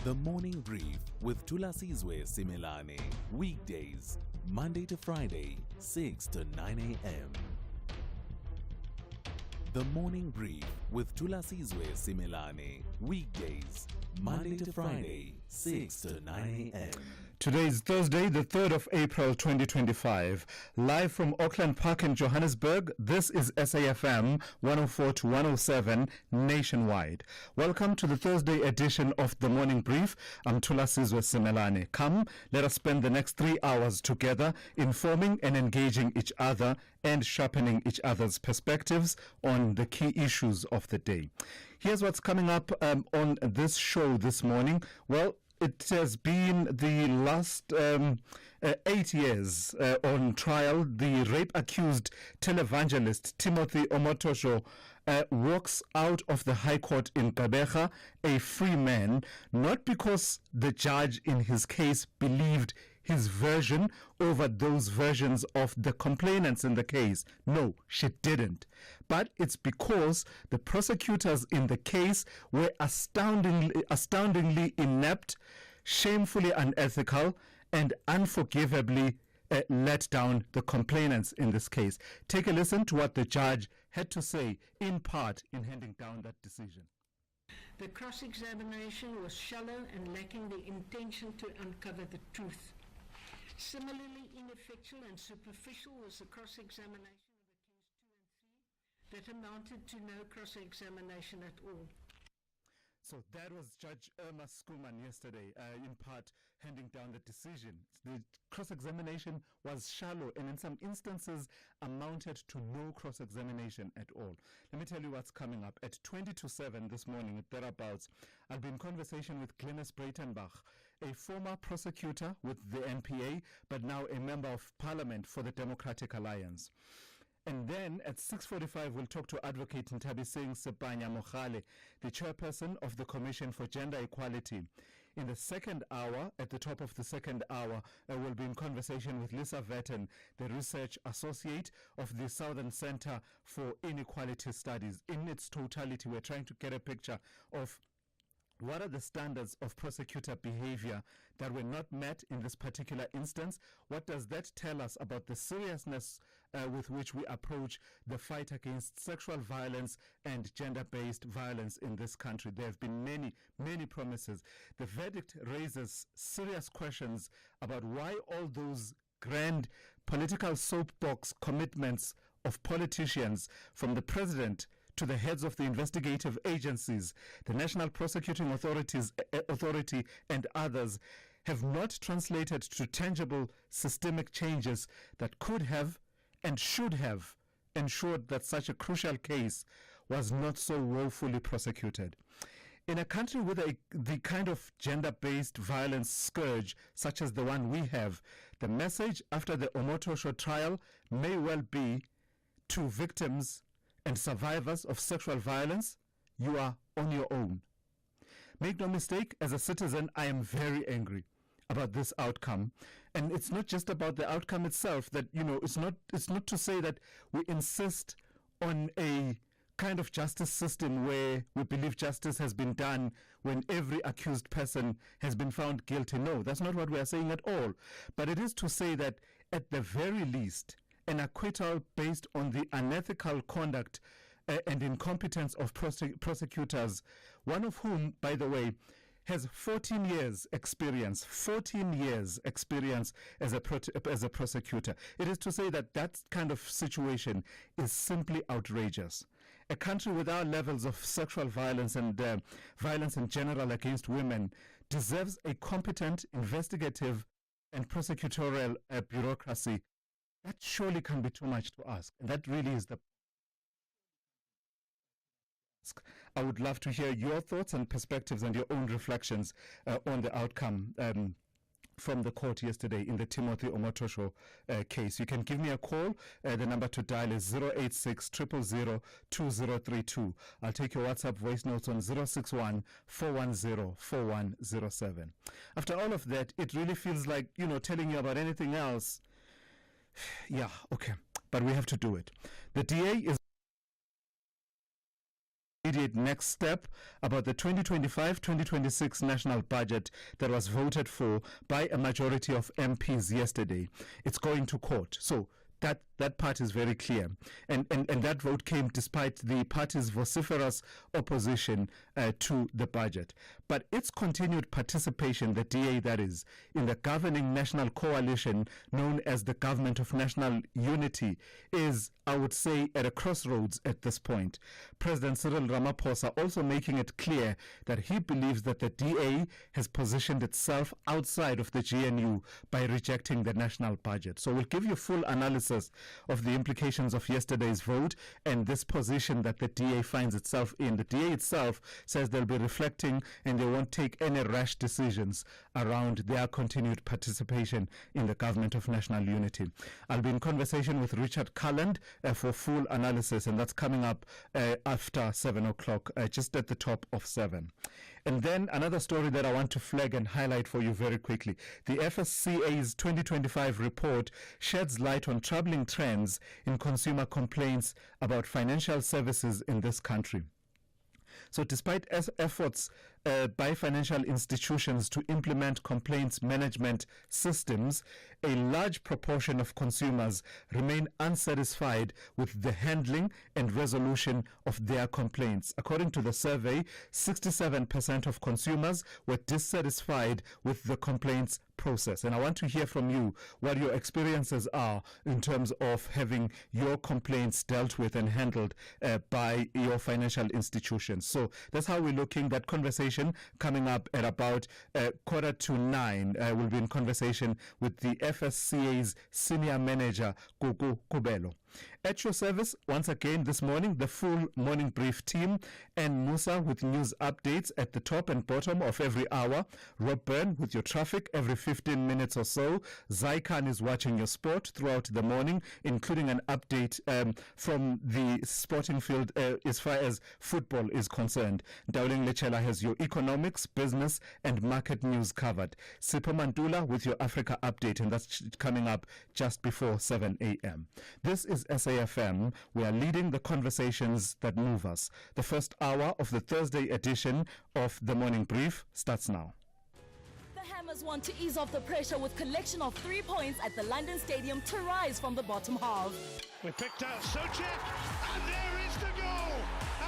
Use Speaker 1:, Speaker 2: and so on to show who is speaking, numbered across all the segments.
Speaker 1: The Morning Brief with Thulasizwe Simelane. Weekdays, Monday to Friday, 6 to 9 a.m. The Morning Brief with Thulasizwe Simelane. Weekdays, Monday to Friday, 6 to 9 a.m.
Speaker 2: Today is Thursday, the 3rd of April, 2025. Live from Auckland Park in Johannesburg, this is SAFM 104 to 107 nationwide. Welcome to the Thursday edition of The Morning Brief. I'm Thulasizwe Simelane. Come, let us spend the next 3 hours together informing and engaging each other and sharpening each other's perspectives on the key issues of the day. Here's what's coming up on this show this morning. Well, it has been the last 8 years on trial. The rape-accused televangelist Timothy Omotosho walks out of the High Court in Gqeberha a free man, not because the judge in his case believed his version over those versions of the complainants in the case. No, she didn't. But it's because the prosecutors in the case were astoundingly inept, shamefully unethical, and unforgivably let down the complainants in this case. Take a listen to what the judge had to say, in part, in handing down that decision.
Speaker 3: The cross-examination was shallow and lacking the intention to uncover the truth. Similarly ineffectual and superficial was the cross-examination of accused 2 and 3 that amounted to no cross-examination at all.
Speaker 2: So that was Judge Irma Skuman yesterday, in part handing down the decision. The cross-examination was shallow and in some instances amounted to no cross-examination at all. Let me tell you what's coming up. At 20 to 7 this morning, at thereabouts, I'll be in conversation with Glenys Breitenbach, a former prosecutor with the NPA, but now a member of parliament for the Democratic Alliance. And then at 6:45, we'll talk to Advocate Ntabiseng Sepanya Mohale, the chairperson of the Commission for Gender Equality. In the second hour, at the top of the second hour, we'll be in conversation with Lisa Vetten, the research associate of the Southern Center for Inequality Studies. In its totality, we're trying to get a picture of what are the standards of prosecutor behavior that were not met in this particular instance? What does that tell us about the seriousness with which we approach the fight against sexual violence and gender-based violence in this country? There have been many promises. The verdict raises serious questions about why all those grand political soapbox commitments of politicians, from the president to the heads of the investigative agencies, the National Prosecuting Authority and others, have not translated to tangible systemic changes that could have and should have ensured that such a crucial case was not so woefully prosecuted. In a country with the kind of gender-based violence scourge such as the one we have, the message after the Omotosho trial may well be to victims and survivors of sexual violence: you are on your own. Make no mistake, as a citizen, I am very angry about this outcome. And it's not just about the outcome itself, that, it's not to say that we insist on a kind of justice system where we believe justice has been done when every accused person has been found guilty. No, that's not what we are saying at all. But it is to say that at the very least, an acquittal based on the unethical conduct and incompetence of prosecutors, one of whom, by the way, has 14 years experience as a prosecutor. It is to say that that kind of situation is simply outrageous. A country with our levels of sexual violence and violence in general against women deserves a competent, investigative and prosecutorial bureaucracy. That surely can be too much to ask. And that really is the ask. I would love to hear your thoughts and perspectives and your own reflections on the outcome from the court yesterday in the Timothy Omotosho case. You can give me a call. The number to dial is 086 000 2032. I'll take your WhatsApp voice notes on 061 410 4107. After all of that, it really feels like, telling you about anything else. Yeah, okay, but we have to do it. The DA is immediate next step about the 2025-2026 national budget that was voted for by a majority of MPs yesterday. It's going to court. So that part is very clear. And that vote came despite the party's vociferous opposition to the budget. But its continued participation, the DA that is, in the governing national coalition known as the Government of National Unity is, I would say, at a crossroads at this point. President Cyril Ramaphosa also making it clear that he believes that the DA has positioned itself outside of the GNU by rejecting the national budget. So we'll give you full analysis of the implications of yesterday's vote and this position that the DA finds itself in. The DA itself says they'll be reflecting and they won't take any rash decisions around their continued participation in the Government of National Unity. I'll be in conversation with Richard Culland for full analysis, and that's coming up after 7 o'clock, just at the top of 7. And then another story that I want to flag and highlight for you very quickly. The FSCA's 2025 report sheds light on troubling trends in consumer complaints about financial services in this country. So despite efforts by financial institutions to implement complaints management systems, a large proportion of consumers remain unsatisfied with the handling and resolution of their complaints. According to the survey, 67% of consumers were dissatisfied with the complaints process. And I want to hear from you what your experiences are in terms of having your complaints dealt with and handled by your financial institutions. So that's how we're looking. That conversation coming up at about 8:45. We'll be in conversation with the FSCA's senior manager, Gugu Kubelo. At your service, once again this morning, the full morning brief team and Musa with news updates at the top and bottom of every hour. Rob Byrne with your traffic every 15 minutes or so. Zaikan is watching your sport throughout the morning, including an update from the sporting field as far as football is concerned. Dowling Lechela has your economics, business and market news covered. Sipho Mantula with your Africa update, and that's coming up just before 7 a.m. This is SAFM. We are leading the conversations that move us. The first hour of the Thursday edition of the Morning Brief starts now.
Speaker 4: The Hammers want to ease off the pressure with collection of 3 points at the London Stadium to rise from the bottom half.
Speaker 5: We picked out Socek, and there is the goal!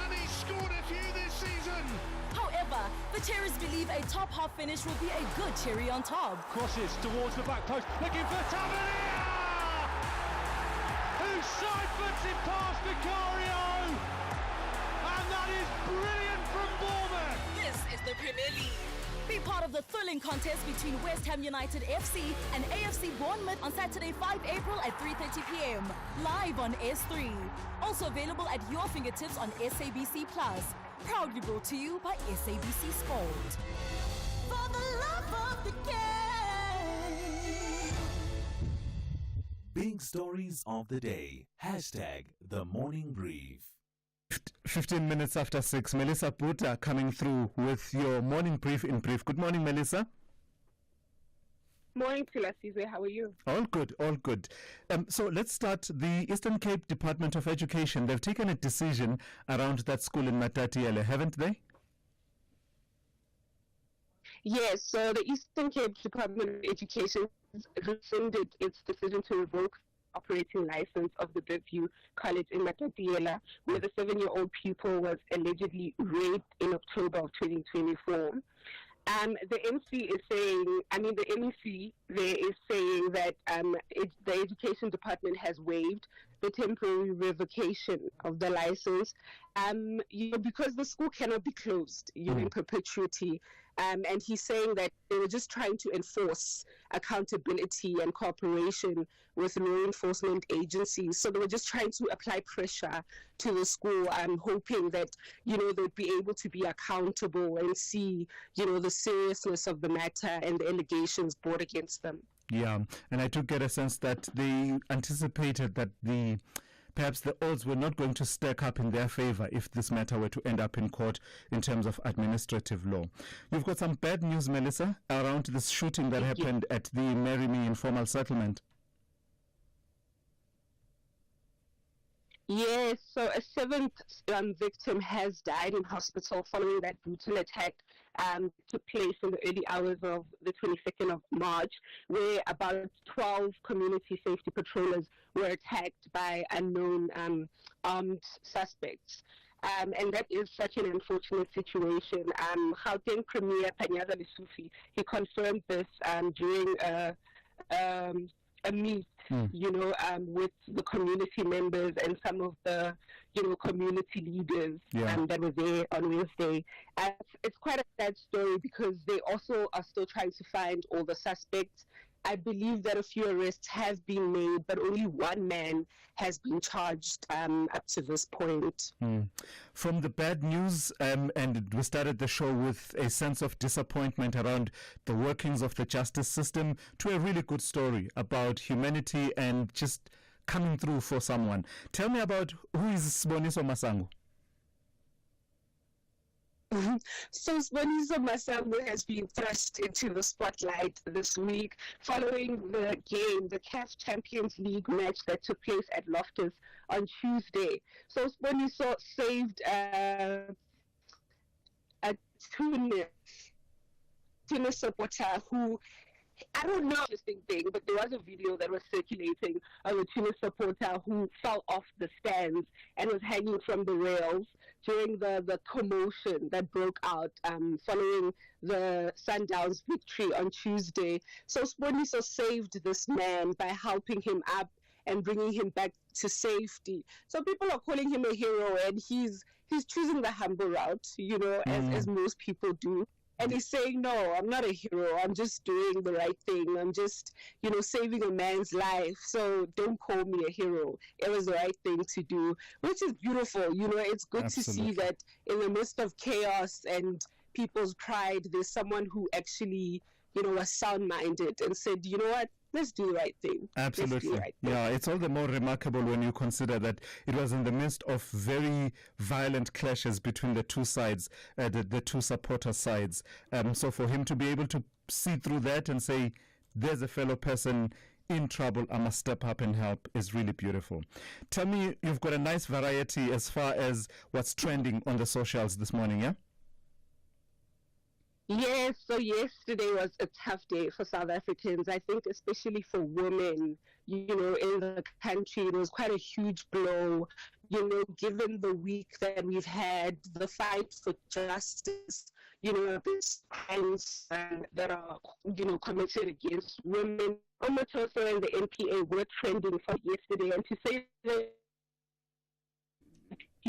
Speaker 5: And he scored a few this season!
Speaker 4: However, the Cherries believe a top half finish will be a good cherry on top.
Speaker 5: Crosses towards the back post, looking for Tavernier! Who side-foots it past Vicario! And that is brilliant from Bournemouth!
Speaker 4: This is the Premier League. Be part of the thrilling contest between West Ham United FC and AFC Bournemouth on Saturday, 5 April at 3:30 p.m. Live on S3. Also available at your fingertips on SABC Plus. Proudly brought to you by SABC Sport. For the love of the game.
Speaker 1: Big stories of the day. Hashtag the morning brief.
Speaker 2: 15 minutes after 6, Melissa Buta coming through with your morning brief in brief. Good morning, Melissa.
Speaker 6: Morning, Thulasizwe. How are you?
Speaker 2: All good, all good. So let's start. The Eastern Cape Department of Education, they've taken a decision around that school in Matatiele, haven't they?
Speaker 6: Yes, so the Eastern Cape Department of Education rescinded its decision to revoke operating license of the Bivview College in Matatiele, where the 7-year-old pupil was allegedly raped in October of 2024. The MC is saying, the MEC there is saying that the Education Department has waived the temporary revocation of the license, because the school cannot be closed, in perpetuity. And he's saying that they were just trying to enforce accountability and cooperation with law enforcement agencies. So they were just trying to apply pressure to the school. I'm hoping that, they'd be able to be accountable and see, the seriousness of the matter and the allegations brought against them.
Speaker 2: Yeah, and I do get a sense that they anticipated that perhaps the odds were not going to stack up in their favor if this matter were to end up in court in terms of administrative law. You've got some bad news, Melissa, around this shooting that happened at the Marry Me informal settlement.
Speaker 6: Yes, so a seventh victim has died in hospital following that brutal attack took place in the early hours of the 22nd of March, where about 12 community safety patrollers were attacked by unknown armed suspects. And that is such an unfortunate situation. Gauteng Premier Panyaza Lesufi, he confirmed this during a meet, with the community members and some of the, community leaders that were there on Wednesday. It's quite a sad story because they also are still trying to find all the suspects. I believe that a few arrests have been made, but only one man has been charged up to this point.
Speaker 2: From the bad news, and we started the show with a sense of disappointment around the workings of the justice system, to a really good story about humanity and just coming through for someone. Tell me about who is Siboniso Masango?
Speaker 6: So Siboniso Masango has been thrust into the spotlight this week following the game, the CAF Champions League match that took place at Loftus on Tuesday. So Siboniso saved a Tunis supporter who, I don't know this thing, but there was a video that was circulating of a Tunis supporter who fell off the stands and was hanging from the rails during the commotion that broke out following the Sundowns victory on Tuesday. So Siboniso saved this man by helping him up and bringing him back to safety. So people are calling him a hero, and he's choosing the humble route, as most people do. And he's saying, no, I'm not a hero. I'm just doing the right thing. I'm just, saving a man's life. So don't call me a hero. It was the right thing to do, which is beautiful. It's good
Speaker 2: Absolutely.
Speaker 6: to see that in the midst of chaos and people's pride, there's someone who actually, was sound-minded and said, you know what? Let's do the right thing.
Speaker 2: Absolutely. Yeah, it's all the more remarkable when you consider that it was in the midst of very violent clashes between the two sides, the two supporter sides. So for him to be able to see through that and say, there's a fellow person in trouble, I must step up and help, is really beautiful. Tell me, you've got a nice variety as far as what's trending on the socials this morning, yeah?
Speaker 6: Yes, so yesterday was a tough day for South Africans. I think especially for women, in the country, it was quite a huge blow, given the week that we've had, the fight for justice, these crimes that are, committed against women. Omotosho and the NPA were trending for yesterday, and to say that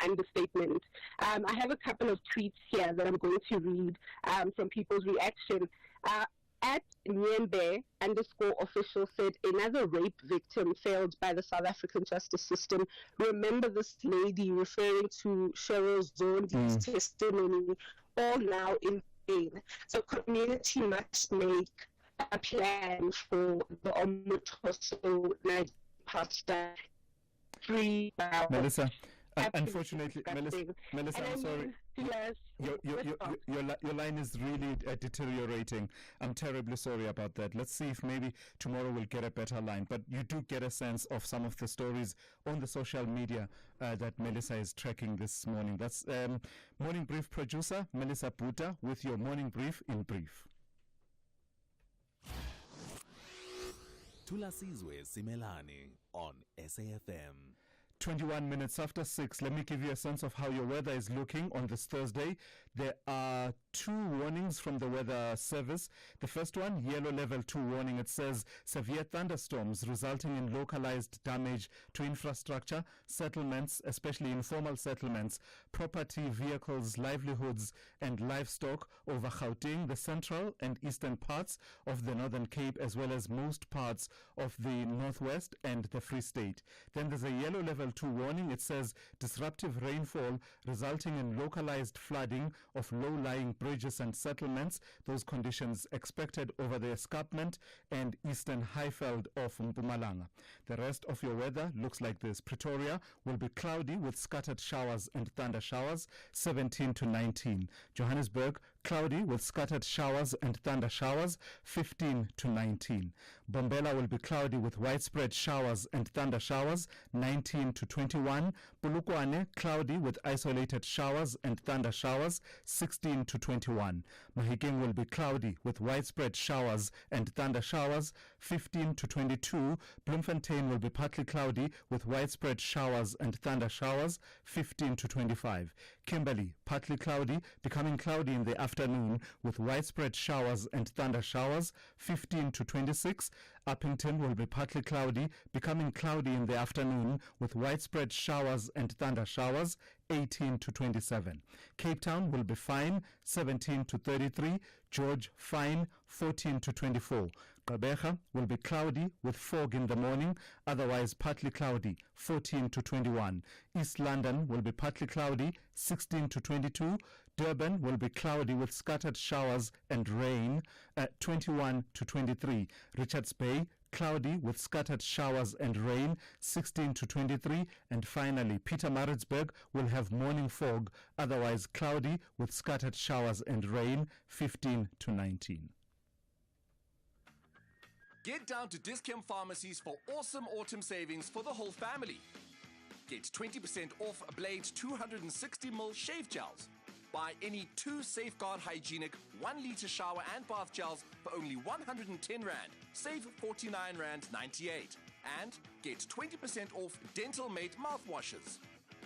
Speaker 6: understatement. I have a couple of tweets here that I'm going to read from people's reaction. At Nyembe _official said, another rape victim failed by the South African justice system. Remember this lady, referring to Cheryl Zondi's testimony, all now in vain. So community must make a plan for the Omotosho pastor free.
Speaker 2: Melissa. Unfortunately, Melissa, I'm sorry.
Speaker 6: Yes.
Speaker 2: Your line is really deteriorating. I'm terribly sorry about that. Let's see if maybe tomorrow we'll get a better line. But you do get a sense of some of the stories on the social media that Melissa is tracking this morning. That's Morning Brief producer Melissa Buta with your Morning Brief in brief.
Speaker 1: Thulasizwe Simelane on SAFM.
Speaker 2: 21 minutes after 6, let me give you a sense of how your weather is looking on this Thursday. There are two warnings from the weather service. The first one, yellow level 2 warning. It says severe thunderstorms resulting in localized damage to infrastructure, settlements, especially informal settlements, property, vehicles, livelihoods, and livestock over Gauteng, the central and eastern parts of the Northern Cape, as well as most parts of the Northwest and the Free State. Then there's a yellow level 2 warning. It says disruptive rainfall resulting in localized flooding of low-lying bridges and settlements. Those conditions expected over the escarpment and eastern Highveld of Mpumalanga. The rest of your weather looks like this. Pretoria will be cloudy with scattered showers and thunder showers, 17 to 19. Johannesburg, cloudy with scattered showers and thunder showers, 15 to 19. Bombela will be cloudy with widespread showers and thunder showers, 19 to 21. Polokwane, cloudy with isolated showers and thunder showers, 16 to 21. Mahikeng will be cloudy with widespread showers and thunder showers, 15 to 22. Bloemfontein will be partly cloudy with widespread showers and thunder showers, 15 to 25. Kimberley, partly cloudy, becoming cloudy in the afternoon with widespread showers and thunder showers, 15 to 26. Uppington will be partly cloudy, becoming cloudy in the afternoon with widespread showers and thunder showers, 18 to 27. Cape Town will be fine, 17 to 33. George, fine, 14 to 24. Gqeberha will be cloudy with fog in the morning, otherwise partly cloudy, 14 to 21. East London will be partly cloudy, 16 to 22. Durban will be cloudy with scattered showers and rain, 21 to 23. Richards Bay, cloudy with scattered showers and rain, 16 to 23. And finally, Pietermaritzburg will have morning fog, otherwise cloudy with scattered showers and rain, 15 to 19.
Speaker 7: Get down to Dis-Chem Pharmacies for awesome autumn savings for the whole family. Get 20% off Blade's 260ml shave gels. Buy any 2 Safeguard Hygienic 1 litre shower and bath gels for only 110 Rand. Save 49 Rand 98. And get 20% off Dental Mate mouthwashes.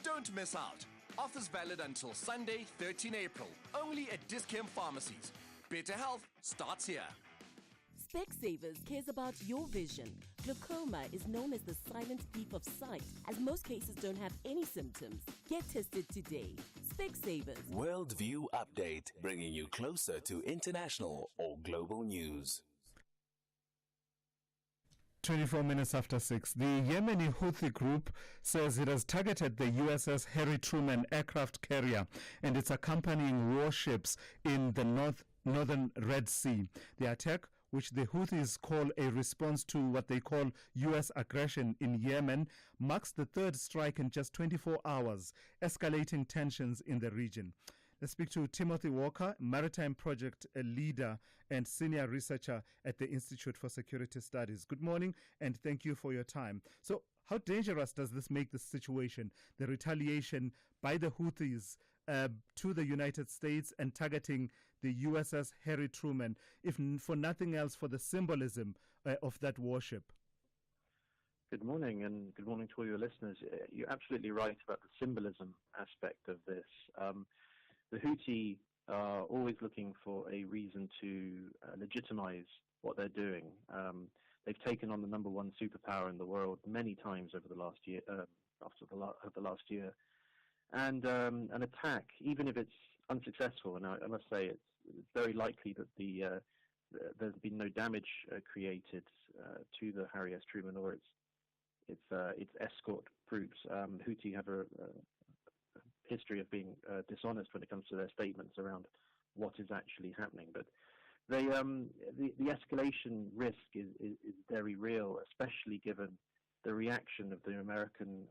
Speaker 7: Don't miss out. Offers valid until Sunday, 13 April. Only at Dis-Chem Pharmacies. Better health starts here.
Speaker 8: Specsavers cares about your vision. Glaucoma is known as the silent thief of sight, as most cases don't have any symptoms. Get tested today. Specsavers.
Speaker 1: Worldview Update, bringing you closer to international or global news.
Speaker 2: 24 minutes after 6. The Yemeni Houthi group says it has targeted the USS Harry Truman aircraft carrier and its accompanying warships in the northern Red Sea. The attack, which the Houthis call a response to what they call U.S. aggression in Yemen, marks the third strike in just 24 hours, escalating tensions in the region. Let's speak to Timothy Walker, maritime project leader and senior researcher at the Institute for Security Studies. Good morning, and thank you for your time. So, how dangerous does this make the situation, the retaliation by the Houthis to the United States and targeting the USS Harry Truman, if for nothing else, for the symbolism of that warship?
Speaker 9: Good morning, and good morning to all your listeners. You're absolutely right about the symbolism aspect of this. The Houthi are always looking for a reason to legitimize what they're doing. They've taken on the number one superpower in the world many times over the last year, and an attack, even if it's unsuccessful, and I must say it's very likely that there's been no damage created to the Harry S. Truman or its escort groups. Houthi have a history of being dishonest when it comes to their statements around what is actually happening. But they, the escalation risk is very real, especially given the reaction of the American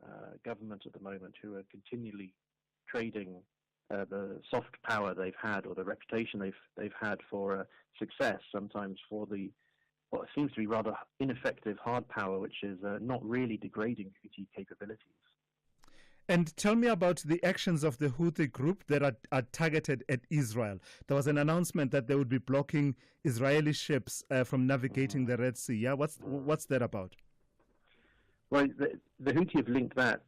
Speaker 9: government at the moment, who are continually trading the soft power they've had, or the reputation they've had for success, sometimes for what seems to be rather ineffective hard power, which is not really degrading Houthi capabilities.
Speaker 2: And tell me about the actions of the Houthi group that are targeted at Israel. There was an announcement that they would be blocking Israeli ships from navigating the Red Sea. Yeah, what's that about?
Speaker 9: Well, the Houthi have linked that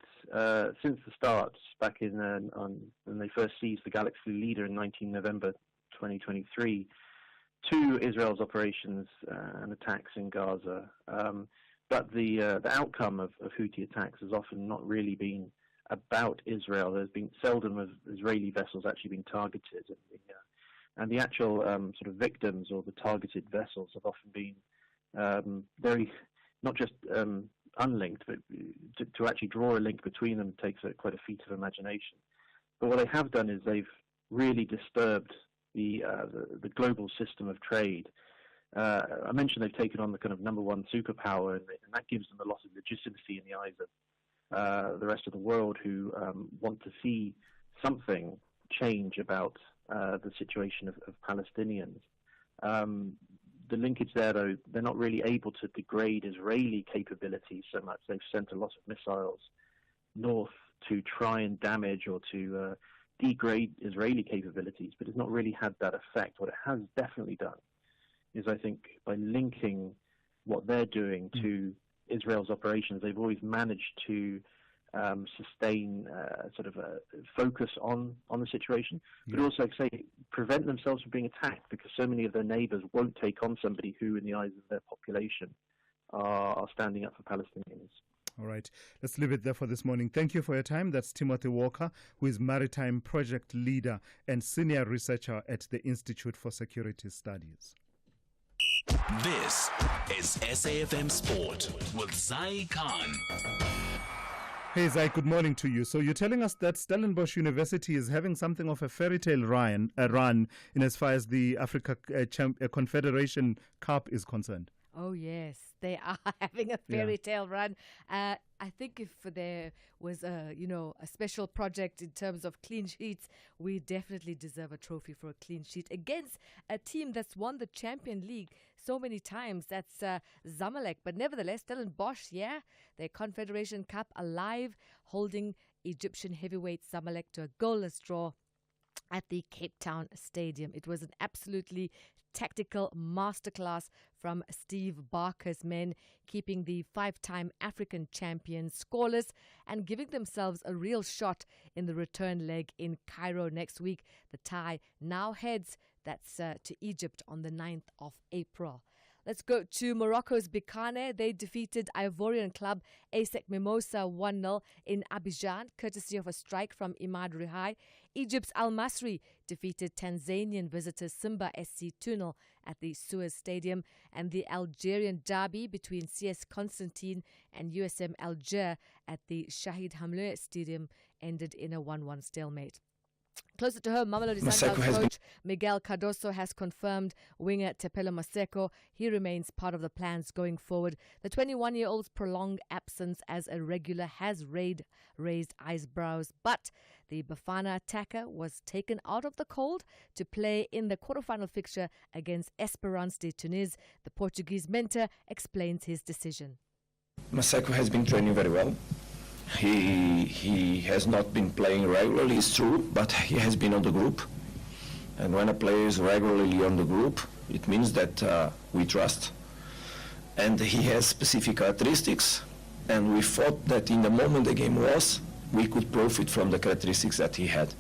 Speaker 9: since the start, back in when they first seized the Galaxy Leader in 19 November 2023, to Israel's operations and attacks in Gaza. But the outcome of Houthi attacks has often not really been about Israel. There's been seldom of Israeli vessels actually been targeted, and the actual sort of victims or the targeted vessels have often been very, not just unlinked, but to actually draw a link between them takes quite a feat of imagination. But what they have done is they've really disturbed the global system of trade. I mentioned they've taken on the kind of number one superpower, and that gives them a lot of legitimacy in the eyes of the rest of the world, who want to see something change about the situation of Palestinians. The linkage there, though, they're not really able to degrade Israeli capabilities so much. They've sent a lot of missiles north to try and damage or to degrade Israeli capabilities, but it's not really had that effect. What it has definitely done is, I think, by linking what they're doing to Israel's operations, they've always managed to sustain sort of a focus on the situation, but also, like I say, prevent themselves from being attacked, because so many of their neighbors won't take on somebody who, in the eyes of their population, are standing up for Palestinians.
Speaker 2: All right. Let's leave it there for this morning. Thank you for your time. That's Timothy Walker, who is Maritime Project Leader and Senior Researcher at the Institute for Security Studies.
Speaker 1: This is SAFM Sport with Zai Khan.
Speaker 2: Hey Zai, good morning to you. So you're telling us that Stellenbosch University is having something of a fairy tale run in as far as the Africa Confederation Cup is concerned.
Speaker 10: Oh yes, they are having a fairy tale run. I think if there was a special project in terms of clean sheets, we definitely deserve a trophy for a clean sheet against a team that's won the Champion League so many times. That's Zamalek. But nevertheless, Stellenbosch, their Confederation Cup alive, holding Egyptian heavyweight Zamalek to a goalless draw at the Cape Town Stadium. It was an absolutely tactical masterclass from Steve Barker's men, keeping the 5-time African champions scoreless and giving themselves a real shot in the return leg in Cairo next week. The tie now heads to Egypt on the 9th of April. Let's go to Morocco's Bikane. They defeated Ivorian club ASEC Mimosa 1-0 in Abidjan, courtesy of a strike from Imad Rihai. Egypt's Al Masry defeated Tanzanian visitors Simba SC 2-0 at the Suez Stadium. And the Algerian derby between CS Constantine and USM Alger at the Shahid Hamle Stadium ended in a 1-1 stalemate. Closer to home, Mamelodi Sundowns coach Miguel Cardoso has confirmed winger Tepelo Maseko. He remains part of the plans going forward. The 21-year-old's prolonged absence as a regular has raised eyebrows, but the Bafana attacker was taken out of the cold to play in the quarterfinal fixture against Esperance de Tunis. The Portuguese mentor explains his decision.
Speaker 11: Maseko has been training very well. He has not been playing regularly, it's true, but he has been on the group. And when a player is regularly on the group, it means that we trust. And he has specific characteristics, and we thought that in the moment the game was, we could profit from the characteristics that he had.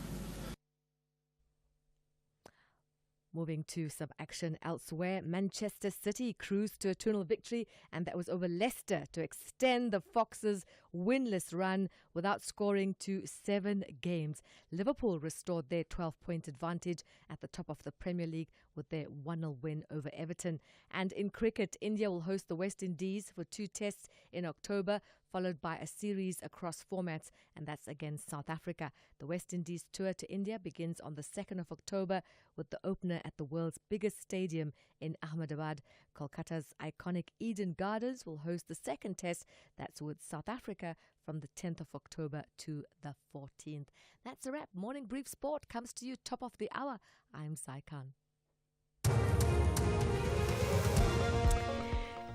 Speaker 10: Moving to some action elsewhere, Manchester City cruised to a 2-0 victory, and that was over Leicester to extend the Foxes' winless run without scoring to 7 games. Liverpool restored their 12-point advantage at the top of the Premier League with their 1-0 win over Everton. And in cricket, India will host the West Indies for 2 tests in October, followed by a series across formats, and that's against South Africa. The West Indies tour to India begins on the 2nd of October with the opener at the world's biggest stadium in Ahmedabad. Kolkata's iconic Eden Gardens will host the second test, that's with South Africa, from the 10th of October to the 14th. That's a wrap. Morning Brief Sport comes to you top of the hour. I'm Zai Khan.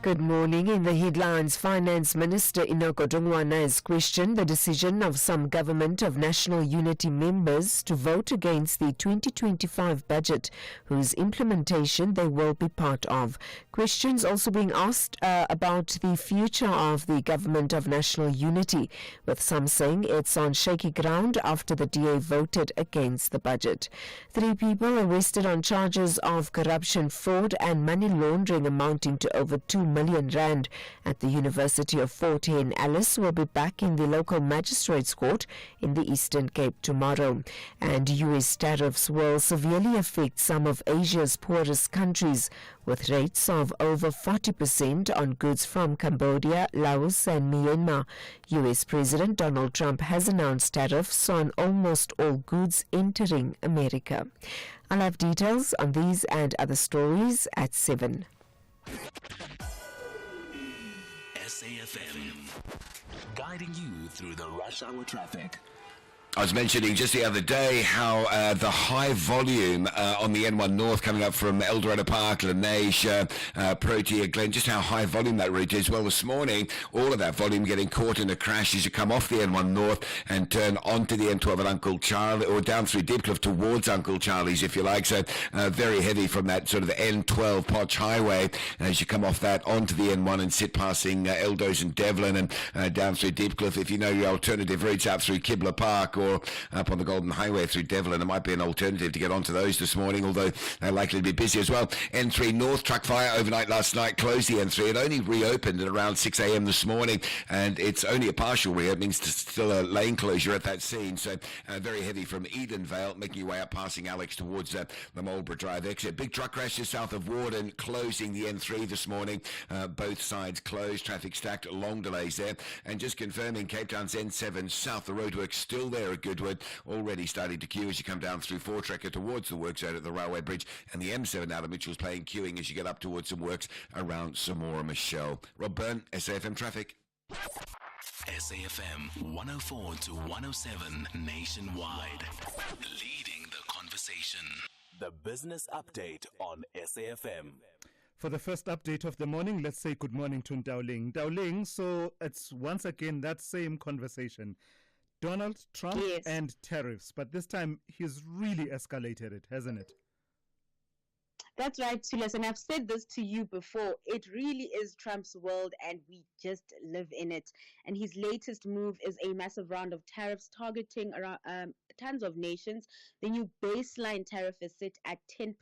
Speaker 12: Good morning. In the headlines, Finance Minister Inogo Dongwana has questioned the decision of some Government of National Unity members to vote against the 2025 budget, whose implementation they will be part of. Questions also being asked about the future of the Government of National Unity, with some saying it's on shaky ground after the DA voted against the budget. 3 people arrested on charges of corruption, fraud and money laundering amounting to over 2 million rand at the University of Fort Hare Alice will be back in the local magistrates court in the Eastern Cape tomorrow. And US tariffs will severely affect some of Asia's poorest countries, with rates of over 40% on goods from Cambodia, Laos and Myanmar. US President Donald Trump has announced tariffs on almost all goods entering America. I'll have details on these and other stories at 7.
Speaker 1: SAFM, guiding you through the rush hour traffic.
Speaker 13: I was mentioning just the other day how the high volume on the N1 North coming up from Eldorado Park, Laneige, Protea, Glen, just how high volume that route is. Well, this morning, all of that volume getting caught in a crash as you come off the N1 North and turn onto the N12 at Uncle Charlie, or down through Deepcliff towards Uncle Charlie's, if you like. So very heavy from that sort of the N12 Potch Highway as you come off that onto the N1 and sit passing Eldos and Devlin and down through Deepcliff. If you know your alternative routes out through Kibler Park or up on the Golden Highway through Devlin, it might be an alternative to get onto those this morning, although they're likely to be busy as well. N3 North, truck fire overnight last night, closed the N3. It only reopened at around 6 a.m. this morning, and it's only a partial reopening, still a lane closure at that scene. So very heavy from Edenvale, making your way up passing Alex towards the Marlborough Drive exit. Big truck crash just south of Warden, closing the N3 this morning. Both sides closed, traffic stacked, long delays there. And just confirming, Cape Town's N7 south, the roadworks still there at Goodwood, already starting to queue as you come down through Voortrekker towards the works out at the Railway Bridge, and the M7 out of Mitchell's Plain queuing as you get up towards some works around Samora Michelle. Rob Byrne, SAFM Traffic.
Speaker 1: SAFM 104 to 107 nationwide. Leading the conversation. The business update on SAFM.
Speaker 2: For the first update of the morning, let's say good morning to Ndauling. Ndauling, so it's once again that same conversation. Donald Trump and tariffs, but this time he's really escalated it, hasn't it?
Speaker 14: That's right, Thulas, and I've said this to you before. It really is Trump's world, and we just live in it. And his latest move is a massive round of tariffs targeting around tons of nations. The new baseline tariff is set at 10%,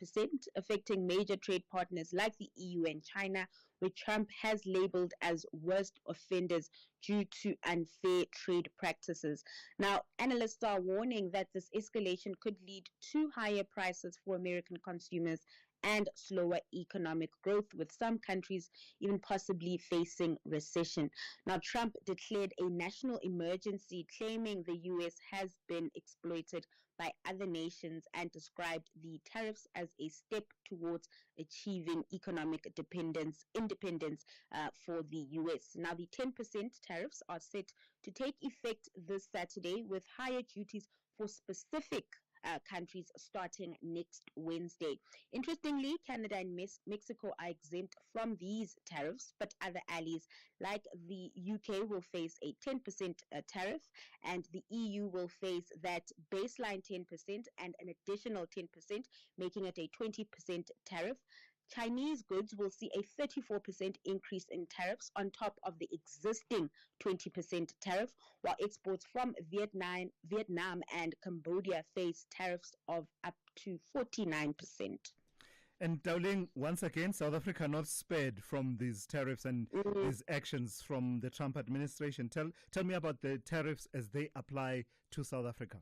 Speaker 14: affecting major trade partners like the EU and China, which Trump has labeled as worst offenders due to unfair trade practices. Now, analysts are warning that this escalation could lead to higher prices for American consumers and slower economic growth, with some countries even possibly facing recession. Now, Trump declared a national emergency, claiming the U.S. has been exploited by other nations, and described the tariffs as a step towards achieving economic independence for the U.S. Now, the 10% tariffs are set to take effect this Saturday, with higher duties for specific countries starting next Wednesday. Interestingly, Canada and Mexico are exempt from these tariffs, but other allies like the UK will face a 10% tariff, and the EU will face that baseline 10% and an additional 10%, making it a 20% tariff. Chinese goods will see a 34% increase in tariffs on top of the existing 20% tariff, while exports from Vietnam and Cambodia face tariffs of up to 49%.
Speaker 2: And Dowling, once again, South Africa not spared from these tariffs and these actions from the Trump administration. Tell me about the tariffs as they apply to South Africa.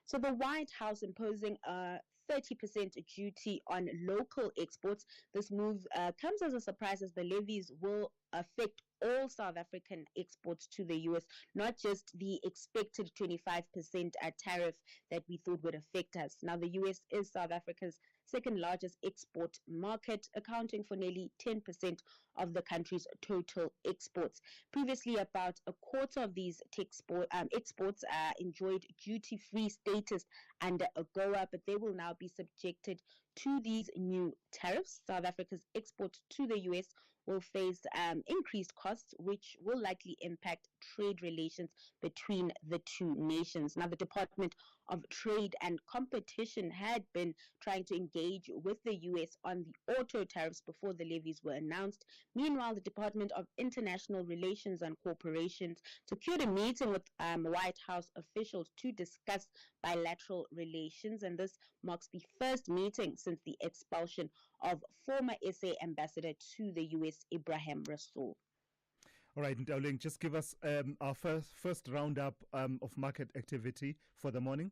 Speaker 14: So the White House imposing a 30% duty on local exports. This move comes as a surprise, as the levies will affect all South African exports to the U.S., not just the expected 25% tariff that we thought would affect us. Now, the U.S. is South Africa's second largest export market, accounting for nearly 10% of the country's total exports. Previously, about a quarter of these exports enjoyed duty-free status under AGOA, but they will now be subjected to these new tariffs. South Africa's exports to the U.S. will face increased costs, which will likely impact trade relations between the two nations. Now, the Department of Trade and Competition had been trying to engage with the U.S. on the auto tariffs before the levies were announced. Meanwhile, the Department of International Relations and Corporations secured a meeting with White House officials to discuss bilateral relations, and this marks the first meeting since the expulsion of former SA ambassador to the U.S., Ibrahim Rasool.
Speaker 2: All right, Dowling, just give us our first roundup of market activity for the morning.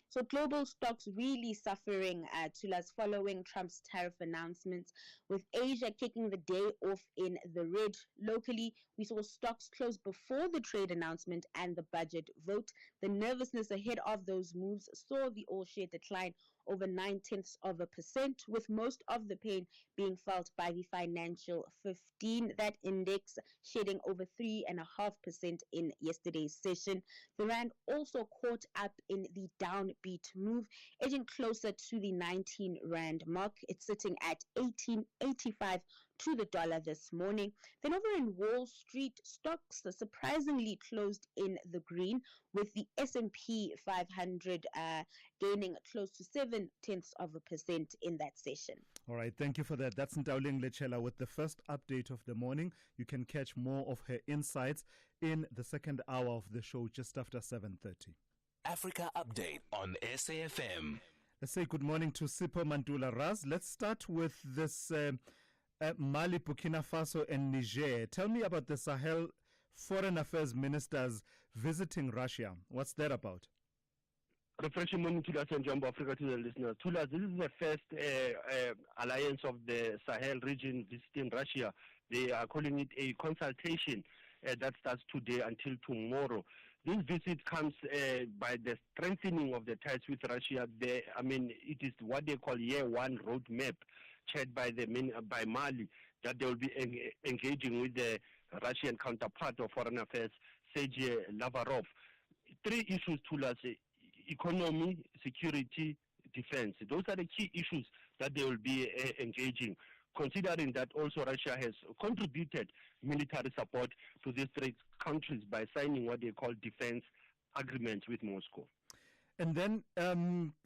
Speaker 14: So global stocks really suffering, Thulas, following Trump's tariff announcements, with Asia kicking the day off in the red. Locally, we saw stocks close before the trade announcement and the budget vote. The nervousness ahead of those moves saw the all-share decline over 0.9%, with most of the pain being felt by the Financial 15. That index shedding over 3.5% in yesterday's session. The rand also caught up in the downbeat move, edging closer to the 19 rand mark. It's sitting at 18.85 to the dollar this morning. Then over in Wall Street, stocks surprisingly closed in the green, with the S&P 500 gaining close to 0.7% in that session.
Speaker 2: All right, thank you for that. That's Ntauleng Lechela with the first update of the morning. You can catch more of her insights in the second hour of the show just after 7:30.
Speaker 1: Africa Update on SAFM.
Speaker 2: Let's say good morning to Sipho Mantula Raz. Let's start with this Mali, Burkina Faso and Niger. Tell me about the Sahel Foreign Affairs Ministers visiting Russia. What's that about?
Speaker 15: Refreshing morning, Thulas and Jumbo Africa to the listeners. Thulas, this is the first alliance of the Sahel region visiting Russia. They are calling it a consultation that starts today until tomorrow. This visit comes by the strengthening of the ties with Russia. It is what they call year one roadmap, chaired by by Mali, that they will be engaging with the Russian counterpart of Foreign Affairs, Sergei Lavrov. Three issues, Thulas: economy, security, defense. Those are the key issues that they will be engaging, considering that also Russia has contributed military support to these three countries by signing what they call defense agreements with Moscow.
Speaker 2: And then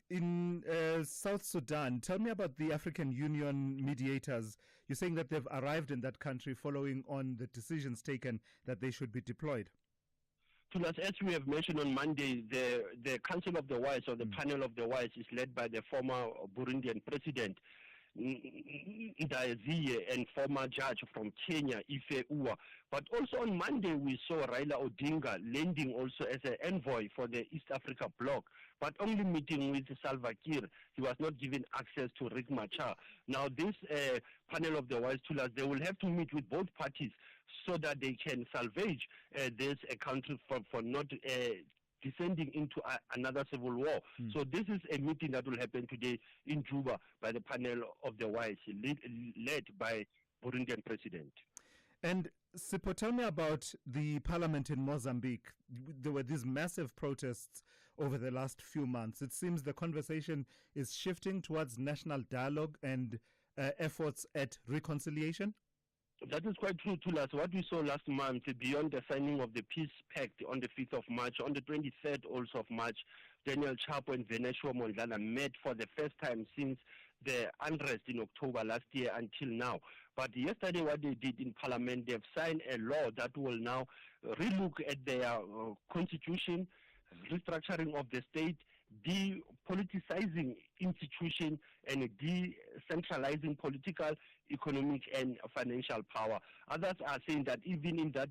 Speaker 2: in South Sudan, tell me about the African Union mediators. You're saying that they've arrived in that country following on the decisions taken that they should be deployed.
Speaker 15: As we have mentioned on Monday, the Council of the Wise, or the Panel of the Wise, is led by the former Burundian president, Ndayeziye, and former judge from Kenya, Ife Uwa. But also on Monday, we saw Raila Odinga landing also as an envoy for the East Africa bloc, but only meeting with Salva Kiir. He was not given access to Riek Machar. Now, this Panel of the Wise, they will have to meet with both parties so that they can salvage this country for not descending into another civil war. So this is a meeting that will happen today in Juba by the Panel of the Wise, led by Burundian president.
Speaker 2: And Sipho, tell me about the parliament in Mozambique. There were these massive protests over the last few months. It seems the conversation is shifting towards national dialogue and efforts at reconciliation.
Speaker 15: That is quite true, Thulas. What we saw last month, beyond the signing of the Peace Pact on the 5th of March, on the 23rd also of March, Daniel Chapo and Venetia Mondlane met for the first time since the unrest in October last year until now. But yesterday, what they did in Parliament, they've signed a law that will now relook at their constitution, restructuring of the state, depoliticizing institution, and decentralizing political, economic, and financial power. Others are saying that even in that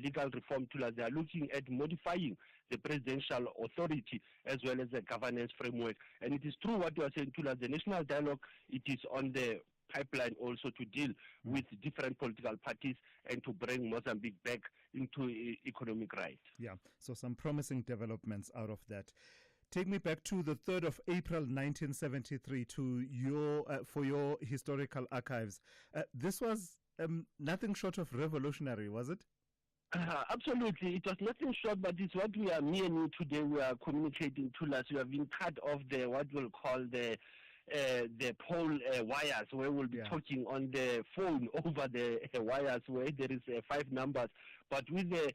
Speaker 15: legal reform, they are looking at modifying the presidential authority as well as the governance framework. And it is true what you are saying, the national dialogue, it is on the pipeline also to deal with different political parties and to bring Mozambique back into economic right.
Speaker 2: Yeah, so some promising developments out of that. Take me back to the 3rd of April 1973 to for your historical archives. This was nothing short of revolutionary, was it?
Speaker 15: Absolutely. It was nothing short, but it's what me and you today, we are communicating to us. We have been cut off the, what we'll call the pole wires, where we'll be talking on the phone over the wires where there is 5 numbers. But with the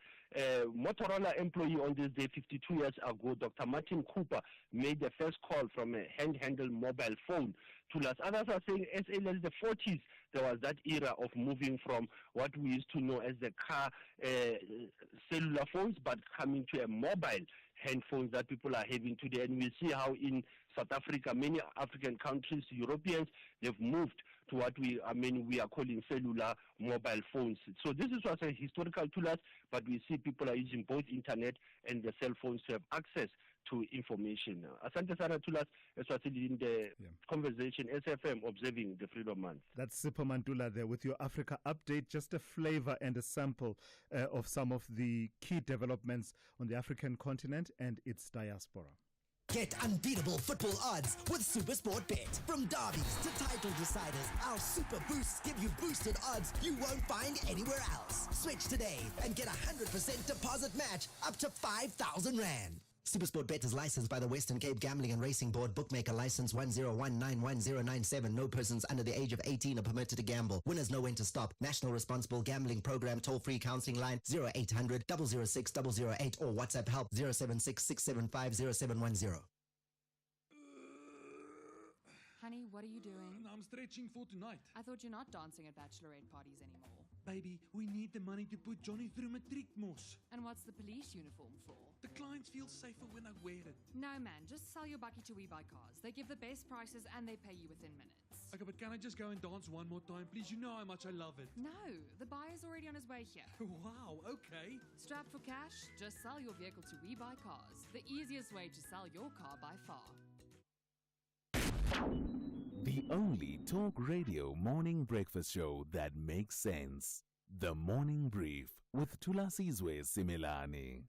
Speaker 15: Motorola employee on this day 52 years ago, Dr. Martin Cooper made the first call from a handheld mobile phone to us. Others are saying as early as the 40s, there was that era of moving from what we used to know as the car cellular phones, but coming to a mobile handphones that people are having today. And we see how in South Africa, many African countries, Europeans, they've moved to what we are calling cellular mobile phones. So this is what's a historical to us, but we see people are using both internet and the cell phones to have access to information. Asante sana Thulas, as was in the conversation, SFM observing the Freedom Month.
Speaker 2: That's Sipho Mantula there with your Africa update, just a flavor and a sample of some of the key developments on the African continent and its diaspora.
Speaker 16: Get unbeatable football odds with SuperSport Bet. From derbies to title deciders, our Super Boosts give you boosted odds you won't find anywhere else. Switch today and get a 100% deposit match up to 5,000 Rand. SuperSport Bet is licensed by the Western Cape Gambling and Racing Board. Bookmaker license 10191097. No persons under the age of 18 are permitted to gamble. Winners know when to stop. National Responsible Gambling Program toll-free counseling line 0800 006 008 or WhatsApp help 076 675 0710.
Speaker 17: Honey, what are you doing?
Speaker 18: I'm stretching for tonight.
Speaker 17: I thought you're not dancing at bachelorette parties anymore.
Speaker 18: Baby, we need the money to put Johnny through matric mos.
Speaker 17: And what's the police uniform for?
Speaker 18: The clients feel safer when I wear it.
Speaker 17: No, man, just sell your bucky to We Buy Cars. They give the best prices and they pay you within minutes.
Speaker 18: Okay, but can I just go and dance one more time, please? You know how much I love it.
Speaker 17: No, the buyer's already on his way here.
Speaker 18: Wow, okay.
Speaker 17: Strapped for cash? Just sell your vehicle to We Buy Cars. The easiest way to sell your car by far.
Speaker 1: The only talk radio morning breakfast show that makes sense. The Morning Brief with Thulasizwe Simelane.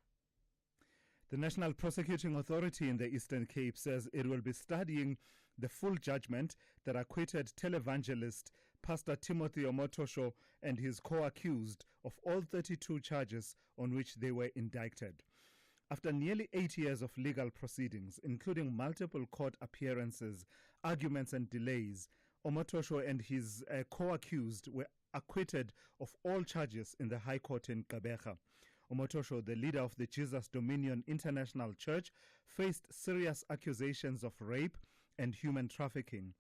Speaker 2: The National Prosecuting Authority in the Eastern Cape says it will be studying the full judgment that acquitted televangelist Pastor Timothy Omotosho and his co-accused of all 32 charges on which they were indicted. After nearly 8 years of legal proceedings, including multiple court appearances, arguments and delays, Omotosho and his co-accused were acquitted of all charges in the High Court in Gqeberha. Omotosho, the leader of the Jesus Dominion International Church, faced serious accusations of rape and human trafficking.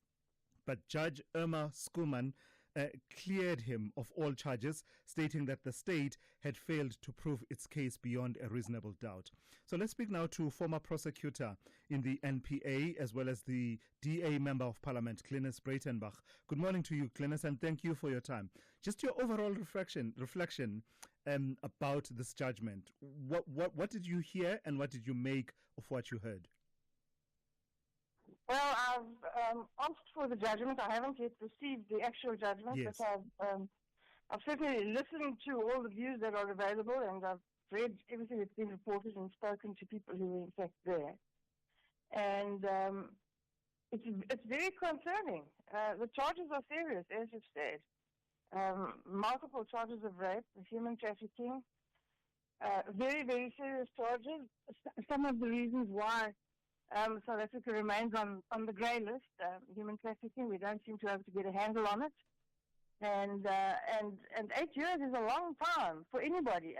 Speaker 2: But Judge Irma Schoeman cleared him of all charges, stating that the state had failed to prove its case beyond a reasonable doubt. So let's speak now to former prosecutor in the NPA as well as the DA Member of Parliament, Glenis Breitenbach. Good morning to you, Glenis, and thank you for your time. Just your overall reflection about this judgment. What did you hear and what did you make of what you heard?
Speaker 19: Well, I've asked for the judgment. I haven't yet received the actual judgment,
Speaker 2: yes.
Speaker 19: But I've certainly listened to all the views that are available, and I've read everything that's been reported and spoken to people who were in fact there. And it's very concerning. The charges are serious, as you've said. Multiple charges of rape, human trafficking, very, very serious charges. Some of the reasons why South Africa remains on the grey list, human trafficking, we don't seem to be able to get a handle on it. And 8 years is a long time for anybody,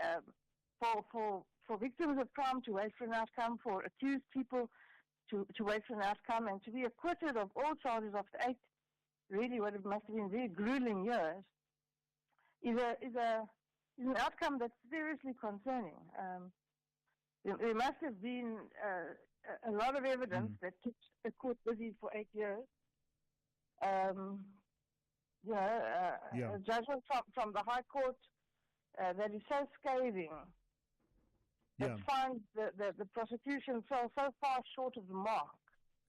Speaker 19: for victims of crime to wait for an outcome, for accused people to wait for an outcome, and to be acquitted of all charges after 8, really what it must have been very grueling years, is an outcome that's seriously concerning. There must have been a lot of evidence that keeps the court busy for 8 years. A judgment from the High Court that is so scathing, that finds the prosecution fell so far short of the mark.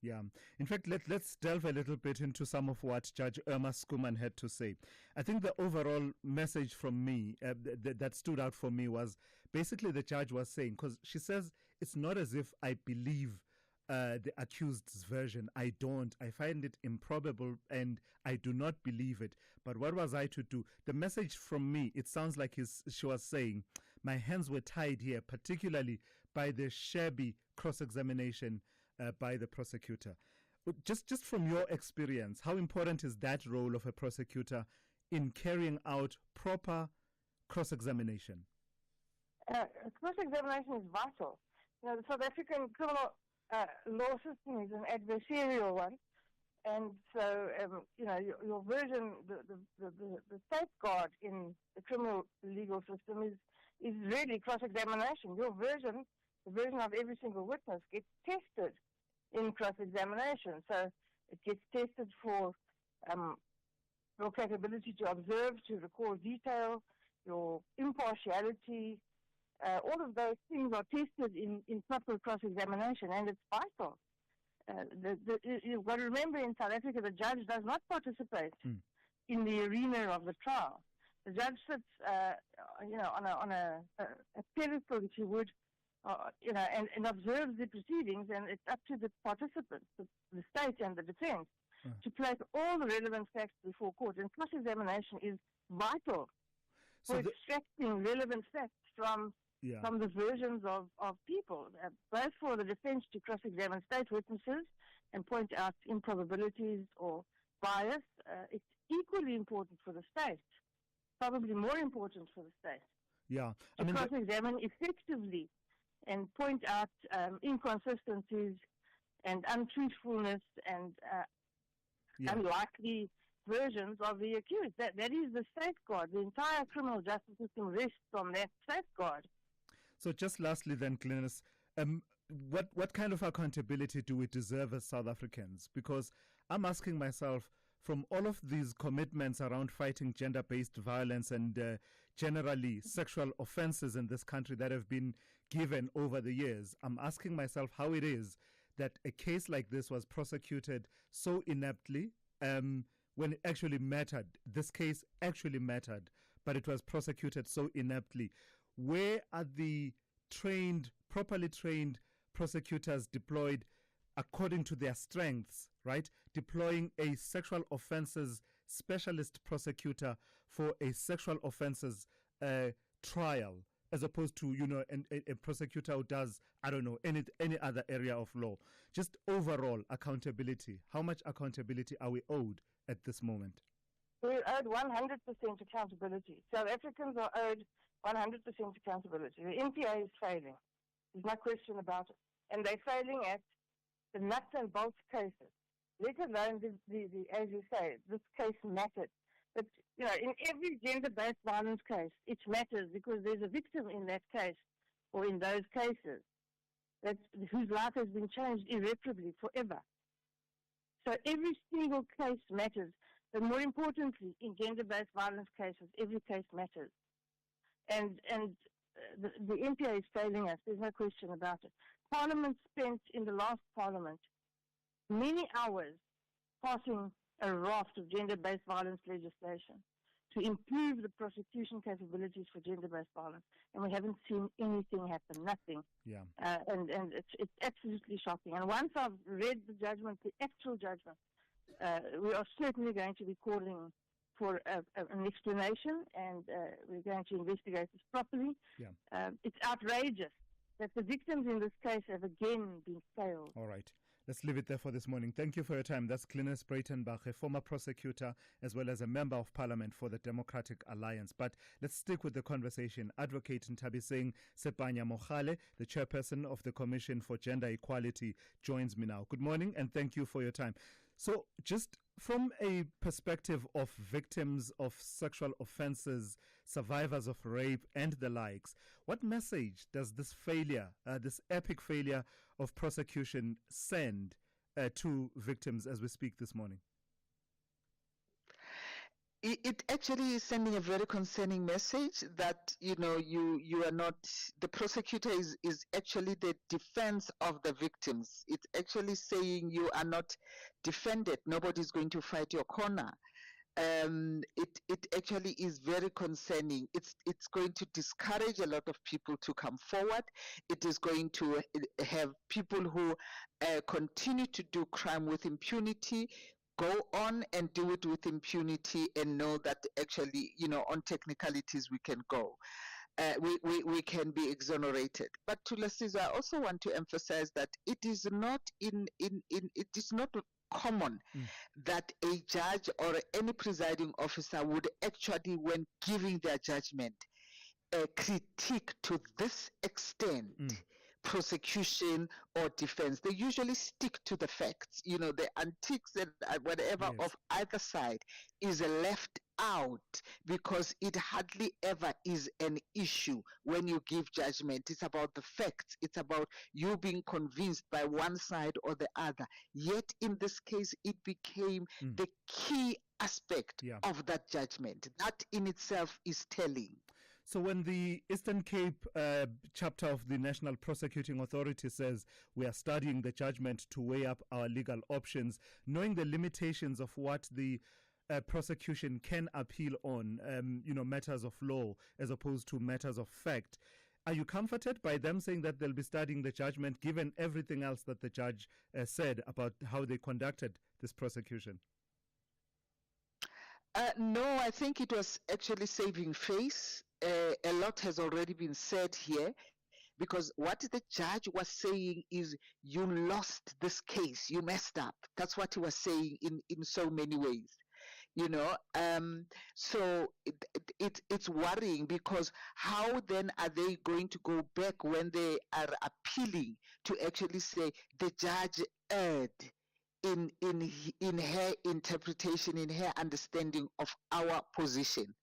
Speaker 2: Yeah. In fact, let's delve a little bit into some of what Judge Irma Schoeman had to say. I think the overall message from me that stood out for me was basically the judge was saying, because she says it's not as if I believe the accused's version. I don't. I find it improbable and I do not believe it. But what was I to do? The message from me, it sounds like she was saying, my hands were tied here, particularly by the shabby cross-examination by the prosecutor. Just from your experience, how important is that role of a prosecutor in carrying out proper cross-examination?
Speaker 19: Cross-examination is vital. The South African criminal law system is an adversarial one, and so your version, the safeguard in the criminal legal system is really cross-examination. Your version, the version of every single witness, gets tested in cross-examination. So it gets tested for your capability to observe, to recall detail, your impartiality. All of those things are tested in proper cross-examination, and it's vital. You've got to remember, in South Africa, the judge does not participate in the arena of the trial. The judge sits, on a pedestal, if you would, and observes the proceedings, and it's up to the participants, the state and the defense, to place all the relevant facts before court. And cross-examination is vital for extracting relevant facts from the versions of people, both for the defense to cross-examine state witnesses and point out improbabilities or bias. It's equally important for the state, probably more important for the state, to cross-examine effectively and point out inconsistencies and untruthfulness and unlikely versions of the accused. That is the safeguard. The entire criminal justice system rests on that safeguard.
Speaker 2: So just lastly then, Glynis, what kind of accountability do we deserve as South Africans? Because I'm asking myself, from all of these commitments around fighting gender-based violence and generally sexual offenses in this country that have been given over the years, I'm asking myself how it is that a case like this was prosecuted so ineptly when it actually mattered. This case actually mattered, but it was prosecuted so ineptly. Where are the properly trained prosecutors deployed according to their strengths, right? Deploying a sexual offences specialist prosecutor for a sexual offences trial, as opposed to, a prosecutor who does, any other area of law. Just overall accountability. How much accountability are we owed at this moment?
Speaker 19: We're owed 100% accountability. South Africans are owed 100% accountability. The NPA is failing. There's no question about it. And they're failing at the nuts and bolts cases, let alone the as you say, this case mattered. But, in every gender-based violence case, it matters because there's a victim in that case or in those cases whose life has been changed irreparably forever. So every single case matters. But more importantly, in gender-based violence cases, every case matters. And the NPA is failing us. There's no question about it. Parliament spent in the last Parliament many hours passing a raft of gender-based violence legislation to improve the prosecution capabilities for gender-based violence, and we haven't seen anything happen, nothing. And it's absolutely shocking. And once I've read the judgment, the actual judgment, we are certainly going to be calling for an explanation, and we're going to investigate this properly. It's outrageous that the victims in this case have again been failed.
Speaker 2: All right. Let's leave it there for this morning. Thank you for your time. That's Glynis Breitenbach, a former prosecutor as well as a member of parliament for the Democratic Alliance. But let's stick with the conversation. Advocate Ntabiseng Sepanya Mohale, the chairperson of the Commission for Gender Equality, joins me now. Good morning and thank you for your time. So just from a perspective of victims of sexual offenses, survivors of rape and the likes, what message does this failure, this epic failure of prosecution send to victims as we speak this morning?
Speaker 20: It actually is sending a very concerning message that, you are not, the prosecutor is actually the defense of the victims. It's actually saying you are not defended. Nobody's going to fight your corner. It actually is very concerning. It's going to discourage a lot of people to come forward. It is going to have people who continue to do crime with impunity go on and do it with impunity and know that actually, on technicalities we can go. We can be exonerated. But Thulasizwe, I also want to emphasize that it is not it is not common that a judge or any presiding officer would actually, when giving their judgment, critique to this extent prosecution or defense. They usually stick to the facts. The antiques and whatever of either side is left out because it hardly ever is an issue when you give judgment. It's about the facts. It's about you being convinced by one side or the other. Yet in this case, it became the key aspect of that judgment. That in itself is telling.
Speaker 2: So when the Eastern Cape chapter of the National Prosecuting Authority says we are studying the judgment to weigh up our legal options, knowing the limitations of what the prosecution can appeal on, matters of law as opposed to matters of fact, Are you comforted by them saying that they'll be studying the judgment, given everything else that the judge said about how they conducted this prosecution?
Speaker 20: No, I think it was actually saving face. A lot has already been said here, because what the judge was saying is, you lost this case, you messed up. That's what he was saying in so many ways. So it's worrying, because how then are they going to go back when they are appealing to actually say the judge erred in her interpretation, in her understanding of our position?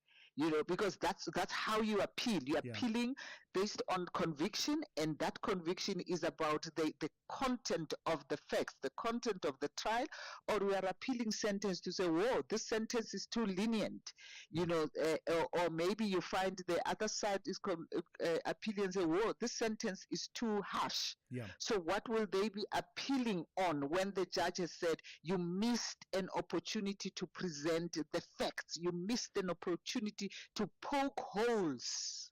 Speaker 20: Because that's how you appeal. You're appealing based on conviction, and that conviction is about the content of the facts, the content of the trial, or we are appealing sentence to say, whoa, this sentence is too lenient, or maybe you find the other side is appealing and say, whoa, this sentence is too harsh.
Speaker 2: Yeah.
Speaker 20: So what will they be appealing on when the judge has said, you missed an opportunity to present the facts, you missed an opportunity to poke holes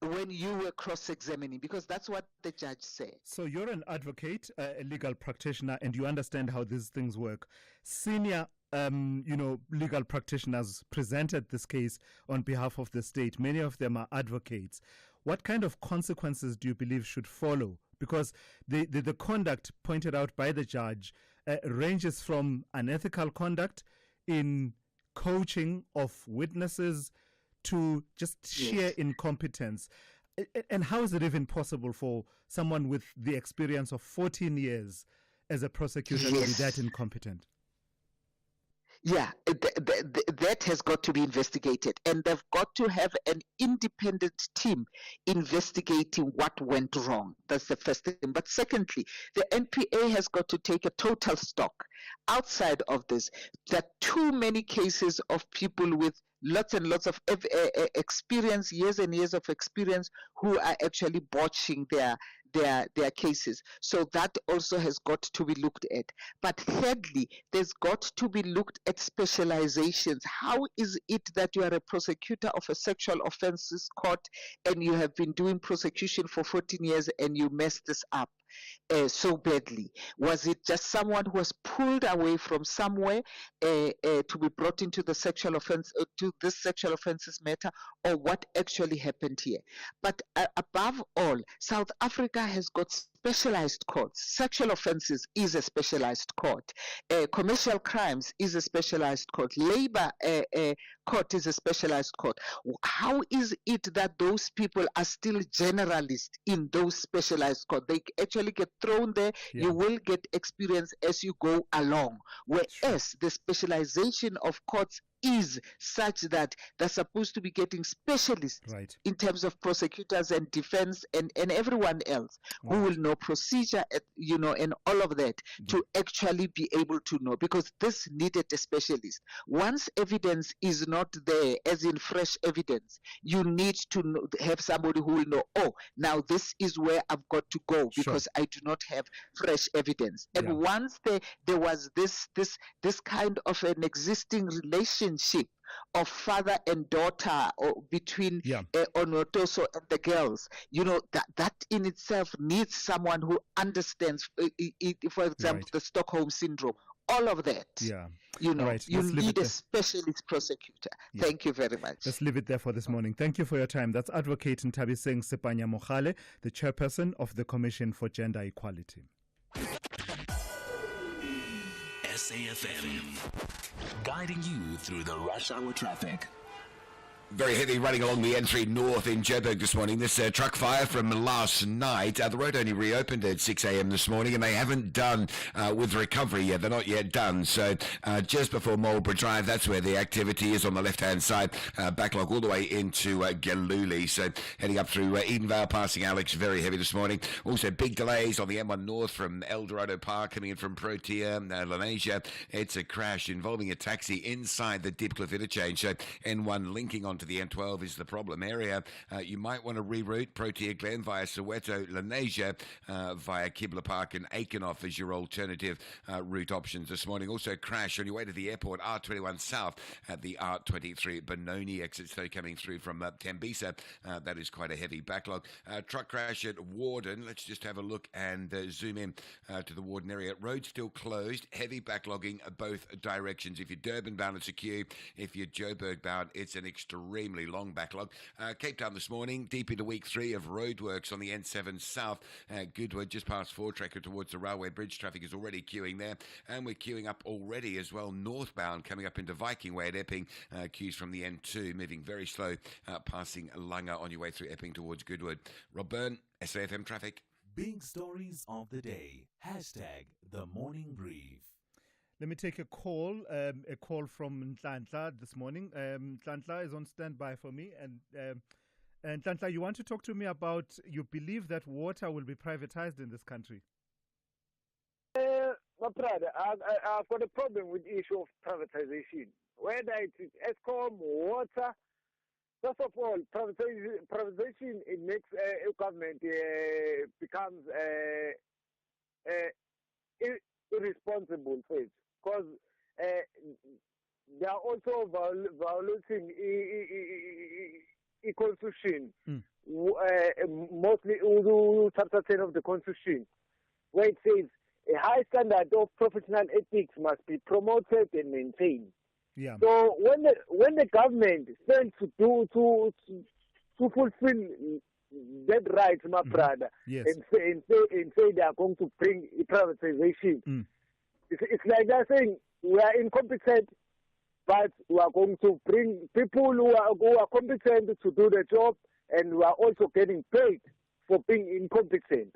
Speaker 20: when you were cross-examining, because that's what the judge said.
Speaker 2: So you're an advocate, a legal practitioner, and you understand how these things work. Senior, legal practitioners presented this case on behalf of the state. Many of them are advocates. What kind of consequences do you believe should follow? Because the conduct pointed out by the judge ranges from unethical conduct in coaching of witnesses to just sheer incompetence. And how is it even possible for someone with the experience of 14 years as a prosecutor to be that incompetent?
Speaker 20: Yeah, that has got to be investigated, and they've got to have an independent team investigating what went wrong. That's the first thing. But secondly, the NPA has got to take a total stock. Outside of this, there are too many cases of people with lots and lots of experience, years and years of experience, who are actually botching their cases. So that also has got to be looked at. But thirdly, there's got to be looked at specializations. How is it that you are a prosecutor of a sexual offenses court and you have been doing prosecution for 14 years and you messed this up so badly? Was it just someone who was pulled away from somewhere to be brought into the sexual offense, to this sexual offenses matter, or what actually happened here? But above all, South Africa has got specialized courts. Sexual offenses is a specialized court. Commercial crimes is a specialized court. Labor court is a specialized court. How is it that those people are still generalists in those specialized courts? They actually get thrown there.
Speaker 2: Yeah.
Speaker 20: You will get experience as you go along. Whereas the specialization of courts is such that they're supposed to be getting specialists in terms of prosecutors and defense and everyone else who will know procedure, and all of that to actually be able to know, because this needed a specialist. Once evidence is not there, as in fresh evidence, you need to have somebody who will know, oh, now this is where I've got to go because I do not have fresh evidence. And once there was this kind of an existing relationship of father and daughter, or between Omotosho and the girls, that in itself needs someone who understands, for example, the Stockholm syndrome, all of that. You need a specialist prosecutor. Thank you very much.
Speaker 2: Let's leave it there for this morning. Thank you for your time. That's Advocate Ntabiseng Sepanya Mogale, the chairperson of the Commission for Gender Equality.
Speaker 1: SAFM, guiding you through the rush hour traffic.
Speaker 13: Very heavy running along the N3 North in Joburg this morning. This truck fire from last night. The road only reopened at 6 a.m. this morning, and they haven't done with recovery yet. They're not yet done. So just before Marlborough Drive, that's where the activity is on the left-hand side. Backlog all the way into Galuli. So heading up through Edenvale, passing Alex, very heavy this morning. Also big delays on the M1 North from El Dorado Park coming in from Protea, Lenasia. It's a crash involving a taxi inside the Dipcliffe interchange. So N1 linking onto onto the N12 is the problem area. You might want to reroute Protea Glen via Soweto, Lenasia, via Kibla Park and Aikenoff as your alternative route options this morning. Also crash on your way to the airport, R21 South at the R23 Benoni exit, so coming through from Tembisa. That is quite a heavy backlog. Truck crash at Warden. Let's just have a look and zoom in to the Warden area. Road still closed. Heavy backlogging both directions. If you're Durban bound, it's a queue. If you're Joburg bound, it's an extremely long backlog. Cape Town this morning, deep into week 3 of roadworks on the N7 South. Goodwood, just past Four-Tracker towards the railway bridge. Traffic is already queuing there. And we're queuing up already as well, northbound, coming up into Viking Way at Epping. Queues from the N2, moving very slow, passing Langa on your way through Epping towards Goodwood. Rob Byrne, SAFM Traffic.
Speaker 1: Big stories of the day. Hashtag the morning brief.
Speaker 2: Let me take a call from Nhlanhla this morning. Nhlanhla is on standby for me. And Nhlanhla, you want to talk to me about, you believe that water will be privatized in this country?
Speaker 21: My brother, I've got a problem with the issue of privatization. Whether it's Eskom, water, first of all, privatization, it makes a government becomes irresponsible for it. Because they are also violating the constitution, mostly chapter 10 of the constitution, where it says a high standard of professional ethics must be promoted and maintained.
Speaker 2: Yeah.
Speaker 21: So when the government fails to fulfill that right, my brother,
Speaker 2: yes,
Speaker 21: and say they are going to bring privatization. It's like they're saying we are incompetent, but we are going to bring people who are competent to do the job, and we are also getting paid for being incompetent.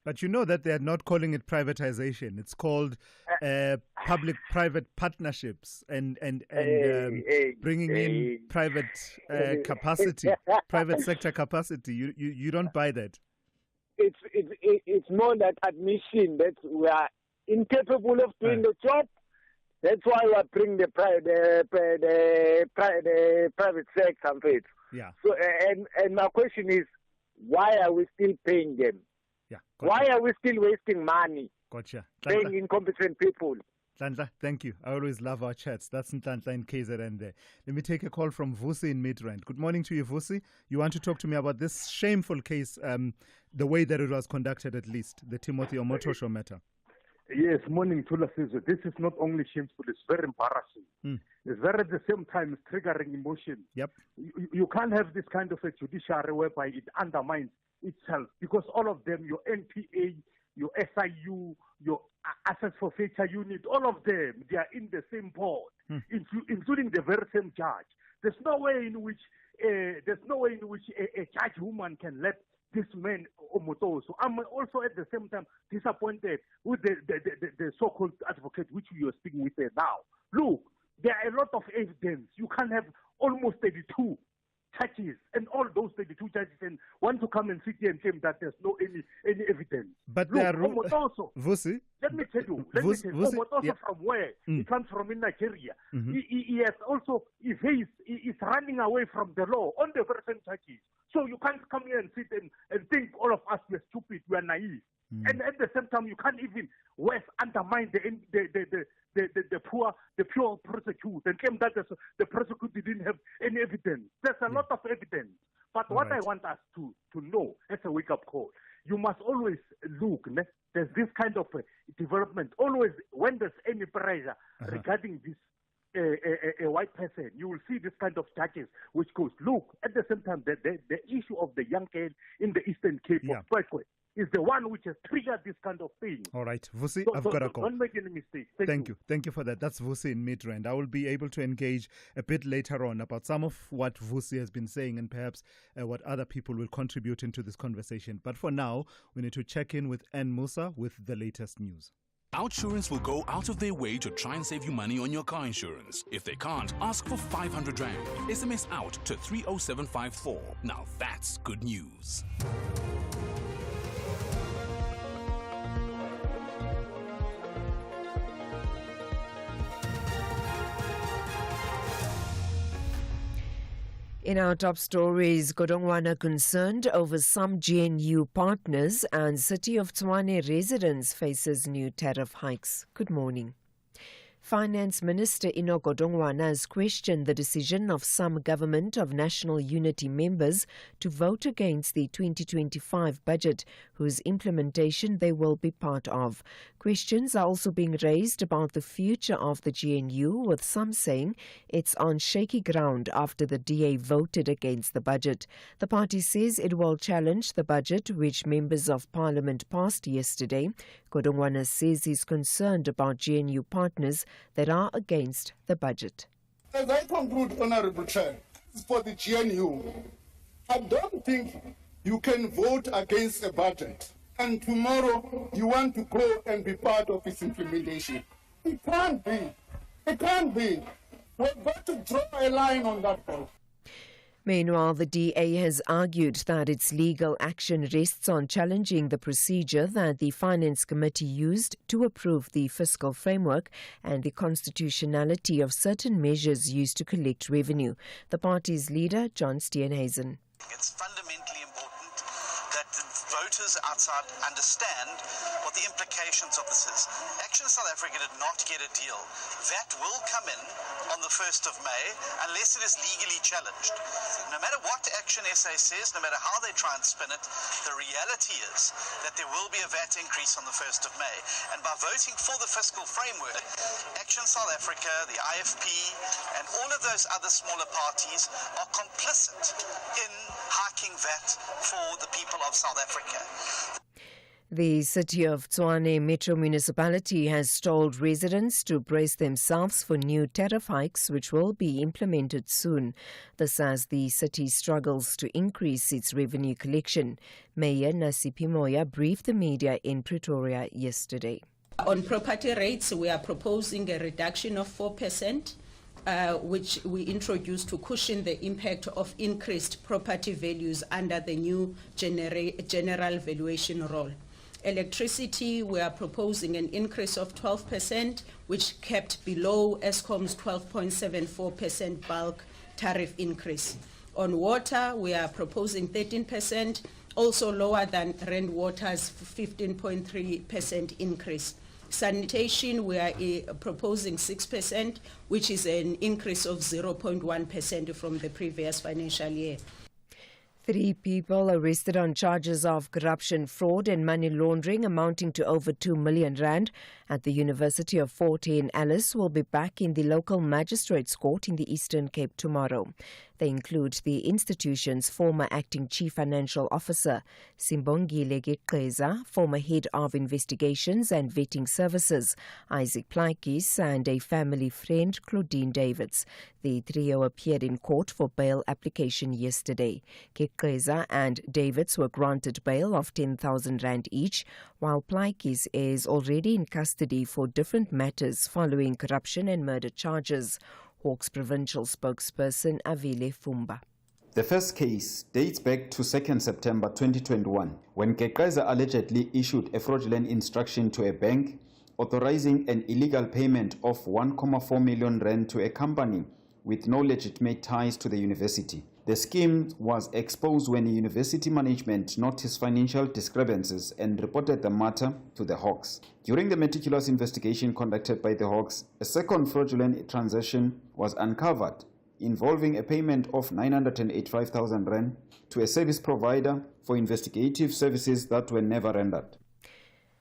Speaker 2: But you know that they are not calling it privatization. It's called public-private partnerships and bringing in private capacity, private sector capacity. You don't buy that.
Speaker 21: It's more that admission that we are incapable of doing the job. That's why we are bringing the private sector.
Speaker 2: Yeah.
Speaker 21: So and my question is, why are we still paying them?
Speaker 2: Yeah.
Speaker 21: Why are we still wasting money?
Speaker 2: Gotcha.
Speaker 21: Paying incompetent people.
Speaker 2: Nhlanhla, thank you. I always love our chats. That's Nhlanhla in KZN there. Let me take a call from Vusi in Midrand. Good morning to you, Vusi. You want to talk to me about this shameful case, the way that it was conducted at least, the Timothy Omotosho matter.
Speaker 22: Yes, morning, Thulasizwe. This is not only shameful, it's very embarrassing. It's very at the same time triggering emotion.
Speaker 2: Yep.
Speaker 22: You can't have this kind of a judiciary whereby it undermines itself, because all of them, your NPA, your SIU, your Assets for Future Unit, all of them, they are in the same board, including the very same judge. There's no way in which a judge woman can let this man Omotosho. I'm also at the same time disappointed with the so-called advocate which we are speaking with there now. Look, there are a lot of evidence. You can have almost 32 judges, and all those 32 judges and want to come and sit here and claim that there's no any evidence.
Speaker 2: But
Speaker 22: look,
Speaker 2: there are
Speaker 22: Omotosho,
Speaker 2: Vusi,
Speaker 22: let me tell you, Omotosho from where? He comes from in Nigeria. He has also, he's running away from the law on the very same judges. So you can't come here and sit and think all of us were stupid, we are naive. And at the same time, you can't even undermine the pure prosecute and claim that the prosecutor didn't have any evidence. There's a lot of evidence. But what I want us to know as a wake-up call, you must always look. There's this kind of development. Always, when there's any pressure regarding this, a white person, you will see this kind of judges which goes, look, at the same time, the issue of the young girl in the Eastern Cape of Twekwe is the one which has triggered this kind of thing.
Speaker 2: All right, Vusi, I've got a call.
Speaker 22: Don't make any mistakes.
Speaker 2: Thank you. Thank you for that. That's Vusi in Midrand. I will be able to engage a bit later on about some of what Vusi has been saying and perhaps what other people will contribute into this conversation. But for now, we need to check in with Ann Musa with the latest news.
Speaker 23: Outsurance will go out of their way to try and save you money on your car insurance. If they can't, ask for 500 Rand. SMS out to 30754. Now that's good news.
Speaker 12: In our top stories, Godongwana concerned over some GNU partners and City of Tshwane residents faces new tariff hikes. Good morning. Finance Minister Ino Godongwana has questioned the decision of some Government of National Unity members to vote against the 2025 budget, whose implementation they will be part of. Questions are also being raised about the future of the GNU, with some saying it's on shaky ground after the DA voted against the budget. The party says it will challenge the budget, which members of Parliament passed yesterday. Godongwana says he's concerned about GNU partners that are against the budget.
Speaker 3: As I conclude, Honourable Chair, for the GNU, I don't think you can vote against a budget and tomorrow you want to go and be part of its implementation. It can't be. It can't be. We've got to draw a line on that point.
Speaker 12: Meanwhile, the DA has argued that its legal action rests on challenging the procedure that the Finance Committee used to approve the fiscal framework and the constitutionality of certain measures used to collect revenue. The party's leader, John Steenhuisen.
Speaker 4: It's fundamentally important that voters outside understand what the implications of this is. Action South Africa did not get a deal. That will come in on the 1st of May unless it is legally challenged. No matter what Action SA says, no matter how they try and spin it, the reality is that there will be a VAT increase on the 1st of May. And by voting for the fiscal framework, Action South Africa, the IFP, and all of those other smaller parties are complicit in hiking VAT for the people of South Africa.
Speaker 12: The City of Tshwane Metro Municipality has told residents to brace themselves for new tariff hikes, which will be implemented soon. This as the city struggles to increase its revenue collection. Mayor Nasipi Moya briefed the media in Pretoria yesterday.
Speaker 5: On property rates, we are proposing a reduction of 4%. Which we introduced to cushion the impact of increased property values under the new general valuation rule. Electricity, we are proposing an increase of 12%, which kept below Eskom's 12.74% bulk tariff increase. On water, we are proposing 13%, also lower than Rand Water's 15.3% increase. Sanitation, we are proposing 6%, which is an increase of 0.1% from the previous financial year.
Speaker 12: 3 people arrested on charges of corruption, fraud and money laundering amounting to over 2 million rand at the University of Fort Hare in Alice will be back in the local magistrates court in the Eastern Cape tomorrow. They include the institution's former acting chief financial officer, Simbongile Geqeza, former head of investigations and vetting services, Isaac Plaikis, and a family friend, Claudine Davids. The trio appeared in court for bail application yesterday. Geqeza and Davids were granted bail of 10,000 rand each, while Plaikis is already in custody for different matters following corruption and murder charges. Hawks provincial spokesperson Avile Fumba.
Speaker 24: The first case dates back to 2nd September 2021, when Geqeza allegedly issued a fraudulent instruction to a bank authorizing an illegal payment of 1.4 million rand to a company with no legitimate ties to the university. The scheme was exposed when the university management noticed financial discrepancies and reported the matter to the Hawks. During the meticulous investigation conducted by the Hawks, a second fraudulent transaction was uncovered involving a payment of 985,000 rand to a service provider for investigative services that were never rendered.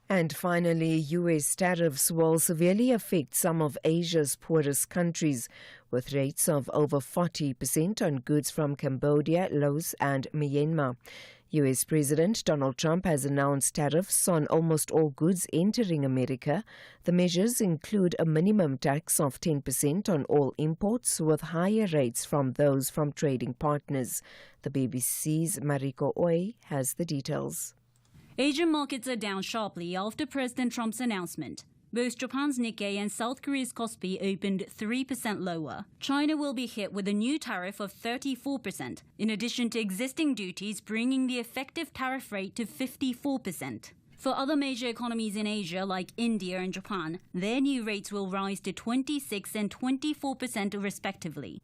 Speaker 12: And finally, U.S. tariffs will severely affect some of Asia's poorest countries, with rates of over 40% on goods from Cambodia, Laos and Myanmar. U.S. President Donald Trump has announced tariffs on almost all goods entering America. The measures include a minimum tax of 10% on all imports, with higher rates from those from trading partners. The BBC's Mariko Oy has the details.
Speaker 25: Asian markets are down sharply after President Trump's announcement. Both Japan's Nikkei and South Korea's Kospi opened 3% lower. China will be hit with a new tariff of 34%, in addition to existing duties bringing the effective tariff rate to 54%. For other major economies in Asia, like India and Japan, their new rates will rise to 26% and 24% respectively.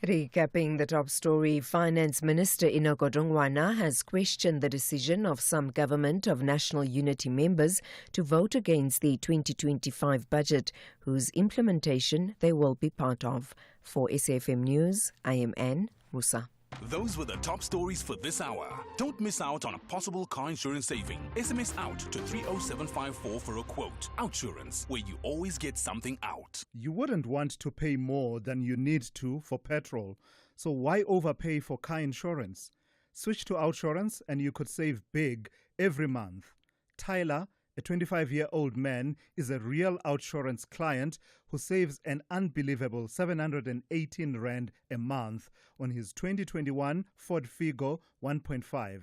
Speaker 12: Recapping the top story, Finance Minister Inogodongwana has questioned the decision of some Government of National Unity members to vote against the 2025 budget, whose implementation they will be part of. For SAFM News, I am Anne Musa.
Speaker 23: Those were the top stories for this hour. Don't miss out on a possible car insurance saving. SMS out to 30754 for a quote. Outsurance, where you always get something out.
Speaker 2: You wouldn't want to pay more than you need to for petrol, so why overpay for car insurance? Switch to Outsurance and you could save big every month. Tyler, a 25-year-old man, is a real Outsurance client who saves an unbelievable 718 Rand a month on his 2021 Ford Figo 1.5.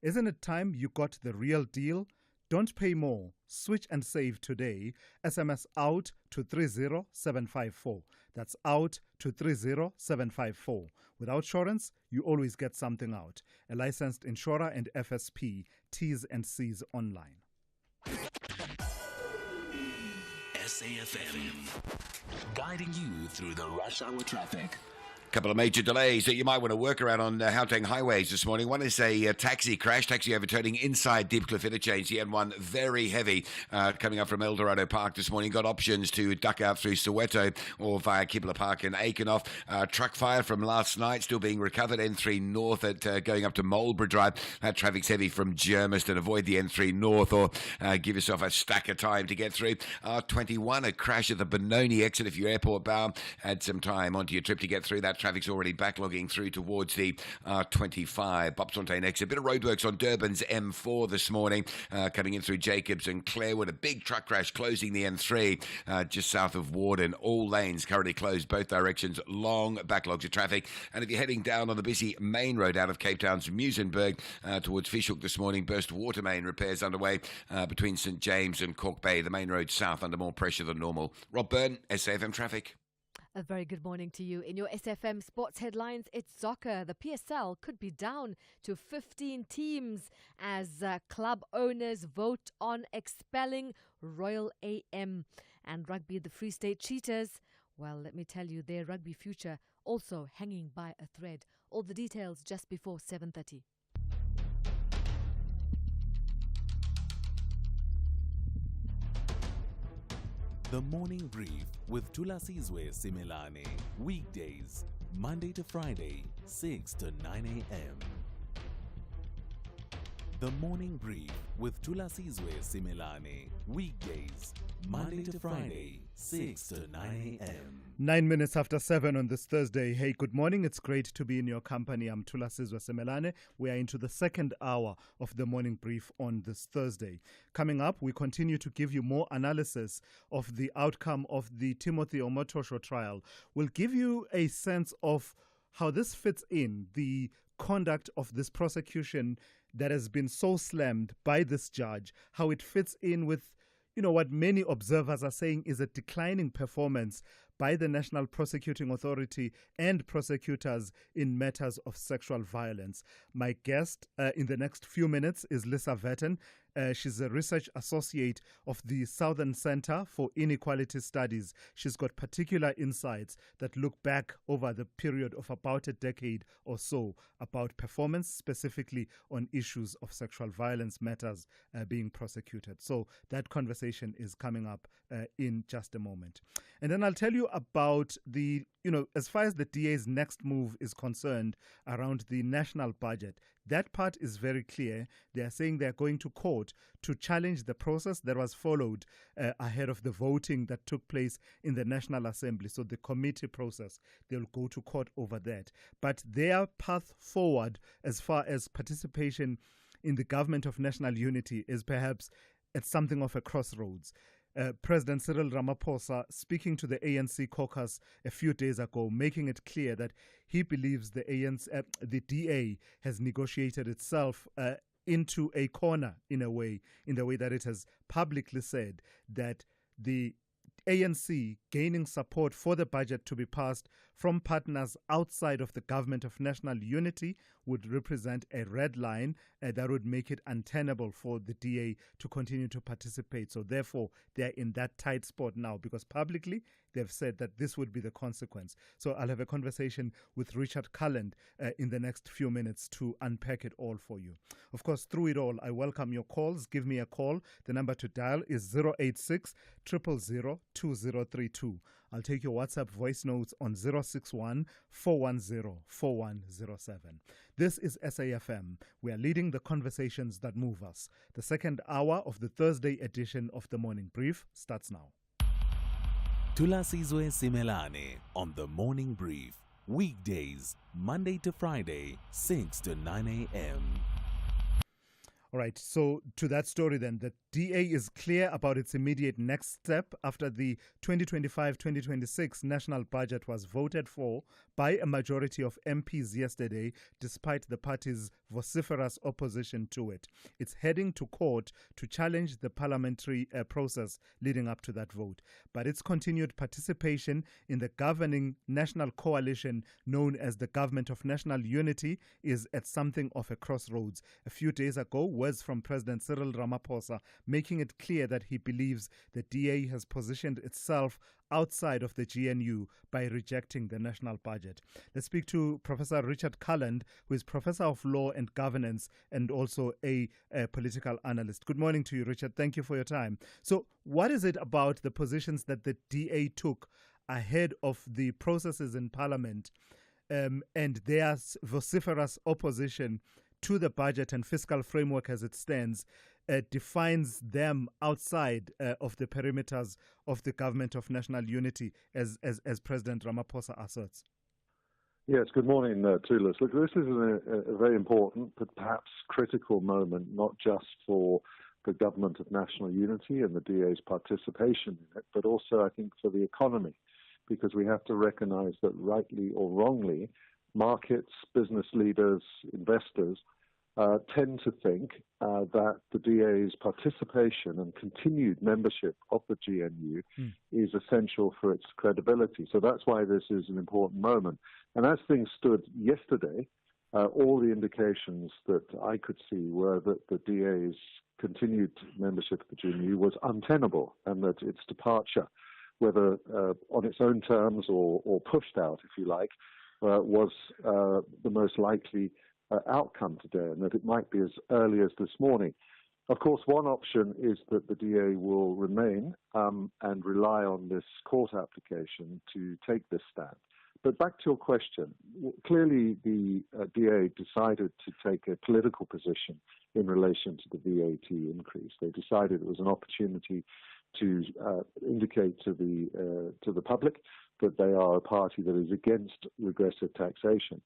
Speaker 2: Isn't it time you got the real deal? Don't pay more. Switch and save today. SMS out to 30754. That's out to 30754. With Outsurance, you always get something out. A licensed insurer and FSP. T's and C's online.
Speaker 23: SAFM, guiding you through the rush hour traffic.
Speaker 13: Couple of major delays that you might want to work around on Gauteng highways this morning. One is a taxi crash, taxi overturning inside Deep Cliff Interchange. The N1 very heavy coming up from Eldorado Park this morning. Got options to duck out through Soweto or via Kibla Park and Aikenoff. Truck fire from last night still being recovered. N3 North at going up to Marlborough Drive. That traffic's heavy from Germiston. Avoid the N3 North or give yourself a stack of time to get through. R21, a crash at the Benoni exit if you're airport bound. Add some time onto your trip to get through that. Traffic's already backlogging through towards the R25 Bopsfontein exit. A bit of roadworks on Durban's M4 this morning, coming in through Jacobs and Clarewood. A big truck crash closing the N3 just south of Warden. All lanes currently closed, both directions. Long backlogs of traffic. And if you're heading down on the busy main road out of Cape Town's Muizenberg towards Fishhook this morning, burst water main repairs underway between St James and Cork Bay. The main road south under more pressure than normal. Rob Byrne, SAFM Traffic.
Speaker 10: A very good morning to you. In your SFM sports headlines, it's soccer. The PSL could be down to 15 teams as club owners vote on expelling Royal AM. And rugby, the Free State Cheetahs, well, let me tell you, their rugby future also hanging by a thread. All the details just before 7:30.
Speaker 1: The Morning Brief with Thulasizwe Simelane. Weekdays, Monday to Friday, 6 to 9 a.m. The Morning Brief with Thulasizwe Simelane. Weekdays, Monday to Friday, 6 to 9 a.m.
Speaker 2: 9 minutes after 7 on this Thursday. Hey, good morning. It's great to be in your company. I'm Thulasizwe Simelane. We are into the second hour of the Morning Brief on this Thursday. Coming up, we continue to give you more analysis of the outcome of the Timothy Omotosho trial. We'll give you a sense of how this fits in, the conduct of this prosecution that has been so slammed by this judge, how it fits in with what many observers are saying is a declining performance by the National Prosecuting Authority and prosecutors in matters of sexual violence. My guest in the next few minutes is Lisa Vetten. She's a research associate of the Southern Center for Inequality Studies. She's got particular insights that look back over the period of about a decade or so about performance, specifically on issues of sexual violence matters being prosecuted. So that conversation is coming up in just a moment. And then I'll tell you about the, as far as the DA's next move is concerned around the national budget. That part is very clear. They are saying they're going to court to challenge the process that was followed ahead of the voting that took place in the National Assembly. So the committee process, they'll go to court over that. But their path forward as far as participation in the government of national unity is perhaps at something of a crossroads. President Cyril Ramaphosa speaking to the ANC caucus a few days ago, making it clear that he believes the DA has negotiated itself into a corner in the way that it has publicly said that the ANC gaining support for the budget to be passed from partners outside of the government of national unity would represent a red line that would make it untenable for the DA to continue to participate. So therefore, they're in that tight spot now because publicly they've said that this would be the consequence. So I'll have a conversation with Richard Cullen in the next few minutes to unpack it all for you. Of course, through it all, I welcome your calls. Give me a call. The number to dial is 086 000 2032. I'll take your WhatsApp voice notes on 061 410 4107. This is SAFM. We are leading the conversations that move us. The second hour of the Thursday edition of the Morning Brief starts now.
Speaker 1: Thulasizwe Simelane on the Morning Brief. Weekdays, Monday to Friday, 6 to 9 a.m.
Speaker 2: All right, so to that story then, the DA is clear about its immediate next step after the 2025-2026 national budget was voted for by a majority of MPs yesterday, despite the party's vociferous opposition to it. It's heading to court to challenge the parliamentary process leading up to that vote. But its continued participation in the governing national coalition known as the Government of National Unity is at something of a crossroads. A few days ago, words from President Cyril Ramaphosa making it clear that he believes the DA has positioned itself outside of the GNU by rejecting the national budget. Let's speak to Professor Richard Cullen, who is Professor of Law and Governance and also a political analyst. Good morning to you, Richard. Thank you for your time. So what is it about the positions that the DA took ahead of the processes in Parliament and their vociferous opposition to the budget and fiscal framework as it stands defines them outside of the perimeters of the Government of National Unity, as President Ramaphosa asserts?
Speaker 6: Yes, good morning, Thulas. Look, this is a very important but perhaps critical moment, not just for the Government of National Unity and the DA's participation in it, but also, I think, for the economy, because we have to recognize that rightly or wrongly, markets, business leaders, investors tend to think that the DA's participation and continued membership of the GNU is essential for its credibility. So that's why this is an important moment. And as things stood yesterday, all the indications that I could see were that the DA's continued membership of the GNU was untenable, and that its departure, whether on its own terms or pushed out, if you like, was the most likely outcome today, and that it might be as early as this morning. Of course, one option is that the DA will remain and rely on this court application to take this stand. But back to your question, clearly the DA decided to take a political position in relation to the VAT increase. They decided it was an opportunity to indicate to the public that they are a party that is against regressive taxation.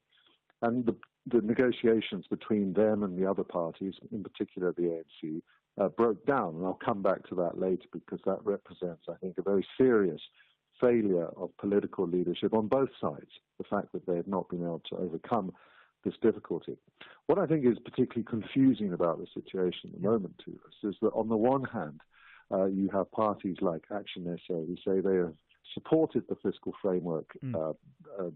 Speaker 6: And the negotiations between them and the other parties, in particular the ANC, broke down. And I'll come back to that later, because that represents, I think, a very serious failure of political leadership on both sides, the fact that they have not been able to overcome this difficulty. What I think is particularly confusing about the situation at the moment to us is that on the one hand, you have parties like Action SA who say they have supported the fiscal framework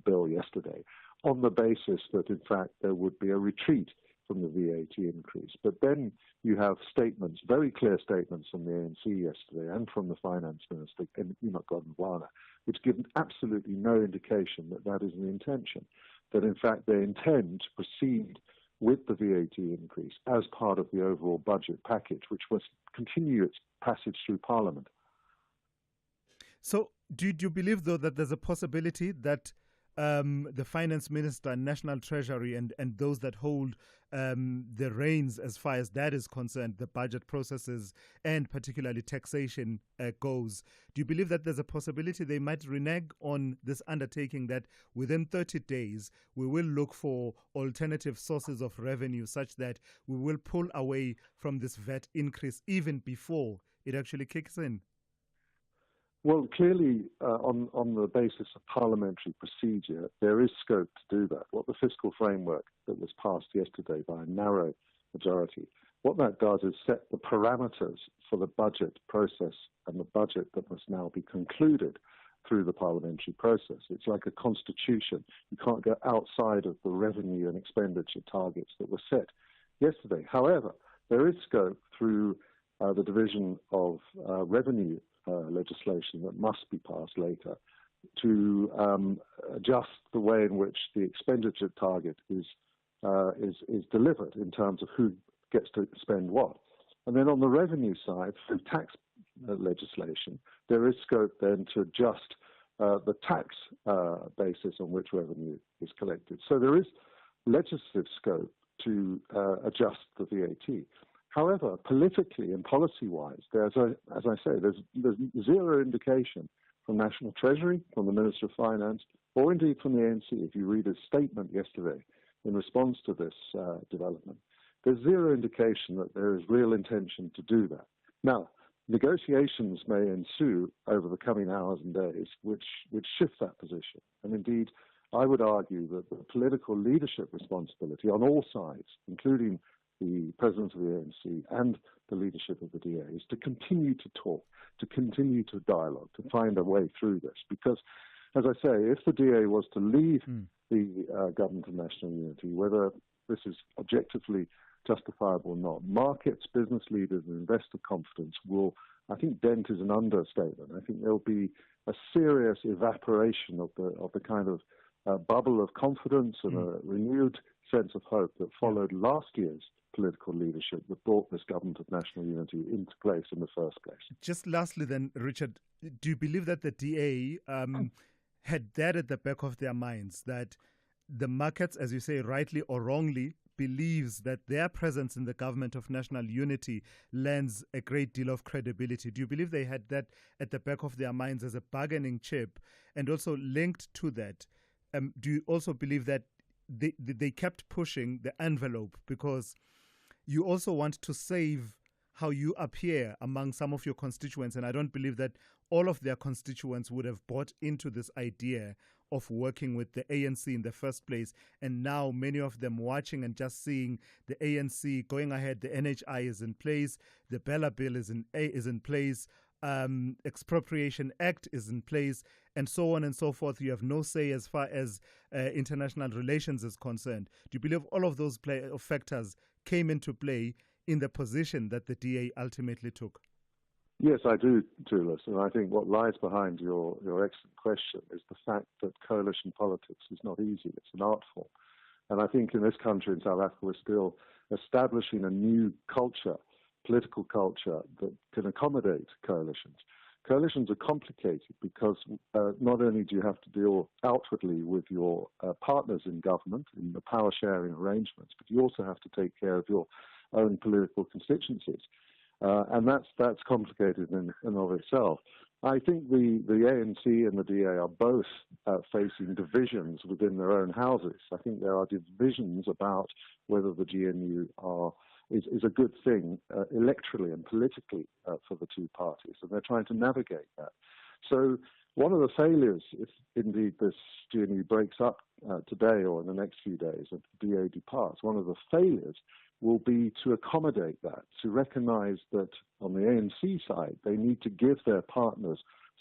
Speaker 6: bill yesterday on the basis that, in fact, there would be a retreat from the VAT increase. But then you have statements, very clear statements from the ANC yesterday and from the Finance Minister, Enoch Godongwana, which give absolutely no indication that that is the intention, that, in fact, they intend to proceed with the VAT increase as part of the overall budget package, which must continue its passage through Parliament.
Speaker 2: So do you believe, though, that there's a possibility that the Finance Minister, National Treasury, and those that hold the reins as far as that is concerned, the budget processes and particularly taxation goes, do you believe that there's a possibility they might renege on this undertaking, that within 30 days we will look for alternative sources of revenue such that we will pull away from this VAT increase even before it actually kicks in?
Speaker 6: Well, clearly, on the basis of parliamentary procedure, there is scope to do that. What the fiscal framework that was passed yesterday by a narrow majority, what that does is set the parameters for the budget process and the budget that must now be concluded through the parliamentary process. It's like a constitution. You can't go outside of the revenue and expenditure targets that were set yesterday. However, there is scope through the division of revenue legislation that must be passed later to adjust the way in which the expenditure target is delivered in terms of who gets to spend what. And then on the revenue side, through tax legislation, there is scope then to adjust the tax basis on which revenue is collected. So there is legislative scope to adjust the VAT. However, politically and policy-wise, as I say, there's zero indication from National Treasury, from the Minister of Finance, or indeed from the ANC. If you read his statement yesterday in response to this development, there's zero indication that there is real intention to do that. Now, negotiations may ensue over the coming hours and days, which shift that position. And indeed, I would argue that the political leadership responsibility on all sides, including the president of the ANC and the leadership of the DA, is to continue to talk, to continue to dialogue, to find a way through this. Because, as I say, if the DA was to leave the government of national unity, whether this is objectively justifiable or not, markets, business leaders, and investor confidence will, I think dent is an understatement. I think there'll be a serious evaporation of the kind of bubble of confidence and a renewed sense of hope that followed last year's political leadership that brought this government of national unity into place in the first place.
Speaker 2: Just lastly then, Richard, do you believe that the DA had that at the back of their minds, that the markets, as you say, rightly or wrongly, believes that their presence in the government of national unity lends a great deal of credibility? Do you believe they had that at the back of their minds as a bargaining chip? And also linked to that, do you also believe that they kept pushing the envelope because you also want to save how you appear among some of your constituents? And I don't believe that all of their constituents would have bought into this idea of working with the ANC in the first place. And now many of them watching and just seeing the ANC going ahead, the NHI is in place, the Bella Bill is in place, Expropriation Act is in place, and so on and so forth. You have no say as far as international relations is concerned. Do you believe all of those factors came into play in the position that the DA ultimately took?
Speaker 6: Yes, I do, Thulas, and I think what lies behind your excellent question is the fact that coalition politics is not easy. It's an art form. And I think in this country, in South Africa, we're still establishing a new culture, political culture, that can accommodate coalitions. Coalitions are complicated because not only do you have to deal outwardly with your partners in government, in the power-sharing arrangements, but you also have to take care of your own political constituencies. And that's complicated in and of itself. I think the ANC and the DA are both facing divisions within their own houses. I think there are divisions about whether the GNU is a good thing electorally and politically for the two parties, and they're trying to navigate that. So one of the failures, if indeed this GNU breaks up today or in the next few days and the DA departs, one of the failures will be to accommodate that, to recognize that on the ANC side, they need to give their partners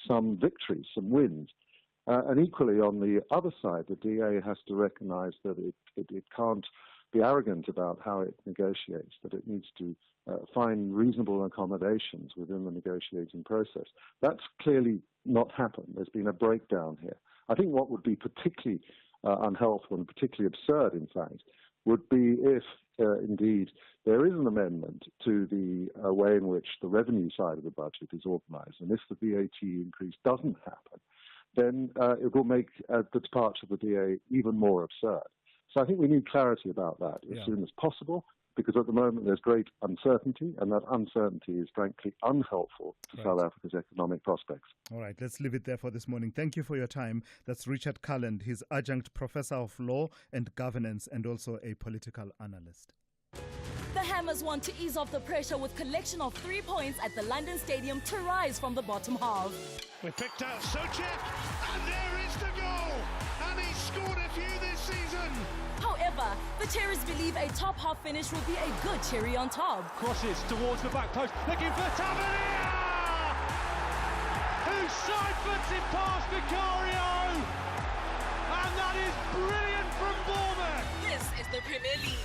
Speaker 6: some victories, some wins. And equally on the other side, the DA has to recognize that it can't be arrogant about how it negotiates, that it needs to find reasonable accommodations within the negotiating process. That's clearly not happened. There's been a breakdown here. I think what would be particularly unhelpful and particularly absurd, in fact, would be if indeed there is an amendment to the way in which the revenue side of the budget is organized, and if the VAT increase doesn't happen, then it will make the departure of the DA even more absurd. So I think we need clarity about that as soon as possible, because at the moment there's great uncertainty, and that uncertainty is frankly unhelpful to South Africa's economic prospects.
Speaker 2: All right, let's leave it there for this morning. Thank you for your time. That's Richard Cullen. He's adjunct professor of law and governance and also a political analyst.
Speaker 7: The Hammers want to ease off the pressure with collection of 3 points at the London Stadium to rise from the bottom half.
Speaker 8: We picked out Socek, and there is the goal! And he scored a few this season!
Speaker 7: However, the Cherries believe a top half finish will be a good cherry on top.
Speaker 18: Crosses towards the back post, looking for Tavernier! Who side-foots it past Vicario! And that is brilliant from Bournemouth!
Speaker 7: This This is the Premier League.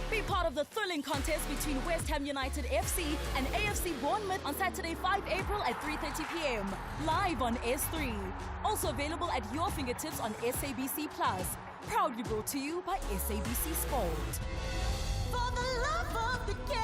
Speaker 7: Be part of the thrilling contest between West Ham United FC and AFC Bournemouth on Saturday, 5 April at 3:30 p.m. Live on S3. Also available at your fingertips on SABC Plus. Proudly brought to you by SABC Sport. For the love of the game.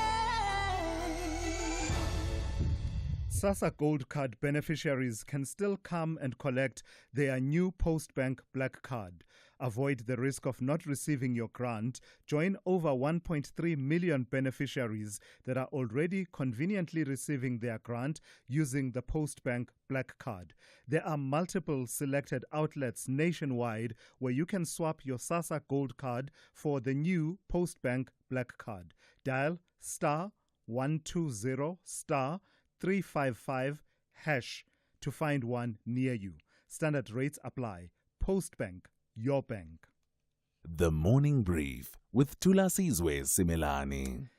Speaker 2: SASSA Gold Card beneficiaries can still come and collect their new Postbank Black Card. Avoid the risk of not receiving your grant. Join over 1.3 million beneficiaries that are already conveniently receiving their grant using the Postbank Black Card. There are multiple selected outlets nationwide where you can swap your SASSA Gold Card for the new Postbank Black Card. Dial *120 *355 hash to find one near you. Standard rates apply. Postbank, your bank.
Speaker 1: The Morning Brief with Thulasizwe Simelane.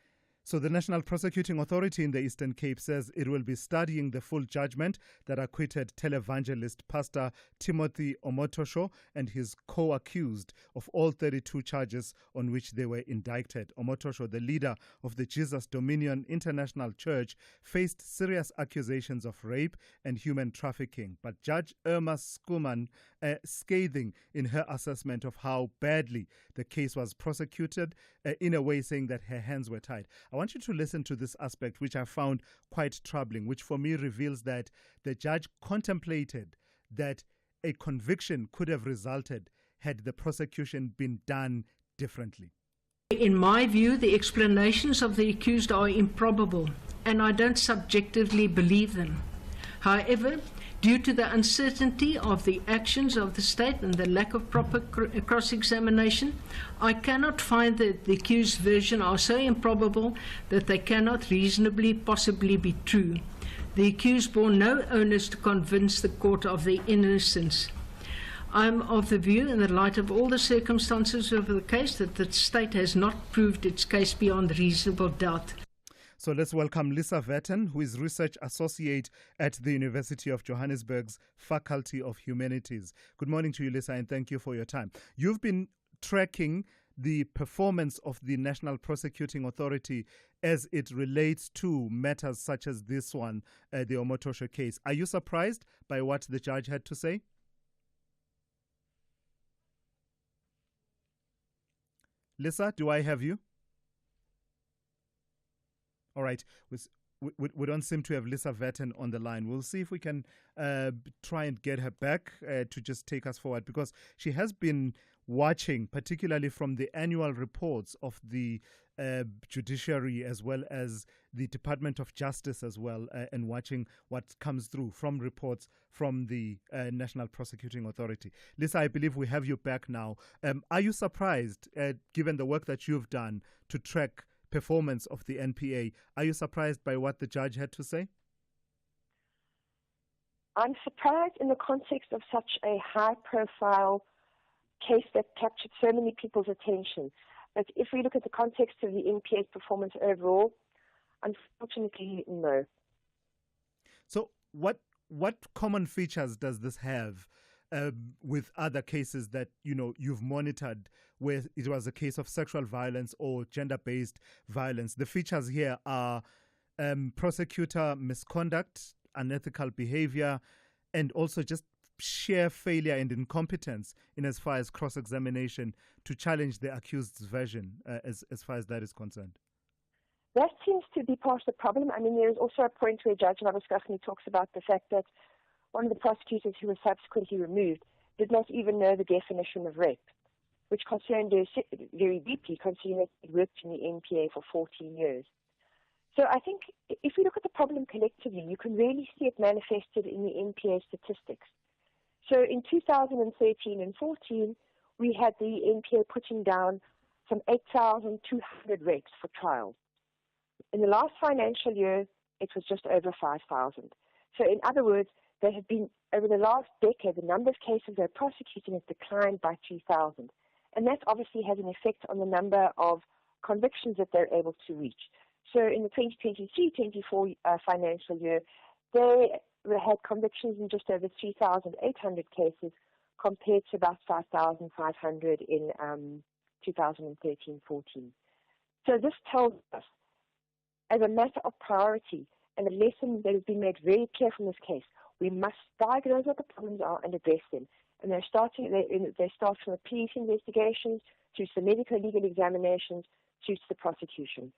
Speaker 2: So the National Prosecuting Authority in the Eastern Cape says it will be studying the full judgment that acquitted televangelist Pastor Timothy Omotosho and his co-accused of all 32 charges on which they were indicted. Omotosho, the leader of the Jesus Dominion International Church, faced serious accusations of rape and human trafficking. But Judge Irma Skuman, scathing in her assessment of how badly the case was prosecuted, in a way saying that her hands were tied. I want you to listen to this aspect, which I found quite troubling, which for me reveals that the judge contemplated that a conviction could have resulted had the prosecution been done differently.
Speaker 9: In my view, the explanations of the accused are improbable, and I don't subjectively believe them. However, due to the uncertainty of the actions of the state and the lack of proper cross-examination, I cannot find that the accused version are so improbable that they cannot reasonably possibly be true. The accused bore no onus to convince the court of their innocence. I am of the view, in the light of all the circumstances of the case, that the state has not proved its case beyond reasonable doubt.
Speaker 2: So let's welcome Lisa Vetten, who is Research Associate at the University of Johannesburg's Faculty of Humanities. Good morning to you, Lisa, and thank you for your time. You've been tracking the performance of the National Prosecuting Authority as it relates to matters such as this one, the Omotosho case. Are you surprised by what the judge had to say? Lisa, do I have you? All right. We don't seem to have Lisa Vetten on the line. We'll see if we can try and get her back to just take us forward, because she has been watching, particularly from the annual reports of the judiciary as well as the Department of Justice as well, and watching what comes through from reports from the National Prosecuting Authority. Lisa, I believe we have you back now. Are you surprised, given the work that you've done to track performance of the NPA, are you surprised by what the judge had to say?
Speaker 11: I'm surprised in the context of such a high-profile case that captured so many people's attention. But if we look at the context of the NPA's performance overall, unfortunately, no.
Speaker 2: So what common features does this have with other cases that you've monitored, where it was a case of sexual violence or gender-based violence? The features here are prosecutor misconduct, unethical behavior, and also just sheer failure and incompetence in as far as cross-examination to challenge the accused's version, as far as that is concerned.
Speaker 11: That seems to be part of the problem. I mean, there is also a point where Judge Nabaskarni talks about the fact that one of the prosecutors who was subsequently removed did not even know the definition of rape, which concerned her very deeply, considering that he worked in the NPA for 14 years. So I think if we look at the problem collectively, you can really see it manifested in the NPA statistics. So in 2013 and 14, we had the NPA putting down some 8,200 rapes for trials. In the last financial year, it was just over 5,000. So in other words, there have been, over the last decade, the number of cases they're prosecuting has declined by 3,000. And that obviously has an effect on the number of convictions that they're able to reach. So in the 2023-24 financial year, they had convictions in just over 3,800 cases compared to about 5,500 in 2013-14. So this tells us, as a matter of priority, and a lesson that has been made very clear from this case, we must diagnose what the problems are and address them. And they start from the police investigations, to the medical legal examinations, to the prosecution.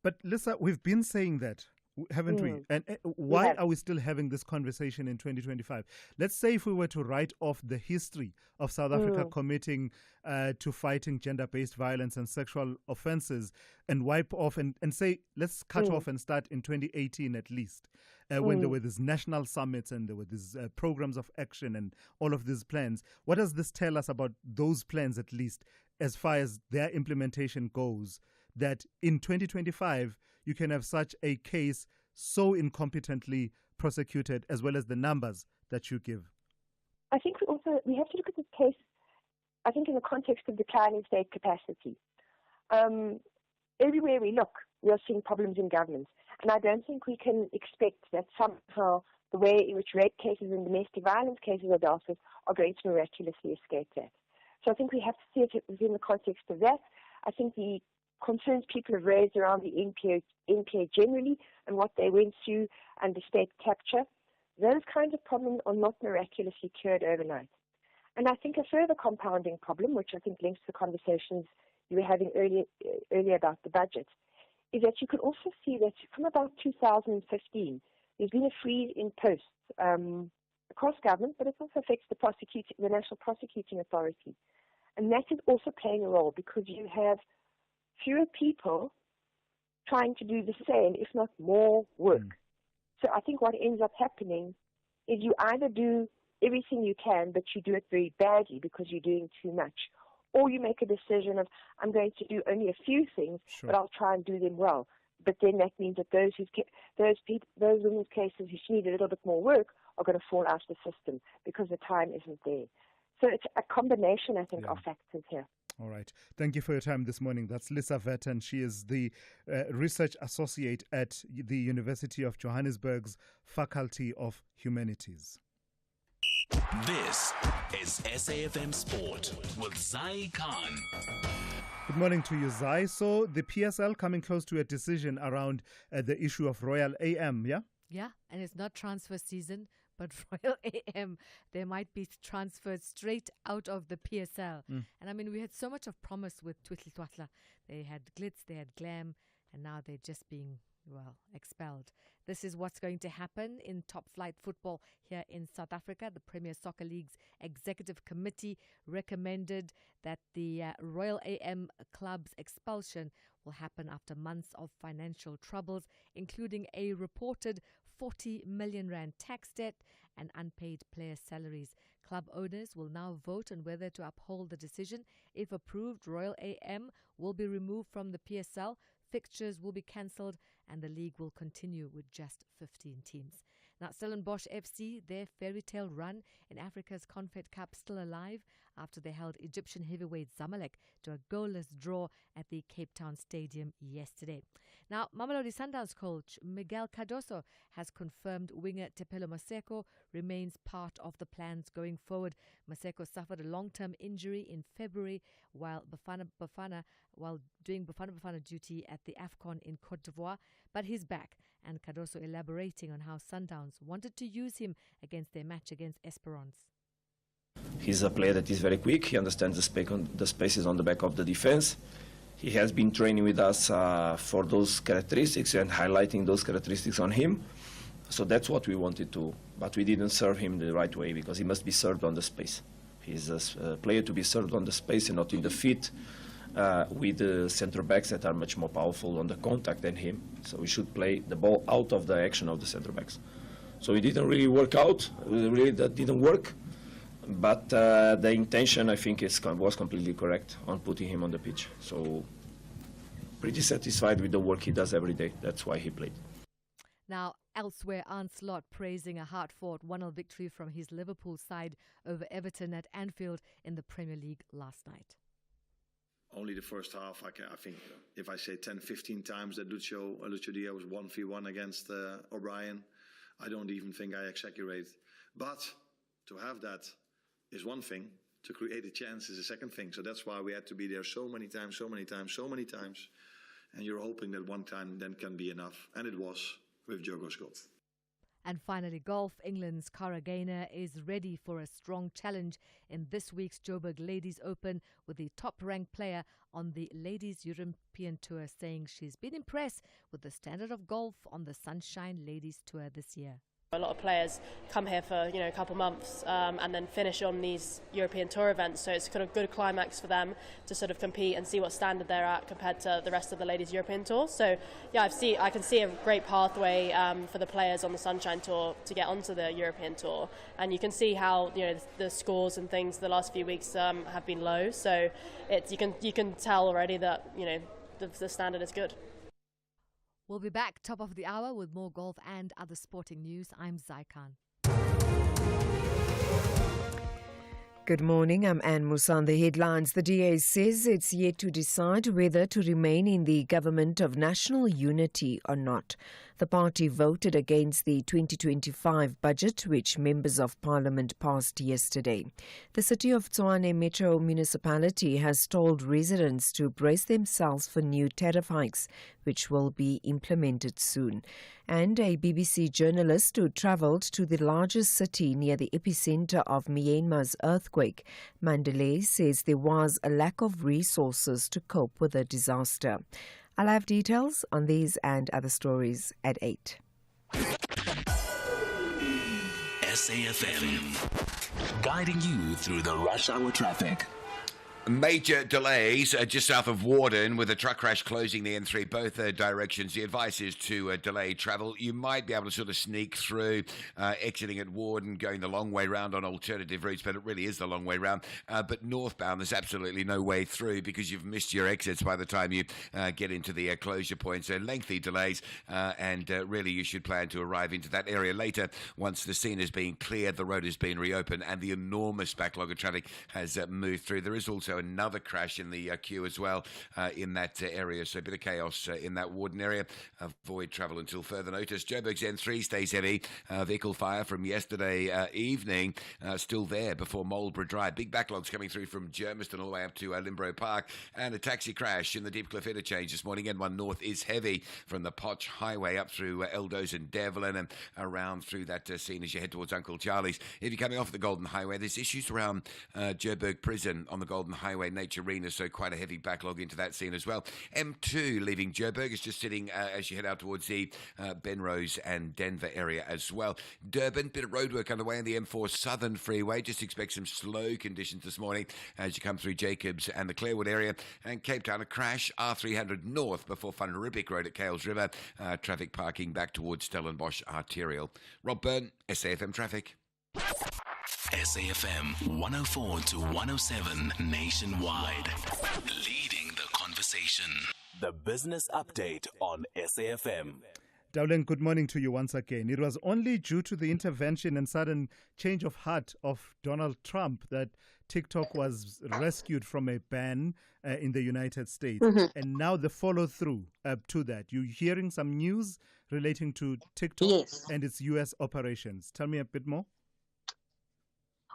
Speaker 2: But Lisa, we've been saying that, haven't we? And why are we still having this conversation in 2025? Let's say if we were to write off the history of South Africa committing to fighting gender-based violence and sexual offences and wipe off and say, let's cut off and start in 2018 at least, when there were these national summits and there were these programs of action and all of these plans. What does this tell us about those plans, at least as far as their implementation goes, that in 2025 you can have such a case so incompetently prosecuted, as well as the numbers that you give?
Speaker 11: I think we have to look at this case, I think, in the context of declining state capacity. Everywhere we look, we are seeing problems in government. And I don't think we can expect that somehow the way in which rape cases and domestic violence cases are dealt with are going to miraculously escape that. So I think we have to see it within the context of that. I think the concerns people have raised around the NPA generally and what they went through under state capture, those kinds of problems are not miraculously cured overnight. And I think a further compounding problem, which I think links to the conversations you were having earlier about the budget, is that you can also see that from about 2015, there's been a freeze in posts across government, but it also affects the National Prosecuting Authority. And that is also playing a role because you have fewer people trying to do the same, if not more, work. So I think what ends up happening is you either do everything you can, but you do it very badly because you're doing too much, or you make a decision of, I'm going to do only a few things, but I'll try and do them well. But then that means that those women's cases who need a little bit more work are going to fall out of the system because the time isn't there. So it's a combination, I think, of factors here.
Speaker 2: All right. Thank you for your time this morning. That's Lisa Vetten. She is the research associate at the University of Johannesburg's Faculty of Humanities.
Speaker 23: This is SAFM Sport with Zai Khan.
Speaker 2: Good morning to you, Zai. So the PSL coming close to a decision around the issue of Royal AM, yeah?
Speaker 10: Yeah, and it's not transfer season, but Royal AM, they might be transferred straight out of the PSL. And I mean, we had so much of promise with Thulasizwe. They had glitz, they had glam, and now they're just being, expelled. This is what's going to happen in top flight football here in South Africa. The Premier Soccer League's Executive Committee recommended that the Royal AM club's expulsion will happen after months of financial troubles, including a reported 40 million rand tax debt and unpaid player salaries. Club owners will now vote on whether to uphold the decision. If approved, Royal AM will be removed from the PSL, fixtures will be cancelled, and the league will continue with just 15 teams. Now, Stellenbosch FC, their fairy tale run in Africa's Confed Cup still alive after they held Egyptian heavyweight Zamalek to a goalless draw at the Cape Town Stadium yesterday. Now, Mamelodi Sundowns coach Miguel Cardoso has confirmed winger Tepelo Maseko remains part of the plans going forward. Maseko suffered a long-term injury in February while doing Bafana duty at the AFCON in Cote d'Ivoire, but he's back, and Cardoso elaborating on how Sundowns wanted to use him against their match against Esperance.
Speaker 14: He's a player that is very quick. He understands the spaces on the back of the defense. He has been training with us for those characteristics and highlighting those characteristics on him. So that's what we wanted to, but we didn't serve him the right way because he must be served on the space. He's a player to be served on the space and not in the feet with the center backs that are much more powerful on the contact than him. So we should play the ball out of the action of the center backs. So it didn't really work out. That didn't work. But the intention, I think, was completely correct on putting him on the pitch. So pretty satisfied with the work he does every day. That's why he played.
Speaker 10: Now, elsewhere, Arne Slot praising a hard-fought 1-0 victory from his Liverpool side over Everton at Anfield in the Premier League last night.
Speaker 15: Only the first half, I think, if I say 10, 15 times that Lucio Dia was 1v1 against O'Brien, I don't even think I exaggerate. But to have that is one thing. To create a chance is the second thing. So that's why we had to be there so many times. And you're hoping that one time then can be enough. And it was with Djogo Scott.
Speaker 10: And finally, golf. England's Cara Gaynor is ready for a strong challenge in this week's Joburg Ladies Open, with the top-ranked player on the Ladies European Tour saying she's been impressed with the standard of golf on the Sunshine Ladies Tour this year.
Speaker 16: A lot of players come here for a couple months and then finish on these European Tour events, so it's kind of good climax for them to sort of compete and see what standard they're at compared to the rest of the Ladies European Tour. So yeah, I can see a great pathway for the players on the Sunshine Tour to get onto the European Tour, and you can see how the scores and things the last few weeks have been low. So you can tell already that the standard is good.
Speaker 10: We'll be back top of the hour with more golf and other sporting news. I'm Zai-Khan.
Speaker 12: Good morning, I'm Anne Musa on the headlines. The DA says it's yet to decide whether to remain in the government of national unity or not. The party voted against the 2025 budget, which members of parliament passed yesterday. The city of Tshwane Metro Municipality has told residents to brace themselves for new tariff hikes, which will be implemented soon. And a BBC journalist who travelled to the largest city near the epicenter of Myanmar's earthquake, Mandalay, says there was a lack of resources to cope with the disaster. I'll have details on these and other stories at 8.
Speaker 23: SAFM, guiding you through the rush hour traffic.
Speaker 13: Major delays just south of Warden with a truck crash closing the N3 both directions. The advice is to delay travel. You might be able to sort of sneak through exiting at Warden, going the long way round on alternative routes, but it really is the long way round. But northbound, there's absolutely no way through because you've missed your exits by the time you get into the closure point. So lengthy delays and really you should plan to arrive into that area later once the scene has been cleared, the road has been reopened and the enormous backlog of traffic has moved through. There is also another crash in the queue as well in that area, so a bit of chaos in that Warden area. Avoid travel until further notice. Joburg's N3 stays heavy. Vehicle fire from yesterday evening still there before Marlborough Drive. Big backlogs coming through from Germiston all the way up to Limbro Park, and a taxi crash in the Deepcliff interchange this morning. N1 North is heavy from the Potch Highway up through Eldos and Devlin and around through that scene as you head towards Uncle Charlie's. If you're coming off the Golden Highway, there's issues around Joburg Prison on the Golden Highway, Nature Arena, so quite a heavy backlog into that scene as well. M2 leaving Joburg is just sitting as you head out towards the Benrose and Denver area as well. Durban, bit of roadwork underway on the M4 Southern Freeway. Just expect some slow conditions this morning as you come through Jacobs and the Clarewood area. And Cape Town, a crash, R300 North before Van Riebeeck Road at Kales River. Traffic parking back towards Stellenbosch Arterial. Rob Byrne, SAFM Traffic.
Speaker 23: SAFM 104 to 107 nationwide. Leading the conversation. The business update on SAFM.
Speaker 2: Dowling, good morning to you once again. It was only due to the intervention and sudden change of heart of Donald Trump that TikTok was rescued from a ban in the United States. Mm-hmm. And now the follow-through to that. You're hearing some news relating to TikTok and its U.S. operations. Tell me a bit more.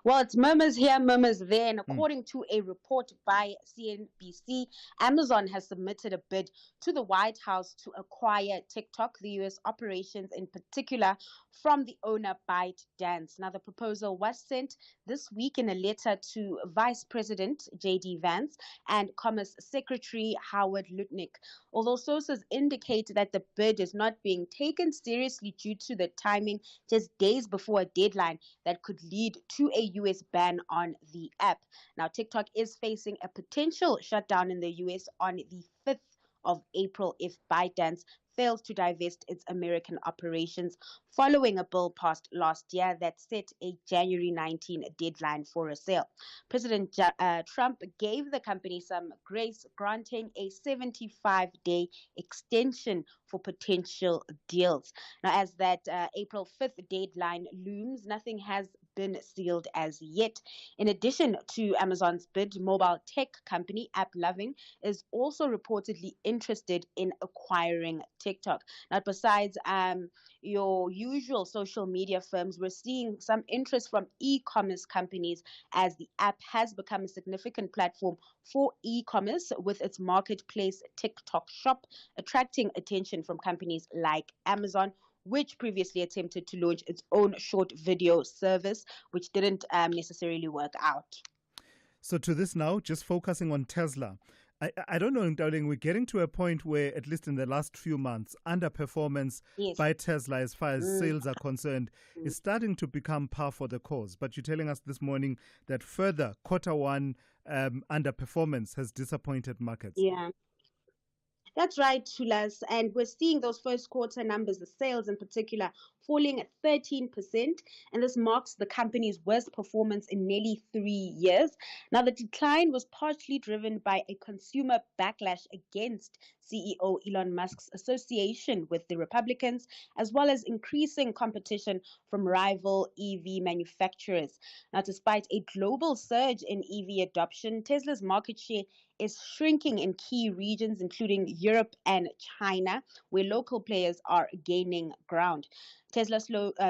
Speaker 17: Well, it's murmurs here, murmurs there, and according to a report by CNBC, Amazon has submitted a bid to the White House to acquire TikTok, the U.S. operations in particular, from the owner ByteDance. Now, the proposal was sent this week in a letter to Vice President J.D. Vance and Commerce Secretary Howard Lutnick. Although sources indicate that the bid is not being taken seriously due to the timing just days before a deadline that could lead to a U.S. ban on the app. Now, TikTok is facing a potential shutdown in the U.S. on the 5th of April if ByteDance fails to divest its American operations following a bill passed last year that set a January 19 deadline for a sale. President Trump gave the company some grace, granting a 75-day extension for potential deals. Now, as that April 5th deadline looms, nothing has been sealed as yet. In addition to Amazon's bid, mobile tech company AppLovin is also reportedly interested in acquiring TikTok. Now, besides your usual social media firms, we're seeing some interest from e-commerce companies as the app has become a significant platform for e-commerce with its marketplace TikTok Shop, attracting attention from companies like Amazon, which previously attempted to launch its own short video service, which didn't necessarily work out.
Speaker 2: So to this now, just focusing on Tesla. I don't know, darling, we're getting to a point where, at least in the last few months, underperformance by Tesla as far as sales are concerned is starting to become par for the cause. But you're telling us this morning that further quarter one underperformance has disappointed markets.
Speaker 17: Yeah. That's right, Thulas. And we're seeing those first quarter numbers, the sales in particular, falling at 13%. And this marks the company's worst performance in nearly 3 years. Now, the decline was partially driven by a consumer backlash against CEO Elon Musk's association with the Republicans, as well as increasing competition from rival EV manufacturers. Now, despite a global surge in EV adoption, Tesla's market share is shrinking in key regions, including Europe and China, where local players are gaining ground. Tesla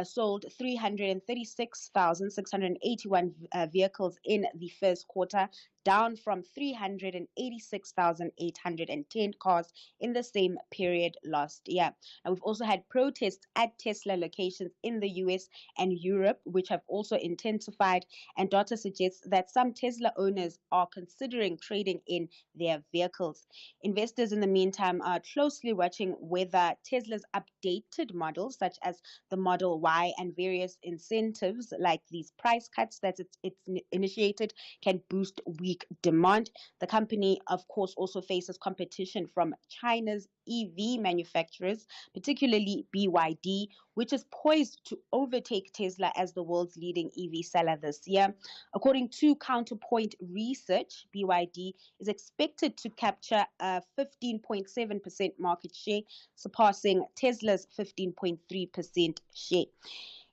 Speaker 17: sold 336,681 vehicles in the first quarter, down from 386,810 cars in the same period last year. Now, we've also had protests at Tesla locations in the US and Europe, which have also intensified, and data suggests that some Tesla owners are considering trading in their vehicles. Investors, in the meantime, are closely watching whether Tesla's updated models, such as the Model Y and various incentives like these price cuts that it's initiated, can boost weak demand. The company, of course, also faces competition from China's EV manufacturers, particularly BYD, which is poised to overtake Tesla as the world's leading EV seller this year. According to Counterpoint Research, BYD is expected to capture a 15.7% market share, surpassing Tesla's 15.3% share.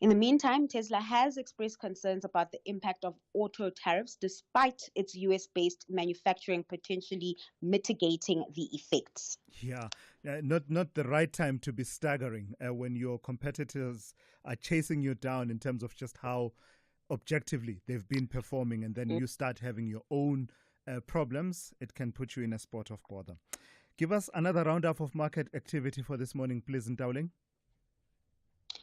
Speaker 17: In the meantime, Tesla has expressed concerns about the impact of auto tariffs, despite its US-based manufacturing potentially mitigating the effects.
Speaker 2: Yeah, not the right time to be staggering when your competitors are chasing you down in terms of just how objectively they've been performing, and then you start having your own problems. It can put you in a spot of bother. Give us another roundup of market activity for this morning, please, Ntauling.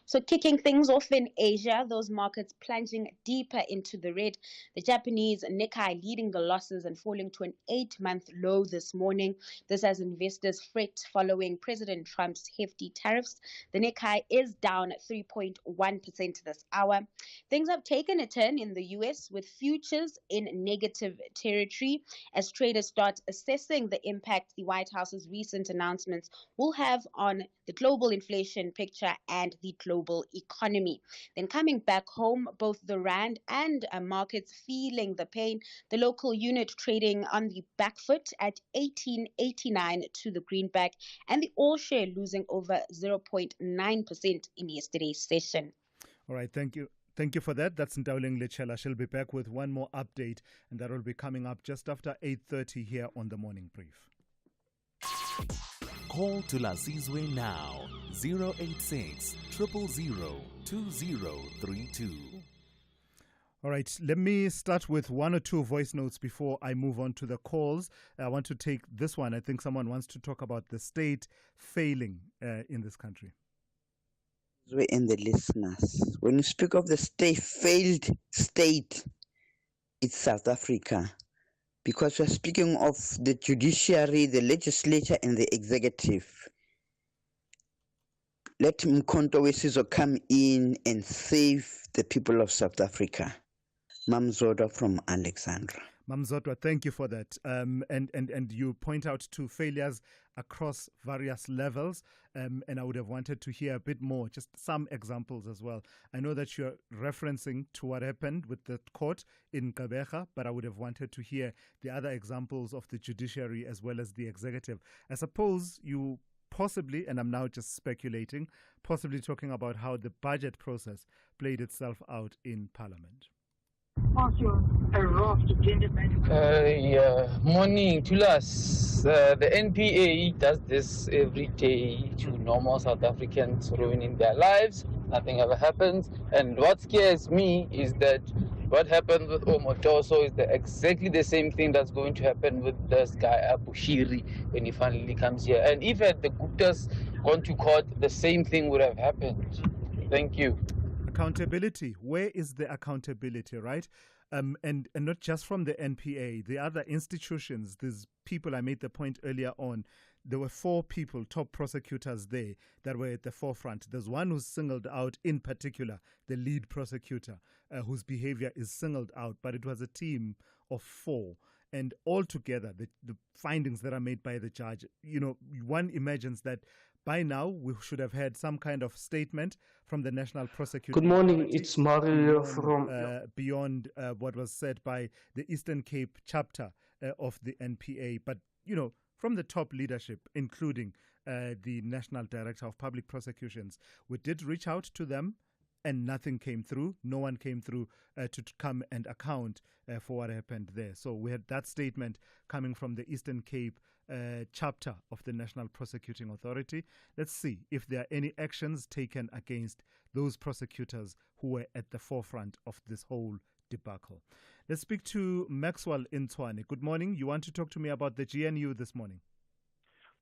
Speaker 17: So kicking things off in Asia, those markets plunging deeper into the red. The Japanese Nikkei leading the losses and falling to an 8-month low this morning. This as investors fret following President Trump's hefty tariffs. The Nikkei is down 3.1% this hour. Things have taken a turn in the US with futures in negative territory as traders start assessing the impact the White House's recent announcements will have on the global inflation picture and the global economy. Then coming back home, both the rand and markets feeling the pain. The local unit trading on the back foot at 18.89 to the greenback, and the all share losing over 0.9% in yesterday's session.
Speaker 2: All right, thank you. Thank you for that. That's Ntauling Lechela. She'll be back with one more update, and that will be coming up just after 8:30 here on the Morning Brief.
Speaker 1: Call Thulasizwe now, 086 000 2032.
Speaker 2: All right, let me start with one or two voice notes before I move on to the calls. I want to take this one. I think someone wants to talk about the state failing in this country.
Speaker 3: And the listeners, when you speak of the failed state, it's South Africa. Because we're speaking of the judiciary, the legislature, and the executive. Let Mkhonto we Sizwe come in and save the people of South Africa. Mamzodwa from Alexandra.
Speaker 2: Mamzodwa, thank you for that. And you point out two failures across various levels, and I would have wanted to hear a bit more, just some examples as well. I know that you're referencing to what happened with the court in Gqeberha, but I would have wanted to hear the other examples of the judiciary as well as the executive. I suppose you possibly, and I'm now just speculating, possibly talking about how the budget process played itself out in Parliament.
Speaker 4: Morning, Tulas. The NPA does this every day to normal South Africans, ruining their lives. Nothing ever happens. And what scares me is that what happened with Omotosho is exactly the same thing that's going to happen with this guy Abu Shiri when he finally comes here. And if had the Guptas gone to court, the same thing would have happened. Thank you.
Speaker 2: Accountability. Where is the accountability, right? And not just from the NPA, the other institutions, these people, I made the point earlier on, there were 4 people, top prosecutors there, that were at the forefront. There's one who's singled out in particular, the lead prosecutor, whose behavior is singled out, but it was a team of 4. And altogether, the findings that are made by the judge, one imagines that by now we should have had some kind of statement from the National Prosecutor.
Speaker 19: Good morning, it's Mario from...
Speaker 2: beyond what was said by the Eastern Cape chapter of the NPA. But, from the top leadership, including the National Director of Public Prosecutions, we did reach out to them and nothing came through. No one came through to come and account for what happened there. So we had that statement coming from the Eastern Cape chapter of the National Prosecuting Authority. Let's see if there are any actions taken against those prosecutors who were at the forefront of this whole debacle. Let's speak to Maxwell in Tshwane. Good morning. You want to talk to me about the GNU this morning?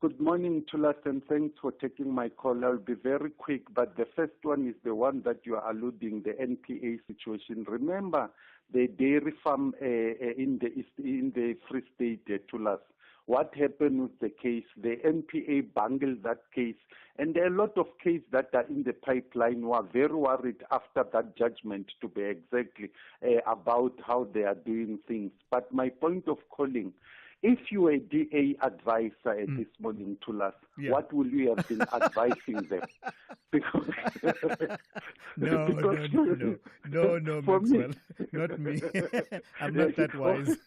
Speaker 20: Good morning, Tulas, and thanks for taking my call. I'll be very quick, but the first one is the one that you are alluding, the NPA situation. Remember the dairy farm in the Free State, Tulas. What happened with the case? The NPA bungled that case, and there are a lot of cases that are in the pipeline who are very worried after that judgment, to be exactly, about how they are doing things. But my point of calling, if you were a DA advisor at this morning, Tulas, what will you have been advising them? Because
Speaker 2: No, Maxwell, not me. I'm not that wise.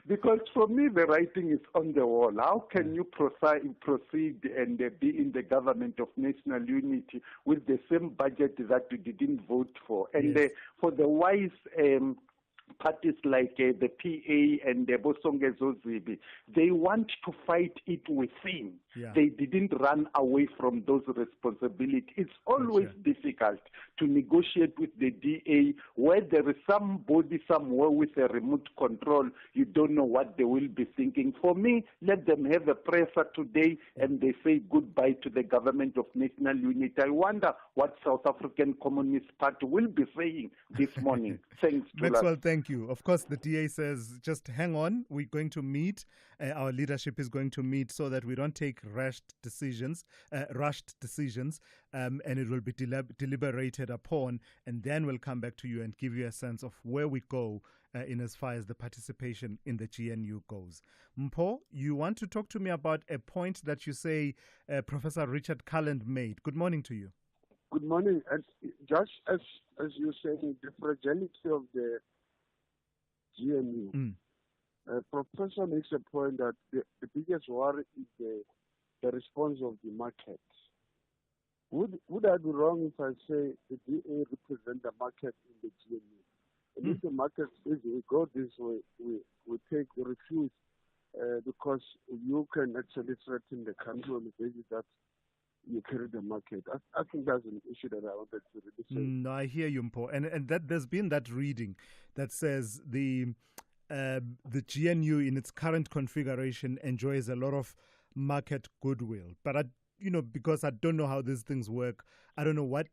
Speaker 20: Because for me, the writing is on the wall. How can you proceed and be in the government of national unity with the same budget that you didn't vote for? And for the wise parties like the PA and the Bosonge Zozibi, they want to fight it within. They didn't run away from those responsibilities. It's always difficult to negotiate with the DA where there is somebody somewhere with a remote control. You don't know what they will be thinking. For me, let them have a presser today and they say goodbye to the government of national unity. I wonder what South African Communist Party will be saying this morning. Thanks,
Speaker 2: Maxwell, thank you. Of course, the DA says, just hang on. We're going to meet. Our leadership is going to meet so that we don't take rushed decisions, and it will be deliberated upon, and then we'll come back to you and give you a sense of where we go in as far as the participation in the GNU goes. Mpho, you want to talk to me about a point that you say Professor Richard Cullen made. Good morning to you.
Speaker 21: Good morning. Just as you're saying, the fragility of the GNU, Professor makes a point that the biggest worry is the response of the market. Would I be wrong if I say the DA represent the market in the GNU? And if the market says we go this way, we refuse, because you can actually threaten the country on the basis that you carry the market. I think that's an issue that I wanted to really say.
Speaker 2: No, I hear you, Mpho. And that there's been that reading that says the GNU in its current configuration enjoys a lot of market goodwill. But because I don't know how these things work, I don't know what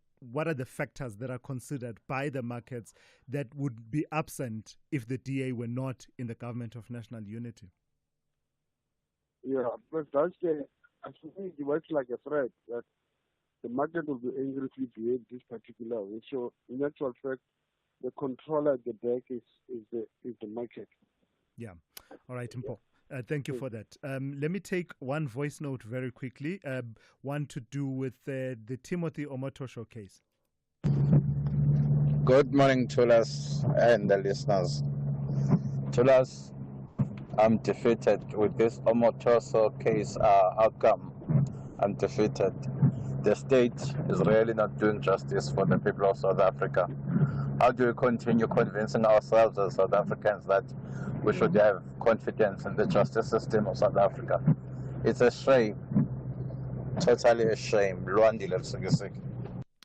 Speaker 2: are the factors that are considered by the markets that would be absent if the DA were not in the government of national unity.
Speaker 21: Yeah, but I think it works like a threat that the market will be angry if you behave this particular way. So in actual fact, the controller at the back is the market.
Speaker 2: Yeah. All right, Mpho. Thank you for that. Let me take one voice note very quickly, one to do with the Timothy Omotosho case.
Speaker 22: Good morning, Tulas and the listeners. Tulas,
Speaker 5: I'm defeated with this Omotosho case outcome. I'm defeated. The state is really not doing justice for the people of South Africa. How do we continue convincing ourselves as South Africans that we should have confidence in the justice system of South Africa? It's a shame. Totally a shame.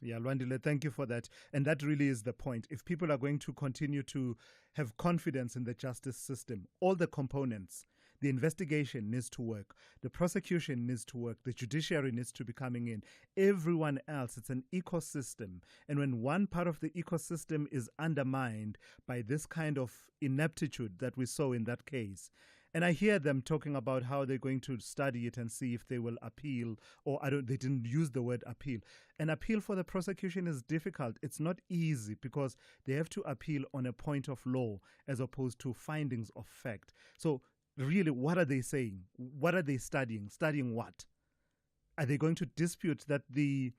Speaker 2: Yeah, Lwandile, thank you for that. And that really is the point. If people are going to continue to have confidence in the justice system, all the components, the investigation needs to work, the prosecution needs to work, the judiciary needs to be coming in, everyone else, it's an ecosystem. And when one part of the ecosystem is undermined by this kind of ineptitude that we saw in that case, and I hear them talking about how they're going to study it and see if they will appeal, or they didn't use the word appeal. An appeal for the prosecution is difficult. It's not easy because they have to appeal on a point of law as opposed to findings of fact. So really, what are they saying? What are they studying? Studying what? Are they going to dispute that the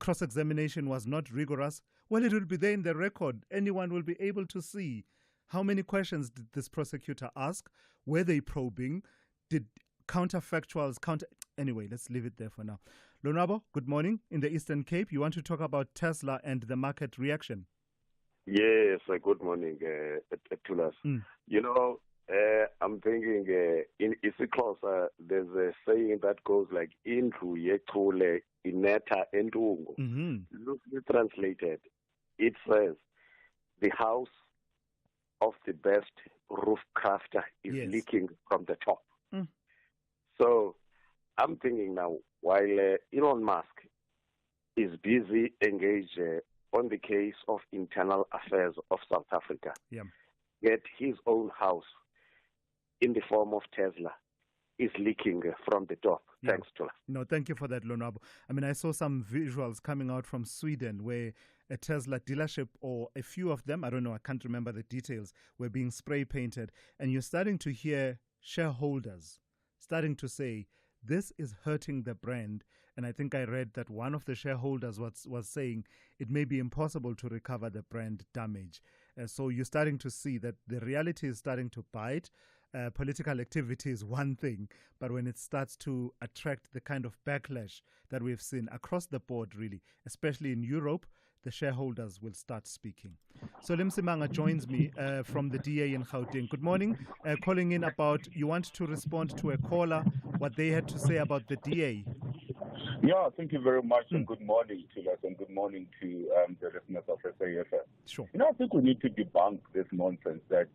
Speaker 2: cross-examination was not rigorous? Well, it will be there in the record. Anyone will be able to see. How many questions did this prosecutor ask? Were they probing? Did counterfactuals Anyway, let's leave it there for now. Lonabo, good morning. In the Eastern Cape, you want to talk about Tesla and the market reaction?
Speaker 6: Yes, good morning, Thulas. You know, I'm thinking in isiXhosa, there's a saying that goes like "Indlu yechule ineta entungu." Loosely translated, it says the house of the best roof crafter is leaking from the top. So I'm thinking now, while Elon Musk is busy engaged on the case of internal affairs of South Africa, yet his own house in the form of Tesla is leaking from the top. Thanks, Tula.
Speaker 2: No, thank you for that, Lonabo. I mean, I saw some visuals coming out from Sweden where a Tesla dealership, or a few of them, I don't know, I can't remember the details, were being spray painted. And you're starting to hear shareholders starting to say, this is hurting the brand. And I think I read that one of the shareholders was saying it may be impossible to recover the brand damage. So you're starting to see that the reality is starting to bite. Political activity is one thing, but when it starts to attract the kind of backlash that we've seen across the board, really, especially in Europe, the shareholders will start speaking. So Limsimanga joins me from the DA in Gauteng. Good morning. Calling in about, you want to respond to a caller, what they had to say about the DA.
Speaker 22: Yeah, thank you very much, and good morning to us, and good morning to the listeners of SAFM.
Speaker 2: Sure.
Speaker 22: You know, I think we need to debunk this nonsense that,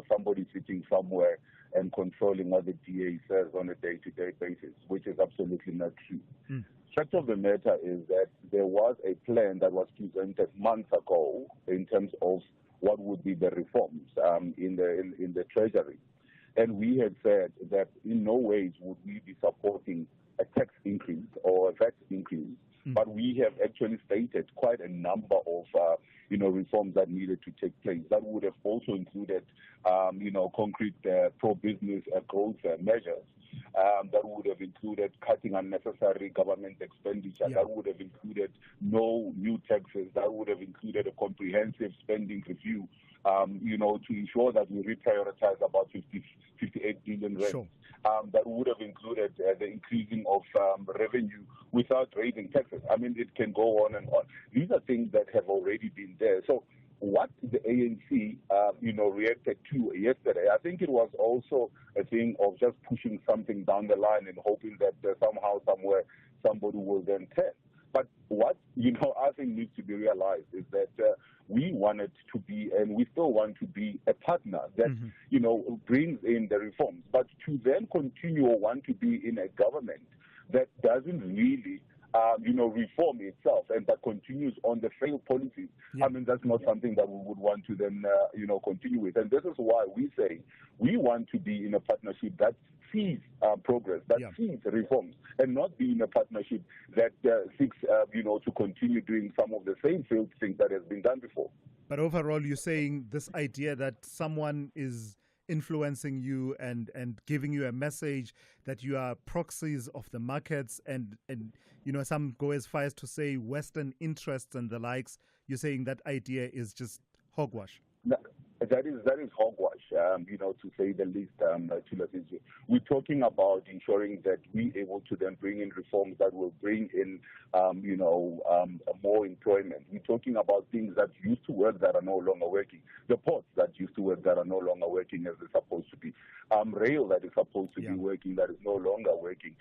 Speaker 22: somebody sitting somewhere and controlling what the DA says on a day-to-day basis, which is absolutely not true. Fact of the matter is that there was a plan that was presented months ago in terms of what would be the reforms in the Treasury. And we had said that in no ways would we be supporting a tax increase or a VAT increase, but we have actually stated quite a number of reforms that needed to take place. That would have also included concrete pro-business growth measures. That would have included cutting unnecessary government expenditure. That would have included no new taxes. That would have included a comprehensive spending review, to ensure that we reprioritize about 58 billion rand.
Speaker 2: Sure.
Speaker 22: That would have included the increasing of revenue without raising taxes. I mean, it can go on and on. These are things that have already been there. So what the ANC, reacted to yesterday, I think it was also a thing of just pushing something down the line and hoping that somehow, somewhere, somebody will then turn. But what, I think needs to be realized is that we wanted to be, and we still want to be, a partner that, brings in the reforms. But to then continue or want to be in a government that doesn't really reform itself and that continues on the failed policies, I mean, that's not something that we would want to then, continue with. And this is why we say we want to be in a partnership that sees progress, that sees reforms, and not be in a partnership that seeks, to continue doing some of the same failed things that has been done before.
Speaker 2: But overall, you're saying this idea that someone is influencing you and giving you a message that you are proxies of the markets and some go as far as to say Western interests and the likes, you're saying that idea is just hogwash?
Speaker 22: That is hogwash, to say the least. Thulasizwe. We're talking about ensuring that we're able to then bring in reforms that will bring in, more employment. We're talking about things that used to work that are no longer working. The ports that used to work that are no longer working as they're supposed to be. Rail that is supposed to be working that is no longer working.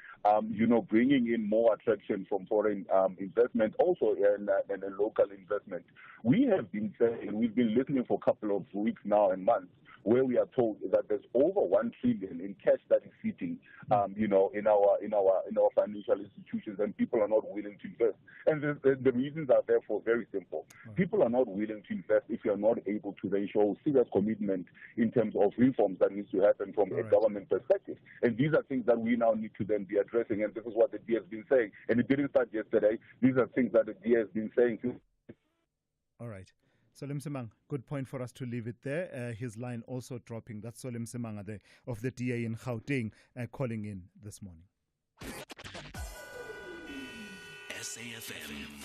Speaker 22: Bringing in more attraction from foreign investment, also and a local investment. We have been saying, we've been listening for a couple of weeks now and months, where we are told that there's over 1 trillion in cash that is sitting, in our financial institutions, and people are not willing to invest. And the reasons are therefore very simple. People are not willing to invest if you are not able to then show serious commitment in terms of reforms that needs to happen from a government perspective. And these are things that we now need to then be addressing. And this is what the DA has been saying. And it didn't start yesterday. These are things that the DA has been saying too.
Speaker 2: All right. Solim Simang, good point for us to leave it there. His line also dropping. That's Solim Simang of the DA in Gauteng calling in this morning.
Speaker 1: SAFM,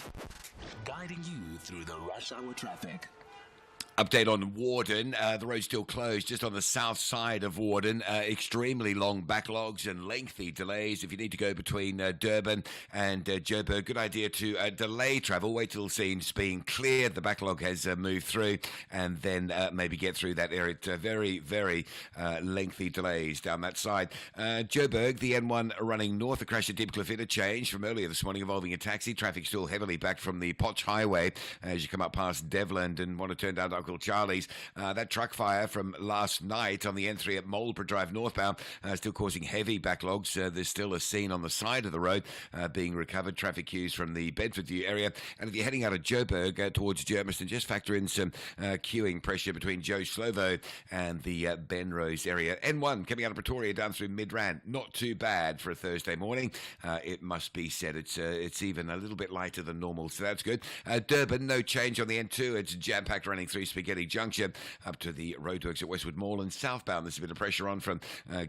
Speaker 1: guiding you through the rush hour traffic.
Speaker 13: Update on Warden. The road's still closed just on the south side of Warden. Extremely long backlogs and lengthy delays. If you need to go between Durban and Joburg, good idea to delay travel. Wait till scenes being cleared. The backlog has moved through, and then maybe get through that area. Very, very lengthy delays down that side. Joburg, the N1 running north. A crash at Deepcliff interchange from earlier this morning involving a taxi. Traffic still heavily back from the Potch Highway as you come up past Devland and want to turn down Uncle Charlie's. That truck fire from last night on the N3 at Marlborough Drive northbound still causing heavy backlogs. There's still a scene on the side of the road being recovered. Traffic queues from the Bedfordview area. And if you're heading out of Joburg towards Germiston, just factor in some queuing pressure between Joe Slovo and the Benrose area. N1 coming out of Pretoria down through Midrand. Not too bad for a Thursday morning. It must be said. It's even a little bit lighter than normal, so that's good. Durban, no change on the N2. It's jam-packed running through Spaghetti Junction up to the roadworks at Westwood Mall, and southbound there's a bit of pressure on from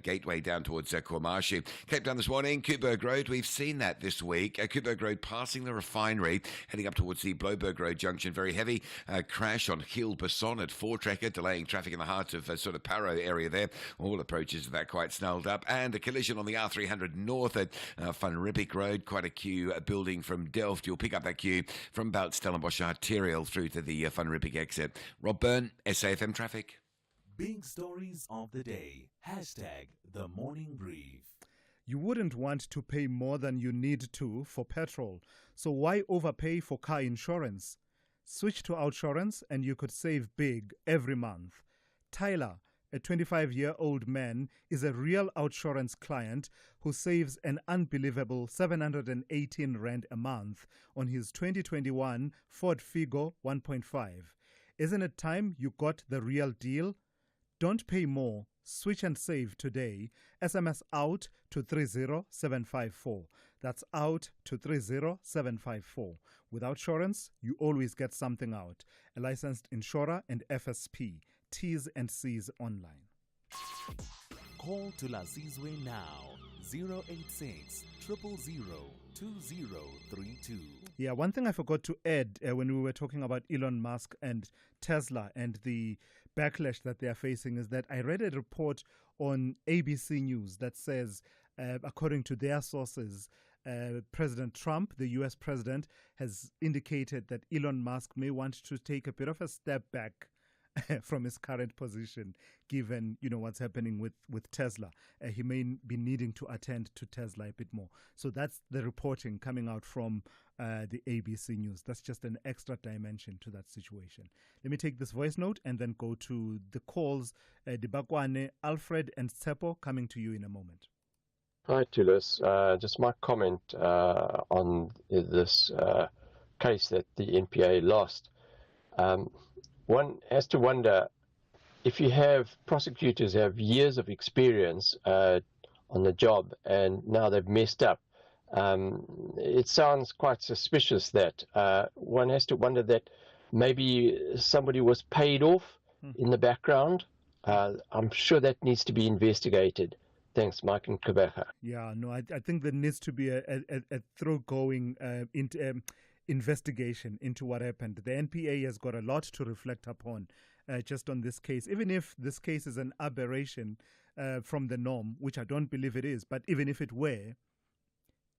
Speaker 13: Gateway down towards Kwamashu. Cape Town this morning, Koeberg Road, we've seen that this week. Koeberg Road passing the refinery, heading up towards the Bloberg Road junction. Very heavy crash on Hill Basson at Voortrekker, delaying traffic in the heart of sort of Parow area there. All approaches of that quite snarled up. And a collision on the R300 north at Van Riebeek Road, quite a queue building from Delft. You'll pick up that queue from about Stellenbosch arterial through to the Van Riebeek exit. Rob Byrne, SAFM Traffic.
Speaker 1: Big stories of the day. Hashtag the morning brief.
Speaker 2: You wouldn't want to pay more than you need to for petrol, so why overpay for car insurance? Switch to Outsurance and you could save big every month. Tyler, a 25-year-old man, is a real Outsurance client who saves an unbelievable 718 Rand a month on his 2021 Ford Figo 1.5. Isn't it time you got the real deal? Don't pay more. Switch and save today. SMS out to 30754. That's out to 30754. With Outsurance, you always get something out. A licensed insurer and FSP. T's and C's online.
Speaker 1: Call Thulasizwe now. 086 000 2032.
Speaker 2: Yeah, one thing I forgot to add when we were talking about Elon Musk and Tesla and the backlash that they are facing is that I read a report on ABC News that says, according to their sources, President Trump, the U.S. president, has indicated that Elon Musk may want to take a bit of a step back from his current position, given what's happening with Tesla. He may be needing to attend to Tesla a bit more. So that's the reporting coming out from the ABC News. That's just an extra dimension to that situation. Let me take this voice note and then go to the calls. Dibakwane, Alfred and Tsepo coming to you in a moment.
Speaker 7: Hi, Thulas. Just my comment on this case that the NPA lost. One has to wonder, if you have prosecutors who have years of experience on the job and now they've messed up, it sounds quite suspicious that one has to wonder that maybe somebody was paid off in the background. I'm sure that needs to be investigated. Thanks, Mike and Quebec.
Speaker 2: Yeah, no, I think there needs to be a thoroughgoing investigation into what happened. The NPA has got a lot to reflect upon just on this case. Even if this case is an aberration from the norm, which I don't believe it is, but even if it were,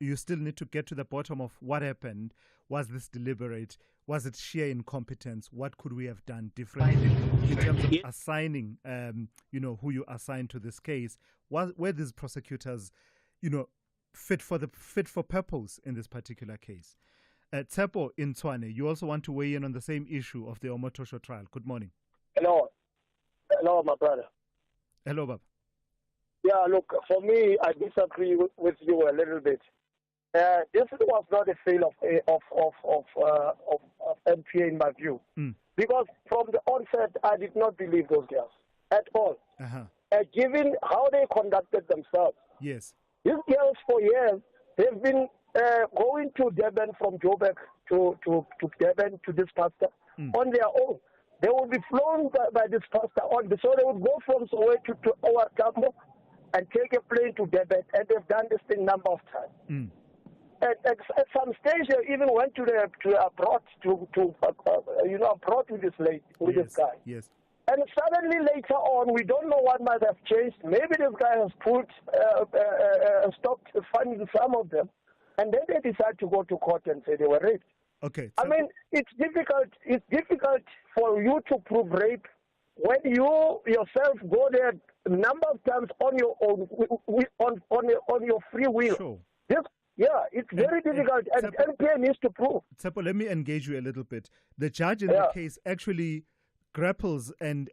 Speaker 2: you still need to get to the bottom of what happened. Was this deliberate? Was it sheer incompetence? What could we have done differently in terms of assigning, who you assigned to this case? Were these prosecutors, fit for purpose in this particular case? Tsepo in Tshwane, you also want to weigh in on the same issue of the Omotosho trial. Good morning.
Speaker 8: Hello, my brother.
Speaker 2: Hello, Baba.
Speaker 8: Yeah, look, for me, I disagree with you a little bit. This was not a fail of NPA in my view, because from the onset, I did not believe those girls at all. Given how they conducted themselves,
Speaker 2: yes,
Speaker 8: these girls for years they've been going to Durban from Joburg to Durban to this pastor on their own. They would be flown by this pastor on, so they would go from Soweto to Owatambo and take a plane to Durban, and they've done this thing number of times. At some stage, they even went to abroad abroad with this lady, with this guy.
Speaker 2: Yes.
Speaker 8: And suddenly later on, we don't know what might have changed. Maybe this guy has stopped funding some of them, and then they decide to go to court and say they were raped.
Speaker 2: Okay.
Speaker 8: I mean, it's difficult. It's difficult for you to prove rape when you yourself go there a number of times on your own, on your free will.
Speaker 2: Sure.
Speaker 8: It's very difficult, and NPA needs to prove.
Speaker 2: Tsepo, let me engage you a little bit. The judge in the case actually grapples and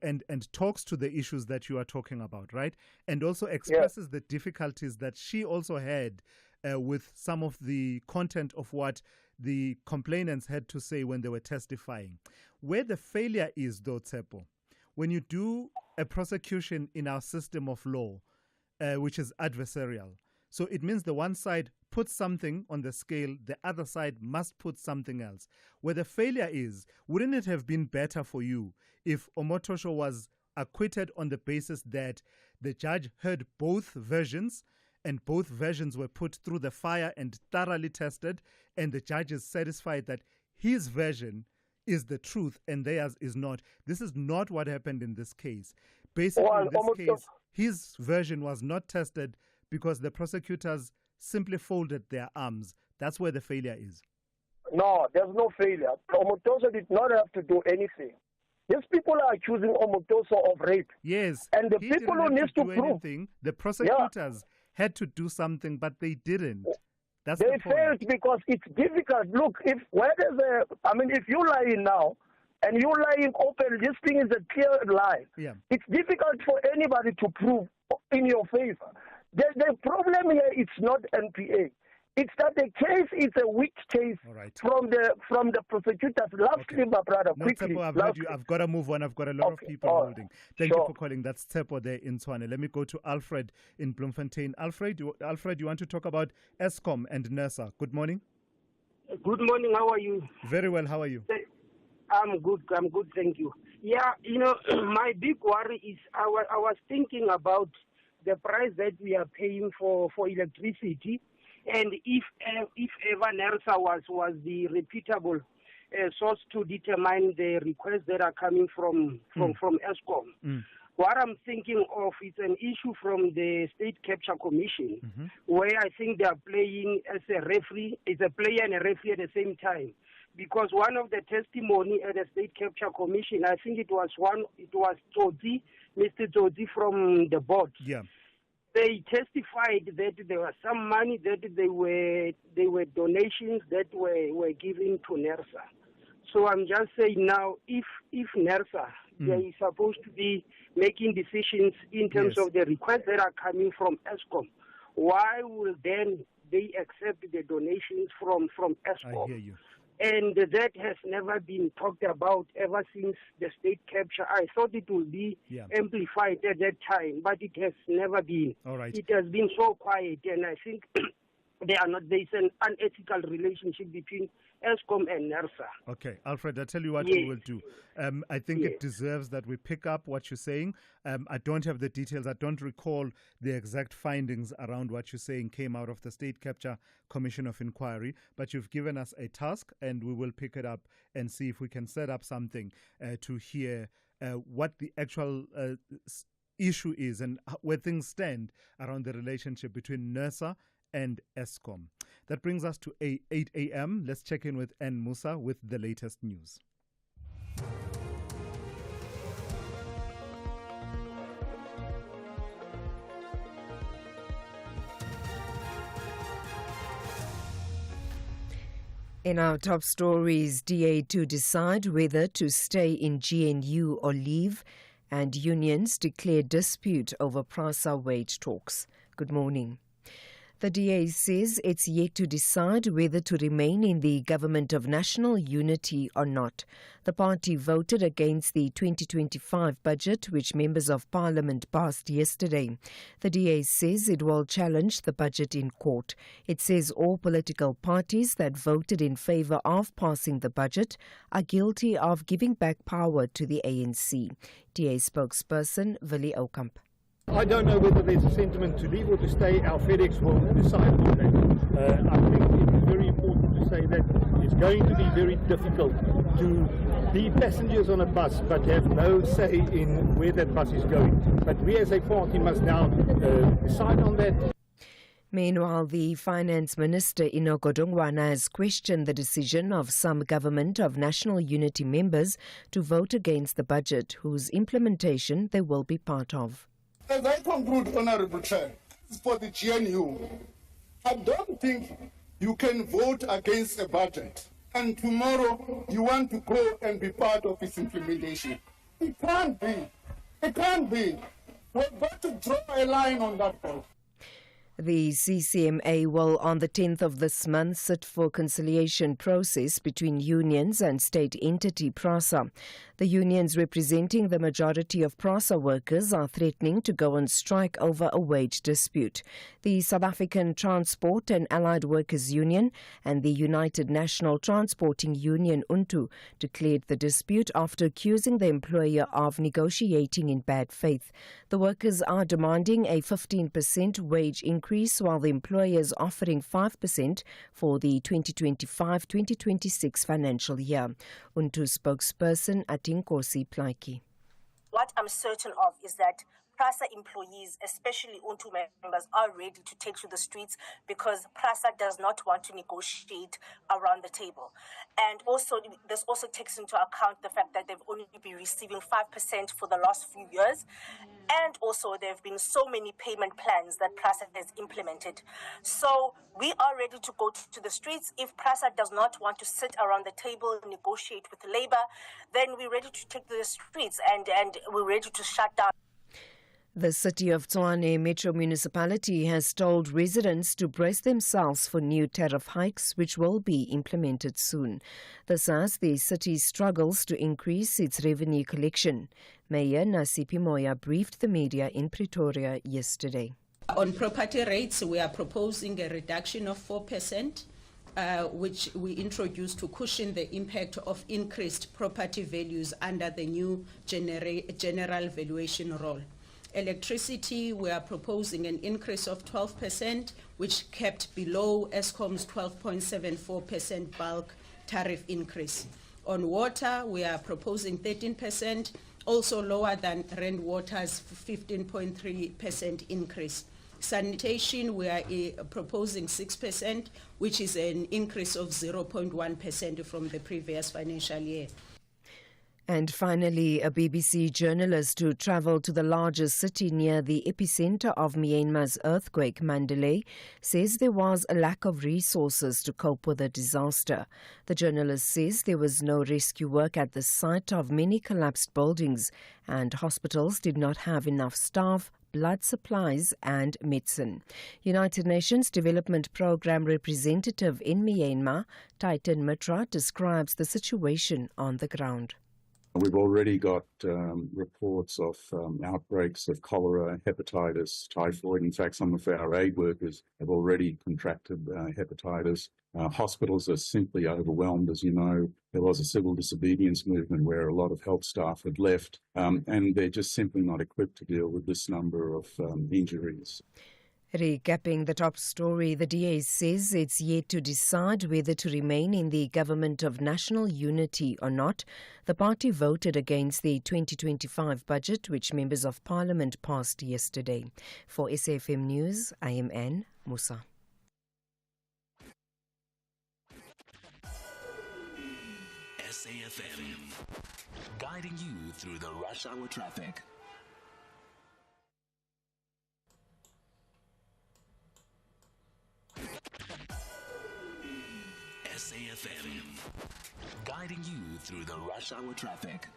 Speaker 2: talks to the issues that you are talking about, right? And also expresses the difficulties that she also had with some of the content of what the complainants had to say when they were testifying. Where the failure is, though, Tsepo, when you do a prosecution in our system of law, which is adversarial, so it means the one side puts something on the scale, the other side must put something else. Where the failure is, wouldn't it have been better for you if Omotosho was acquitted on the basis that the judge heard both versions and both versions were put through the fire and thoroughly tested, and the judge is satisfied that his version is the truth and theirs is not? This is not what happened in this case. Basically, in this case, his version was not tested because the prosecutors simply folded their arms. That's where the failure is.
Speaker 8: No, there's no failure. Omotosho did not have to do anything. These people are accusing Omotosho of rape.
Speaker 2: Yes.
Speaker 8: And the people who need to prove
Speaker 2: anything, the prosecutors had to do something, but they didn't. That's
Speaker 8: they
Speaker 2: the point.
Speaker 8: failed because it's difficult. Look, if you lie in now and you lie in open, this thing is a clear lie.
Speaker 2: Yeah.
Speaker 8: It's difficult for anybody to prove in your favor. The problem here is not NPA. It's that the case is a weak case from the prosecutors. Lastly, my brother, quickly.
Speaker 2: Tsepo, I've got to move on. I've got a lot of people holding. Thank you for calling. That's Tsepo there in Tshwane. Let me go to Alfred in Bloemfontein. Alfred, you want to talk about Eskom and NERSA. Good morning.
Speaker 9: Good morning. How are you?
Speaker 2: Very well. How are you?
Speaker 9: I'm good. Thank you. Yeah, my big worry is I was thinking about the price that we are paying for electricity, and if ever NERSA was the reputable source to determine the requests that are coming from Eskom. What I'm thinking of is an issue from the State Capture Commission, where I think they are playing as a referee, is a player and a referee at the same time. Because one of the testimony at the State Capture Commission, I think it was Tsotsi, Mr. Tsotsi from the board.
Speaker 2: Yeah.
Speaker 9: They testified that there was some money that they were donations that were given to NERSA. So I'm just saying now, if NERSA they are supposed to be making decisions in terms of the requests that are coming from Eskom, why will then they accept the donations from Eskom?
Speaker 2: I hear you.
Speaker 9: And that has never been talked about ever since the state capture. I thought it would be amplified at that time, but it has never been.
Speaker 2: All right.
Speaker 9: It has been so quiet, and I think there's an unethical relationship between Eskom and NERSA.
Speaker 2: Okay, Alfred, I'll tell you what we will do. I think it deserves that we pick up what you're saying. I don't have the details. I don't recall the exact findings around what you're saying came out of the State Capture Commission of Inquiry, but you've given us a task and we will pick it up and see if we can set up something to hear what the actual issue is and where things stand around the relationship between NERSA and Eskom. That brings us to 8 a.m. Let's check in with N. Musa with the latest news.
Speaker 12: In our top stories, DA to decide whether to stay in GNU or leave, and unions declare dispute over PRASA wage talks. Good morning. The DA says it's yet to decide whether to remain in the Government of National Unity or not. The party voted against the 2025 budget, which members of Parliament passed yesterday. The DA says it will challenge the budget in court. It says all political parties that voted in favour of passing the budget are guilty of giving back power to the ANC. DA spokesperson Willie Oukamp.
Speaker 11: I don't know whether there's a sentiment to leave or to stay. Our FedEx will decide on that. I think it is very important to say that it's going to be very difficult to be passengers on a bus but have no say in where that bus is going. But we as a party must now decide on that.
Speaker 12: Meanwhile, the Finance Minister Ino Godongwana has questioned the decision of some Government of National Unity members to vote against the budget, whose implementation they will be part of.
Speaker 14: As I conclude, Honourable Chair, for the GNU, I don't think you can vote against a budget and tomorrow you want to go and be part of its implementation. It can't be. It can't be. We've got to draw a line on that vote.
Speaker 12: The CCMA will on the 10th of this month sit for conciliation process between unions and state entity PRASA. The unions representing the majority of PRASA workers are threatening to go on strike over a wage dispute. The South African Transport and Allied Workers Union and the United National Transporting Union UNTU declared the dispute after accusing the employer of negotiating in bad faith. The workers are demanding a 15% wage increase while the employer is offering 5% for the 2025-2026 financial year. UNTU spokesperson Atinkosi Plaiki.
Speaker 18: What I'm certain of is that PRASA employees, especially UNTU members, are ready to take to the streets because PRASA does not want to negotiate around the table. And also, this also takes into account the fact that they've only been receiving 5% for the last few years. And also, there have been so many payment plans that PRASA has implemented. So we are ready to go to the streets. If PRASA does not want to sit around the table and negotiate with labor, then we're ready to take to the streets and we're ready to shut down.
Speaker 12: The city of Tshwane Metro Municipality has told residents to brace themselves for new tariff hikes, which will be implemented soon. This as the city struggles to increase its revenue collection. Mayor Nasipi Moya briefed the media in Pretoria yesterday.
Speaker 24: On property rates, we are proposing a reduction of 4%. Which we introduced to cushion the impact of increased property values under the new general valuation rule. Electricity, we are proposing an increase of 12%, which kept below Eskom's 12.74% bulk tariff increase. On water, we are proposing 13%, also lower than Rand Water's 15.3% increase. Sanitation, we are proposing 6%, which is an increase of 0.1% from the previous financial year.
Speaker 12: And finally, a BBC journalist who travelled to the largest city near the epicenter of Myanmar's earthquake, Mandalay, says there was a lack of resources to cope with the disaster. The journalist says there was no rescue work at the site of many collapsed buildings, and hospitals did not have enough staff, blood supplies and medicine. United Nations Development Programme representative in Myanmar, Titan Mitra, describes the situation on the ground.
Speaker 25: We've already got reports of outbreaks of cholera, hepatitis, typhoid. In fact, some of our aid workers have already contracted hepatitis. Hospitals are simply overwhelmed. As you know, there was a civil disobedience movement where a lot of health staff had left, and they're just simply not equipped to deal with this number of injuries.
Speaker 12: Recapping the top story, the DA says it's yet to decide whether to remain in the government of national unity or not. The party voted against the 2025 budget, which members of parliament passed yesterday. For SAFM News, I am Anne Musa.
Speaker 1: SAFM, guiding you through the rush hour traffic. SAFM, guiding you through the rush hour traffic.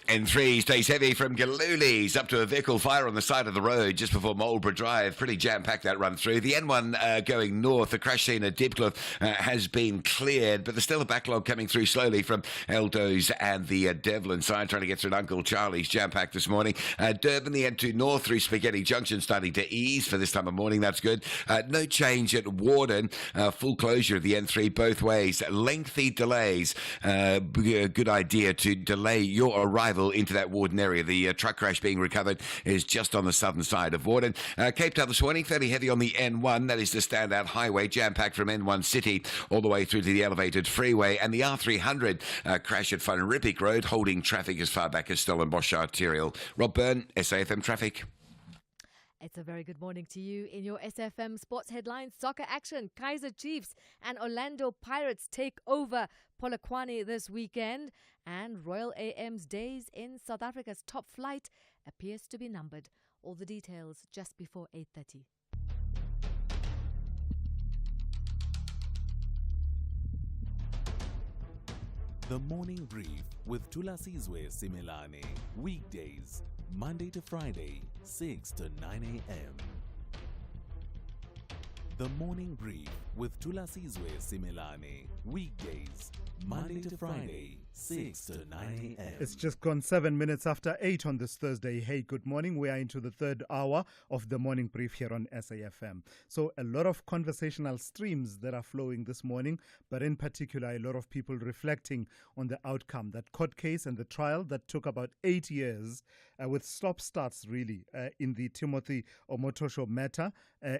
Speaker 13: N3 stays heavy from Galulis up to a vehicle fire on the side of the road just before Marlborough Drive. Pretty jam-packed that run through. The N1 going north, the crash scene at Dipcliff has been cleared, but there's still a backlog coming through slowly from Eldos and the Devlin side, trying to get through Uncle Charlie's jam-packed this morning. Durban, the N2 north through Spaghetti Junction starting to ease for this time of morning. That's good. No change at Warden. Full closure of the N3 both ways. Lengthy delays. Good idea to delay your arrival into that Warden area. The truck crash being recovered is just on the southern side of Warden. Cape Town this morning, fairly heavy on the N1. That is the standout highway, jam-packed from N1 City all the way through to the elevated freeway. And the R300 crash at Funripik Road, holding traffic as far back as Stellenbosch Arterial. Rob Byrne, SAFM Traffic.
Speaker 10: It's a very good morning to you. In your SFM sports headlines, soccer action, Kaizer Chiefs and Orlando Pirates take over Polokwane this weekend, and Royal AM's days in South Africa's top flight appears to be numbered. All the details just before 8:30.
Speaker 1: The Morning Brief with Thulasizwe Simelane. Weekdays, Monday to Friday, 6 to 9 a.m. The Morning Brief with Thulasizwe Simelane. Weekdays, Monday to Friday, 6 to 9 a.m.
Speaker 2: It's just gone 7 minutes after 8 on this Thursday. Hey, good morning. We are into the third hour of the morning brief here on SAFM. So a lot of conversational streams that are flowing this morning, but in particular, a lot of people reflecting on the outcome, that court case and the trial that took about 8 years with stop-starts really in the Timothy Omotosho matter,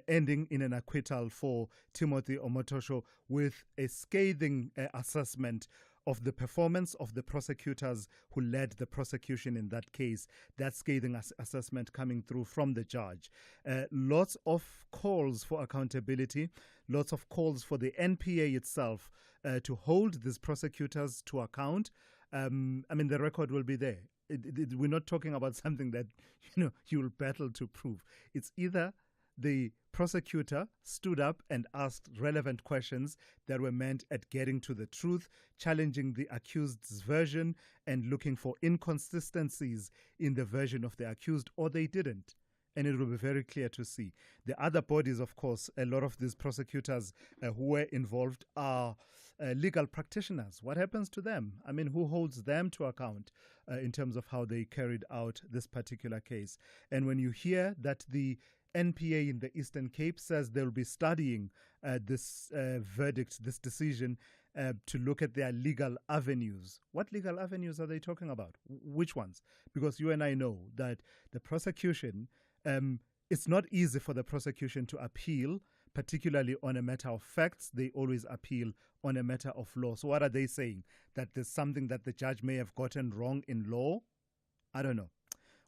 Speaker 2: ending in an acquittal for Timothy Omotosho with a scathing assessment of the performance of the prosecutors who led the prosecution in that case. That scathing assessment coming through from the judge. Lots of calls for accountability, lots of calls for the NPA itself to hold these prosecutors to account. I mean, the record will be there. We're not talking about something that, you'll battle to prove. It's either the prosecutor stood up and asked relevant questions that were meant at getting to the truth, challenging the accused's version and looking for inconsistencies in the version of the accused, or they didn't. And it will be very clear to see. The other bodies, of course, a lot of these prosecutors who were involved are legal practitioners. What happens to them? I mean, who holds them to account in terms of how they carried out this particular case? And when you hear that the NPA in the Eastern Cape says they'll be studying this verdict, this decision, to look at their legal avenues. What legal avenues are they talking about? Which ones? Because you and I know that the prosecution, it's not easy for the prosecution to appeal, particularly on a matter of facts. They always appeal on a matter of law. So what are they saying? That there's something that the judge may have gotten wrong in law? I don't know.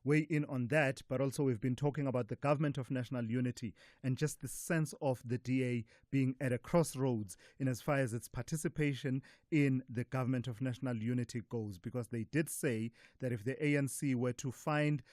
Speaker 2: Weigh in on that, but also we've been talking about the government of national unity and just the sense of the DA being at a crossroads in as far as its participation in the government of national unity goes, because they did say that if the ANC were to find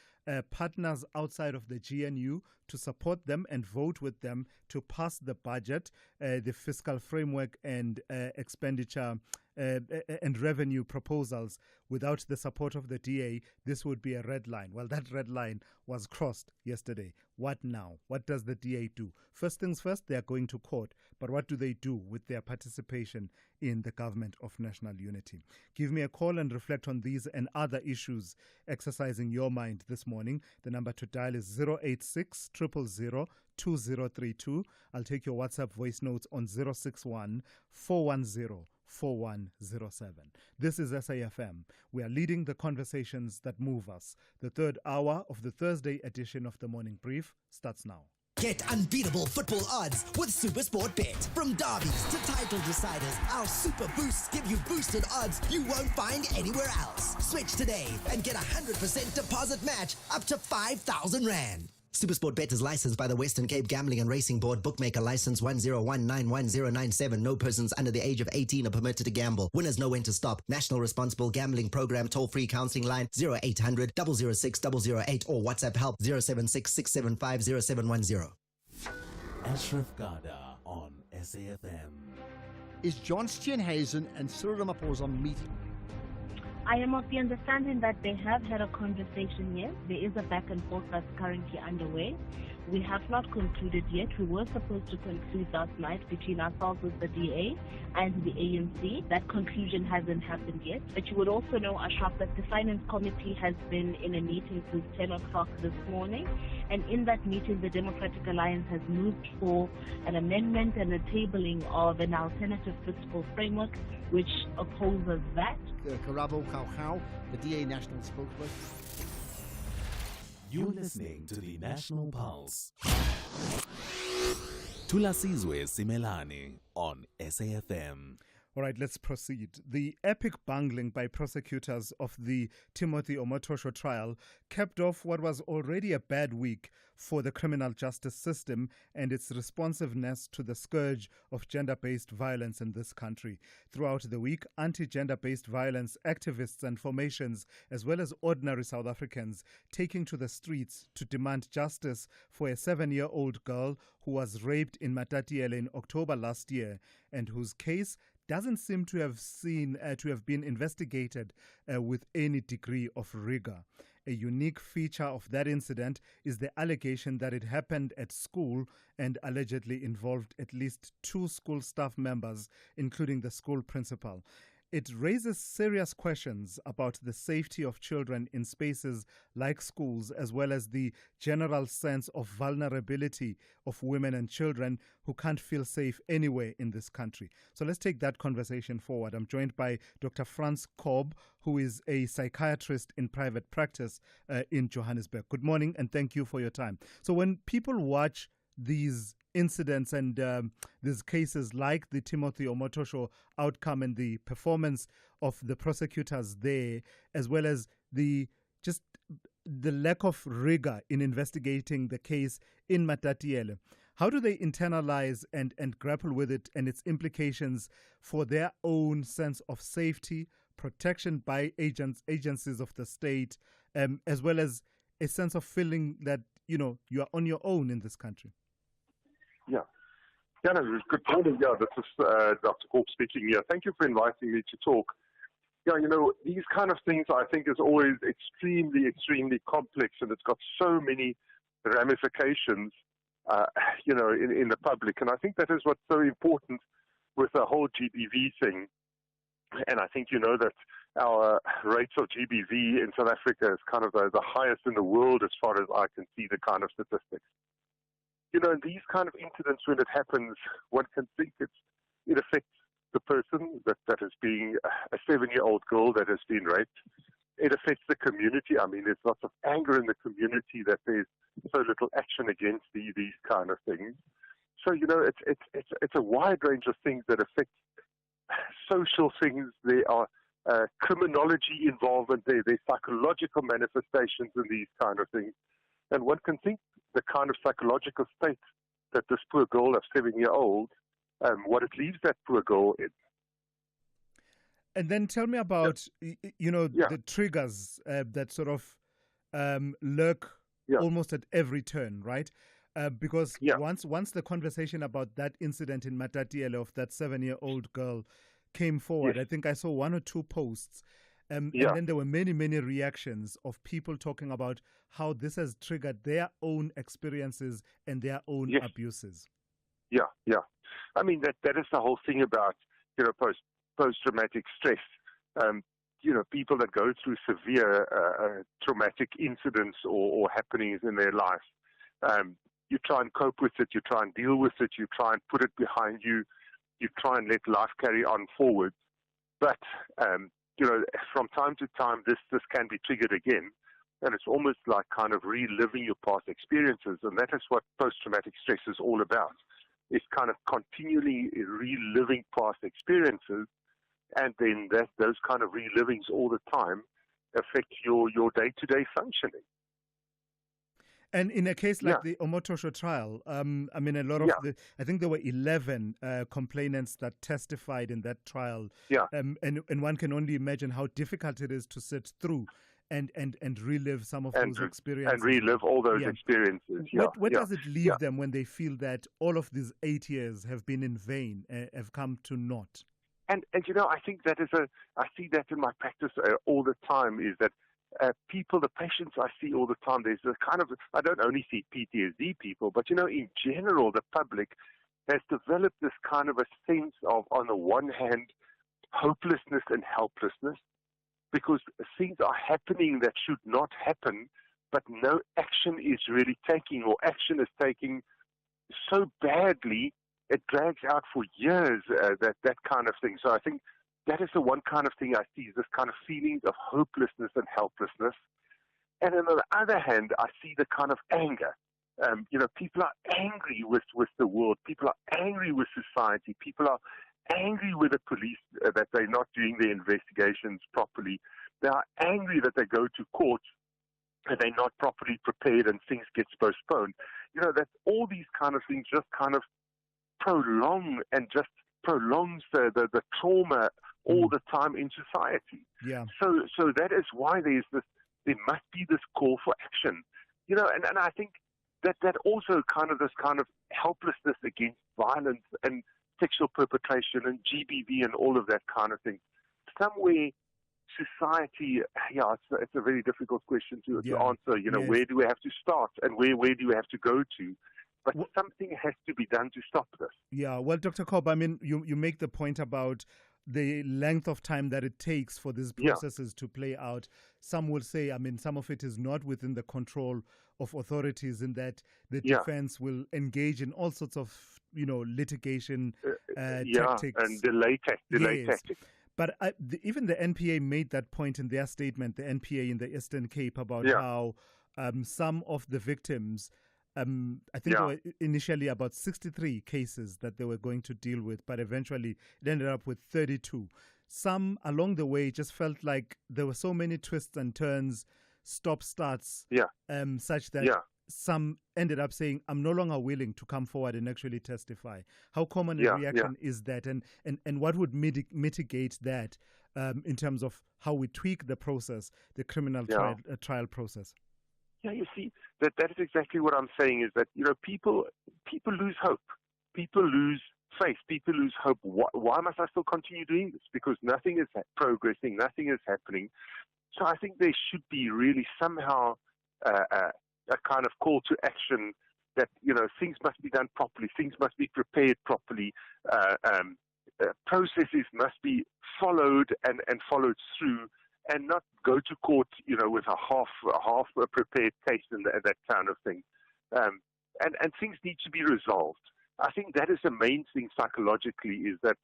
Speaker 2: partners outside of the GNU to support them and vote with them to pass the budget, the fiscal framework and expenditure and revenue proposals without the support of the DA, this would be a red line. Well, that red line was crossed yesterday. What now? What does the DA do? First things first, they are going to court. But what do they do with their participation in the government of national unity? Give me a call and reflect on these and other issues exercising your mind this morning. The number to dial is 086 000 2032. I'll take your WhatsApp voice notes on 061 410 4107. This is SAFM. We are leading the conversations that move us. The third hour of the Thursday edition of the Morning Brief starts now.
Speaker 3: Get unbeatable football odds with SuperSport Bet. From derbies to title deciders, our Super Boosts give you boosted odds you won't find anywhere else. Switch today and get a 100% deposit match up to 5,000 Rand. SuperSport Bet is licensed by the Western Cape Gambling and Racing Board. Bookmaker license 101911097. No persons under the age of 18 are permitted to gamble. Winners know when to stop. National Responsible Gambling Program toll-free counseling line 0800 006 008 or WhatsApp help 076 675 0710.
Speaker 1: Ashraf Garda on SAFM.
Speaker 15: Is John Steenhuisen and Cyril Ramaphosa meeting?
Speaker 16: I am of the understanding that they have had a conversation, yes. There is a back and forth that's currently underway. We have not concluded yet. We were supposed to conclude last night between ourselves with the DA and the ANC. That conclusion hasn't happened yet. But you would also know, Ashraf, that the Finance Committee has been in a meeting since 10 o'clock this morning. And in that meeting, the Democratic Alliance has moved for an amendment and a tabling of an alternative fiscal framework which opposes that.
Speaker 15: Karabo Kauhau, the DA national spokesperson.
Speaker 1: You're listening to the National Pulse. Thulasizwe Simelane on SAFM.
Speaker 2: All right, let's proceed. The epic bungling by prosecutors of the Timothy Omotosho trial capped off what was already a bad week for the criminal justice system and its responsiveness to the scourge of gender-based violence in this country. Throughout the week, anti-gender-based violence activists and formations, as well as ordinary South Africans, taking to the streets to demand justice for a 7-year-old girl who was raped in Matatiele in October last year and whose case doesn't seem to have been investigated with any degree of rigor. A unique feature of that incident is the allegation that it happened at school and allegedly involved at least 2 school staff members, including the school principal. It raises serious questions about the safety of children in spaces like schools, as well as the general sense of vulnerability of women and children who can't feel safe anywhere in this country. So let's take that conversation forward. I'm joined by Dr. Frans Kob, who is a psychiatrist in private practice in Johannesburg. Good morning, and thank you for your time. So when people watch these incidents and these cases like the Timothy Omotosho outcome and the performance of the prosecutors there, as well as the lack of rigor in investigating the case in Matatiele, how do they internalize and grapple with it and its implications for their own sense of safety, protection by agencies of the state, as well as a sense of feeling that, you are on your own in this country?
Speaker 17: Yeah, no, good morning. Yeah, this is Dr. Korp speaking here. Thank you for inviting me to talk. Yeah, these kind of things I think is always extremely, extremely complex, and it's got so many ramifications, in the public. And I think that is what's so important with the whole GBV thing. And I think you know that our rates of GBV in South Africa is kind of the highest in the world as far as I can see the kind of statistics. These kind of incidents, when it happens, one can think it affects the person that is being a 7-year-old girl that has been raped. It affects the community. I mean, there's lots of anger in the community that there's so little action against these kind of things. So, it's a wide range of things that affect social things. There are criminology involvement there. There's psychological manifestations in these kind of things. And one can think the kind of psychological state that this poor girl of 7-year-old, what it leaves that poor girl in.
Speaker 2: And then tell me about, the triggers that sort of lurk almost at every turn, right? Because once the conversation about that incident in Matatiele of that 7-year-old girl came forward, I think I saw 1 or 2 posts. And then there were many, many reactions of people talking about how this has triggered their own experiences and their own abuses. Yeah.
Speaker 17: I mean, that is the whole thing about, post-traumatic stress. People that go through severe traumatic incidents or happenings in their life. You try and cope with it, you try and deal with it, you try and put it behind you, you try and let life carry on forward. But from time to time, this can be triggered again. And it's almost like kind of reliving your past experiences. And that is what post-traumatic stress is all about. It's kind of continually reliving past experiences, and then those kind of relivings all the time affect your day-to-day functioning.
Speaker 2: And in a case like the Omotosho trial, I mean, a lot of I think there were 11 complainants that testified in that trial. And one can only imagine how difficult it is to sit through and relive some of those experiences.
Speaker 17: And relive all those experiences.
Speaker 2: What does it leave them when they feel that all of these 8 years have been in vain, have come to naught?
Speaker 17: And you know, I think that I see that in my practice all the time, is that people, the patients I see all the time, there's a kind of, I don't only see PTSD people, but you know, in general, the public has developed this kind of a sense of, on the one hand, hopelessness and helplessness, because things are happening that should not happen, but no action is really taking, or action is taking so badly, it drags out for years, that kind of thing. So I think that is the one kind of thing I see, this kind of feelings of hopelessness and helplessness. And on the other hand, I see the kind of anger. You know, people are angry with the world. People are angry with society. People are angry with the police that they're not doing their investigations properly. They are angry that they go to court and they're not properly prepared and things get postponed. You know, that all these kind of things just kind of prolongs the trauma all the time in society. So that is why there must be this call for action. You know, and I think that also kind of this kind of helplessness against violence and sexual perpetration and GBV and all of that kind of thing. Somewhere society, it's a very difficult question to answer. You know, where do we have to start and where do we have to go to? But something has to be done to stop this.
Speaker 2: Yeah, well, Dr. Cobb, I mean, you make the point about the length of time that it takes for these processes to play out. Some will say, I mean, some of it is not within the control of authorities, in that the defense will engage in all sorts of, you know, litigation tactics.
Speaker 17: And delay tactics.
Speaker 2: But even the NPA made that point in their statement, the NPA in the Eastern Cape, about how some of the victims, I think there were initially about 63 cases that they were going to deal with, but eventually it ended up with 32. Some along the way just felt like there were so many twists and turns, stop-starts, such that some ended up saying, I'm no longer willing to come forward and actually testify. How common a reaction is that? And what would mitigate that in terms of how we tweak the process, the criminal trial process?
Speaker 17: Yeah, you see, that is exactly what I'm saying, is that, you know, people lose hope. People lose faith. People lose hope. Why must I still continue doing this? Because nothing is progressing, nothing is happening. So I think there should be really somehow a kind of call to action that, you know, things must be done properly, things must be prepared properly, processes must be followed and followed through, and not go to court, you know, with a half prepared case and that kind of thing. And things need to be resolved. I think that is the main thing psychologically, is that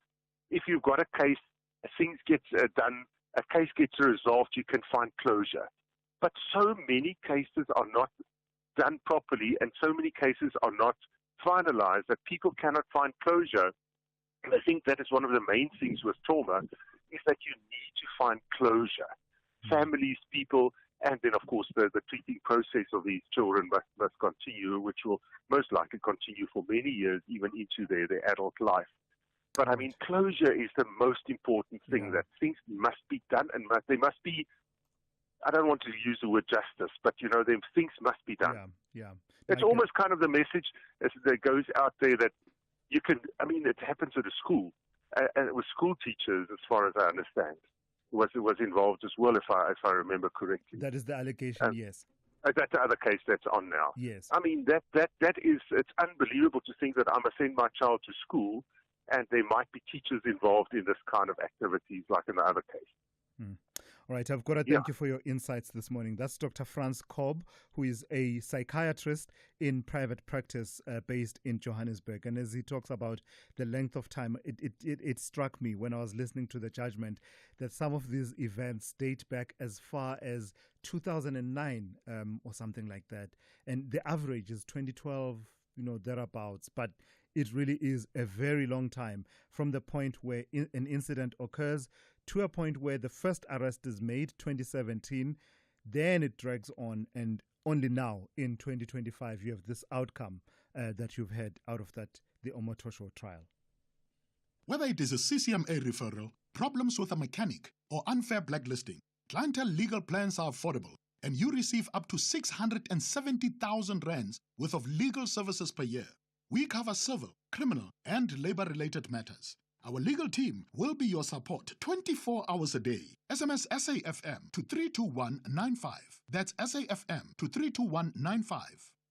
Speaker 17: if you've got a case, things get done, a case gets resolved, you can find closure. But so many cases are not done properly, and so many cases are not finalized that people cannot find closure. And I think that is one of the main things with trauma, is that you need to find closure. Families, people, and then, of course, the treating process of these children must continue, which will most likely continue for many years, even into their adult life. But, I mean, closure is the most important thing, that things must be done, and they must be, I don't want to use the word justice, but, you know, things must be done. It's almost kind of the message that goes out there that you can, I mean, it happens at a school, and it was school teachers, as far as I understand, was involved as well, if I remember correctly.
Speaker 2: That is the allegation, yes.
Speaker 17: That's the other case that's on now.
Speaker 2: Yes.
Speaker 17: I mean, that is, it's unbelievable to think that I'm going to send my child to school and there might be teachers involved in this kind of activities like in the other case.
Speaker 2: All right, I've got to thank you for your insights this morning. That's Dr. Franz Kobb, who is a psychiatrist in private practice based in Johannesburg. And as he talks about the length of time, it struck me when I was listening to the judgment that some of these events date back as far as 2009 or something like that. And the average is 2012, thereabouts. But it really is a very long time from the point where an incident occurs to a point where the first arrest is made, 2017, then it drags on, and only now, in 2025, you have this outcome that you've had out of the Omotosho trial.
Speaker 4: Whether it is a CCMA referral, problems with a mechanic, or unfair blacklisting, Clientele legal plans are affordable, and you receive up to 670,000 rands worth of legal services per year. We cover civil, criminal, and labor-related matters. Our legal team will be your support 24 hours a day. SMS SAFM to 32195. That's SAFM to 32195.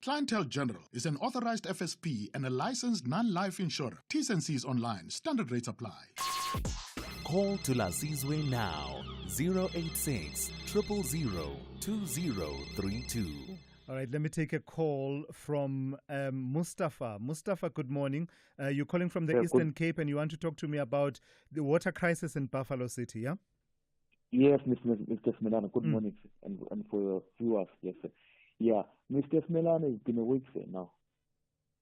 Speaker 4: Clientele General is an authorized FSP and a licensed non-life insurer. T's and C's online. Standard rates apply.
Speaker 1: Call Thulasizwe now. 086 000 2032.
Speaker 2: All right, let me take a call from Mustafa. Mustafa, good morning. You're calling from the Eastern Cape and you want to talk to me about the water crisis in Buffalo City, yeah?
Speaker 19: Yes, Mr. Simelane, good morning, and for your viewers, yes, sir. Yeah, Mr. Simelane, it's been a week now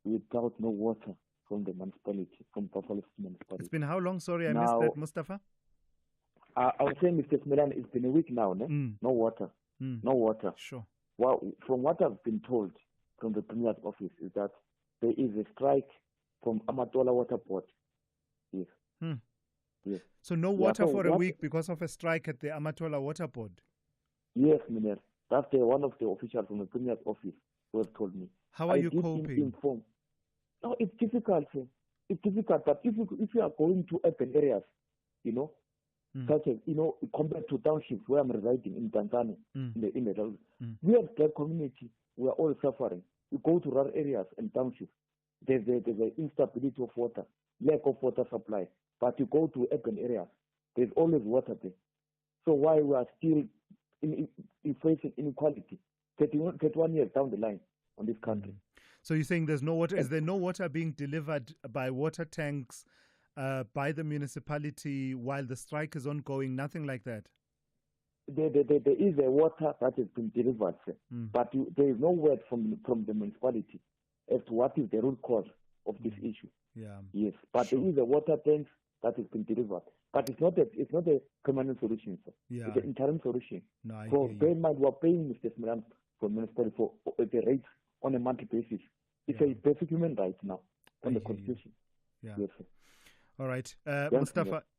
Speaker 19: without no water from the municipality, from Buffalo City municipality.
Speaker 2: It's been how long? Sorry, I missed that, Mustafa.
Speaker 19: I was saying, Mr. Simelane, it's been a week now, no water, no water.
Speaker 2: Sure.
Speaker 19: Well, from what I've been told from the Premier's office is that there is a strike from Amatola Water Board. Yes. Yes.
Speaker 2: So no water for a week because of a strike at the Amatola Water Board?
Speaker 19: Yes, Miner. That's one of the officials from the Premier's office who have told me.
Speaker 2: How are you coping?
Speaker 19: No, it's difficult, sir. It's difficult, but if you are going to urban areas, such as, compared to townships where I'm residing in Tanzania, in the road, we have black community, we are all suffering. We go to rural areas and townships, there's the instability of water, lack of water supply. But you go to urban areas, there's always water there. So why we are still facing inequality 31 years down the line on this country?
Speaker 2: So you're saying there's no water? Is there no water being delivered by water tanks by the municipality while the strike is ongoing? Nothing like that?
Speaker 19: There is a water that has been delivered, sir. But there is no word from the municipality as to what is the root cause of this issue.
Speaker 2: Yeah.
Speaker 19: Yes, but there is a water tank that has been delivered. But it's not a permanent solution, sir.
Speaker 2: Yeah.
Speaker 19: It's an interim solution.
Speaker 2: No, I
Speaker 19: so bear in mind, we are paying Mr. Simelane for municipality for the rates on a monthly basis. It's a basic human right now on the Constitution.
Speaker 2: Yeah.
Speaker 19: Yes, sir.
Speaker 2: All right.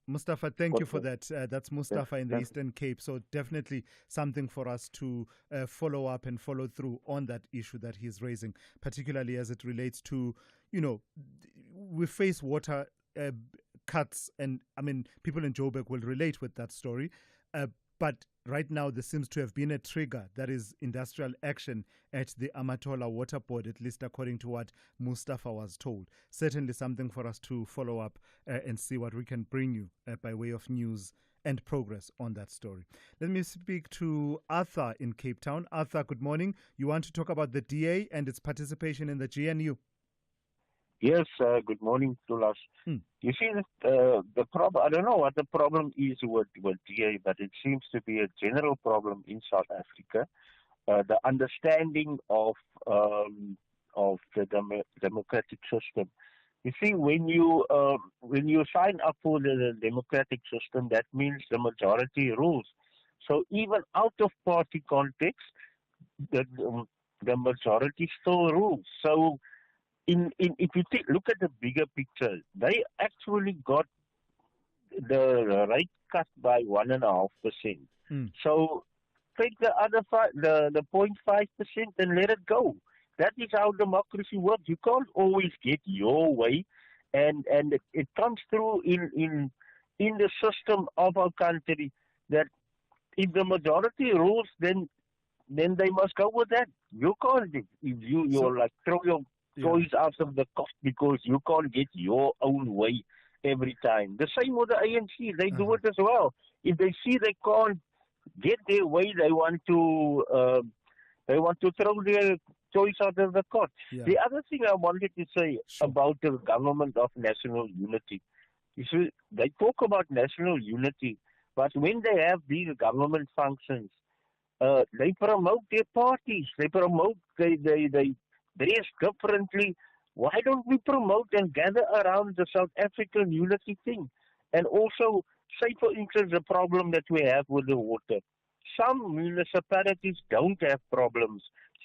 Speaker 2: Mustafa, thank you for that. That's Mustafa in the Eastern Cape. So definitely something for us to follow up and follow through on that issue that he's raising, particularly as it relates to, we face water cuts, and I mean, people in Joburg will relate with that story. But right now, there seems to have been a trigger, that is industrial action at the Amatola Water Board, at least according to what Mustafa was told. Certainly something for us to follow up and see what we can bring you by way of news and progress on that story. Let me speak to Arthur in Cape Town. Arthur, good morning. You want to talk about the DA and its participation in the GNU?
Speaker 20: Yes, good morning, Thulas. You see, the problem, I don't know what the problem is with DA, but it seems to be a general problem in South Africa. The understanding of the democratic system. You see, when you sign up for the democratic system, that means the majority rules. So even out of party context, the majority still rules. So if you look at the bigger picture, they actually got the rate cut by 1.5%. So take the other the 0.5% and let it go. That is how democracy works. You can't always get your way, and it comes through in the system of our country that if the majority rules, then they must go with that. You can't you're like throw your toys out of the cost because you can't get your own way every time. The same with the ANC. They do it as well. If they see they can't get their way, they want to throw their choice out of the court.
Speaker 2: Yeah.
Speaker 20: The other thing I wanted to say about the government of national unity, you see, they talk about national unity, but when they have these government functions, they promote their parties. They promote, they dress differently. Why don't we promote and gather around the South African unity thing? And also, say for instance, the problem that we have with the water. Some municipalities don't have problems.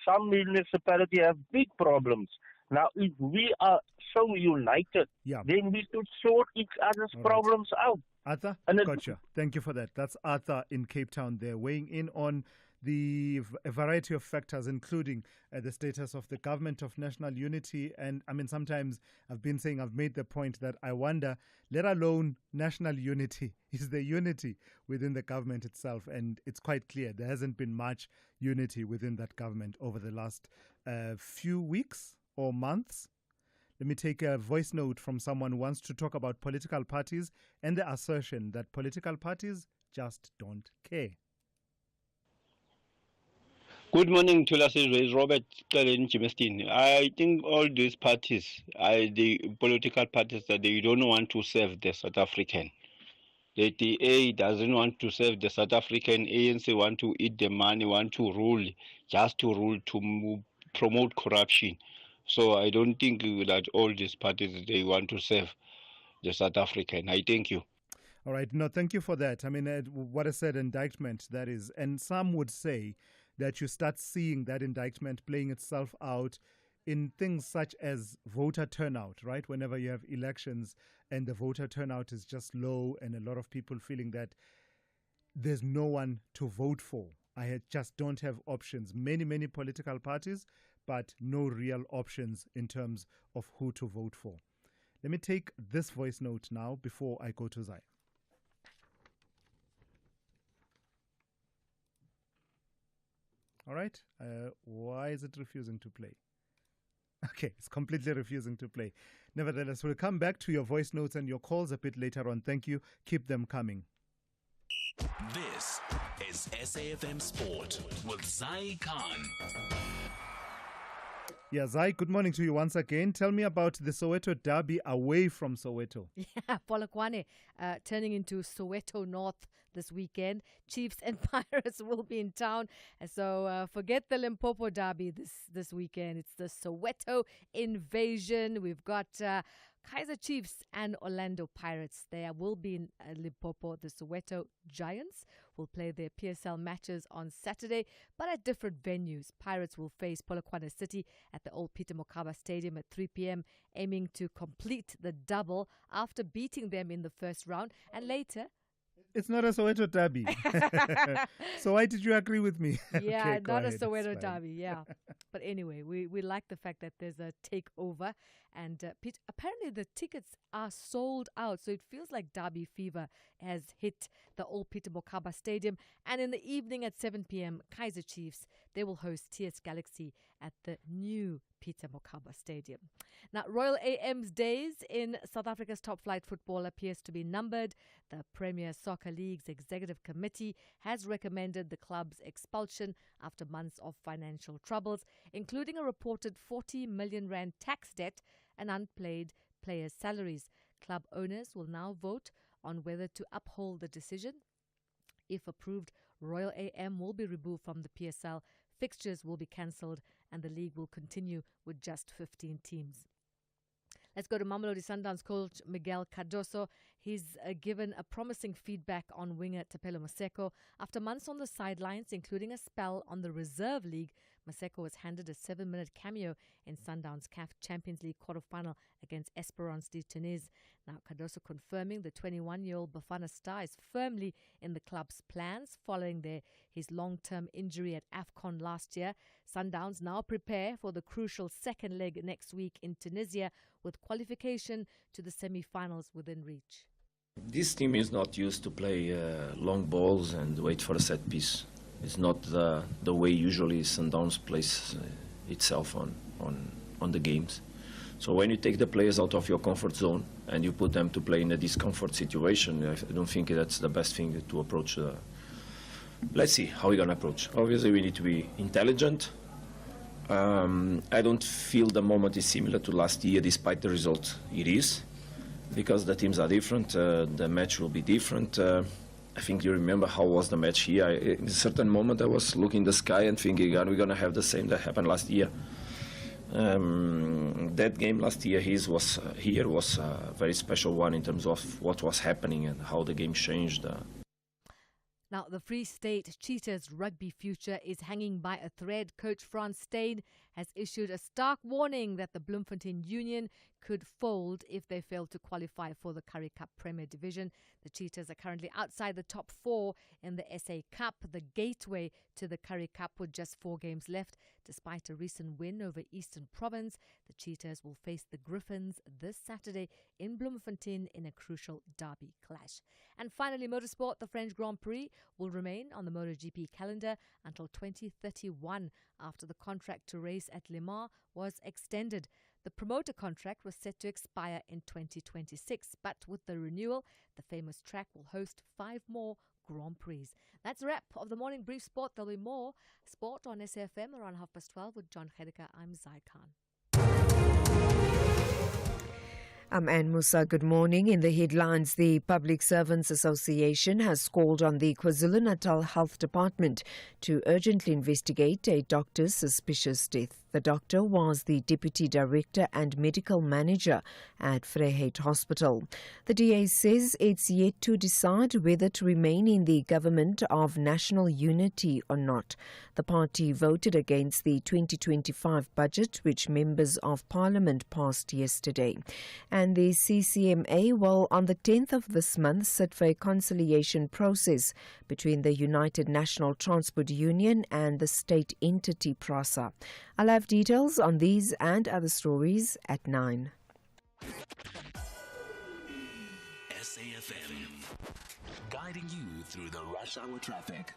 Speaker 20: Some municipalities have big problems. Now, if we are so united, then we should sort each other's problems out.
Speaker 2: Arthur, gotcha. Thank you for that. That's Arthur in Cape Town there, weighing in on the variety of factors, including the status of the government of national unity. And I mean, sometimes I've made the point that I wonder, let alone national unity, is the unity within the government itself. And it's quite clear there hasn't been much unity within that government over the last few weeks or months. Let me take a voice note from someone who wants to talk about political parties and the assertion that political parties just don't care.
Speaker 5: Good morning, Thulasizwe. It's Robert Jimestine. I think all these parties, the political parties, that they don't want to serve the South African. The DA doesn't want to serve the South African. ANC want to eat the money, want to rule, just to rule, to promote corruption. So I don't think that all these parties, they want to serve the South African. I thank you.
Speaker 2: All right. No, thank you for that. I mean, what I said, indictment, that is. And some would say that you start seeing that indictment playing itself out in things such as voter turnout, right? Whenever you have elections and the voter turnout is just low and a lot of people feeling that there's no one to vote for. I just don't have options. Many political parties, but no real options in terms of who to vote for. Let me take this voice note now before I go to Zai. All right. Why is it refusing to play? Okay, it's completely refusing to play. Nevertheless, we'll come back to your voice notes and your calls a bit later on. Thank you. Keep them coming.
Speaker 1: This is SAFM Sport with Zai Khan.
Speaker 2: Yeah, Zai, good morning to you once again. Tell me about the Soweto derby away from Soweto.
Speaker 10: Yeah, Polokwane turning into Soweto North this weekend. Chiefs and Pirates will be in town. So forget the Limpopo derby this weekend. It's the Soweto invasion. We've got Kaizer Chiefs and Orlando Pirates. They will be in Limpopo. The Soweto Giants will play their PSL matches on Saturday, but at different venues. Pirates will face Polokwane City at the old Peter Mokaba Stadium at 3 p.m., aiming to complete the double after beating them in the first round. And later...
Speaker 2: It's not a Soweto derby. So why did you agree with me?
Speaker 10: Yeah,
Speaker 2: okay,
Speaker 10: not a
Speaker 2: ahead.
Speaker 10: Soweto derby, yeah. But anyway, we like the fact that there's a takeover. And apparently the tickets are sold out. So it feels like derby fever has hit the old Peter Mokaba Stadium. And in the evening at 7 p.m., Kaizer Chiefs, they will host TS Galaxy at the new Peter Mokaba Stadium. Now, Royal AM's days in South Africa's top flight football appears to be numbered. The Premier Soccer League's executive committee has recommended the club's expulsion after months of financial troubles, including a reported 40 million rand tax debt and unpaid players' salaries. Club owners will now vote on whether to uphold the decision. If approved, Royal AM will be removed from the PSL, fixtures will be cancelled, and the league will continue with just 15 teams. Let's go to Mamelodi Sundowns coach Miguel Cardoso. He's given a promising feedback on winger Tapelo Maseko. After months on the sidelines, including a spell on the reserve league, Maseko was handed a 7-minute cameo in Sundowns' CAF Champions League quarter-final against Esperance de Tunis. Now, Cardoso confirming the 21-year-old Bafana star is firmly in the club's plans following his long-term injury at AFCON last year. Sundowns now prepare for the crucial second leg next week in Tunisia with qualification to the semi-finals within reach.
Speaker 6: This team is not used to play long balls and wait for a set piece. It's not the way usually Sundowns plays itself on the games. So when you take the players out of your comfort zone and you put them to play in a discomfort situation, I don't think that's the best thing to approach let's see how we're going to approach. Obviously, we need to be intelligent. I don't feel the moment is similar to last year, despite the result it is, because the teams are different, the match will be different. I think you remember how was the match here. In a certain moment, I was looking in the sky and thinking, are we going to have the same that happened last year? That game last year was a very special one in terms of what was happening and how the game changed.
Speaker 10: Now, the Free State Cheetahs rugby future is hanging by a thread. Coach Frans Steyn has issued a stark warning that the Bloemfontein Union could fold if they fail to qualify for the Currie Cup Premier Division. The Cheetahs are currently outside the top 4 in the SA Cup, the gateway to the Currie Cup, with just 4 games left. Despite a recent win over Eastern Province, the Cheetahs will face the Griffins this Saturday in Bloemfontein in a crucial derby clash. And finally, motorsport. The French Grand Prix will remain on the MotoGP calendar until 2031 after the contract to race at Le Mans was extended. The promoter contract was set to expire in 2026, but with the renewal, the famous track will host 5 more Grand Prix. That's a wrap of the Morning Brief Sport. There'll be more sport on SAFM around 12:30 with John Khedeka. I'm Zai Khan.
Speaker 12: I'm Anne Musa. Good morning. In the headlines, the Public Servants Association has called on the KwaZulu-Natal Health Department to urgently investigate a doctor's suspicious death. The doctor was the Deputy Director and Medical Manager at Vryheid Hospital. The DA says it's yet to decide whether to remain in the government of national unity or not. The party voted against the 2025 budget, which members of Parliament passed yesterday. And the CCMA will, on the 10th of this month, sit for a conciliation process between the United National Transport Union and the state entity PRASA. I'll have details on these and other stories at 9.
Speaker 1: SAFM, guiding you through the rush hour traffic.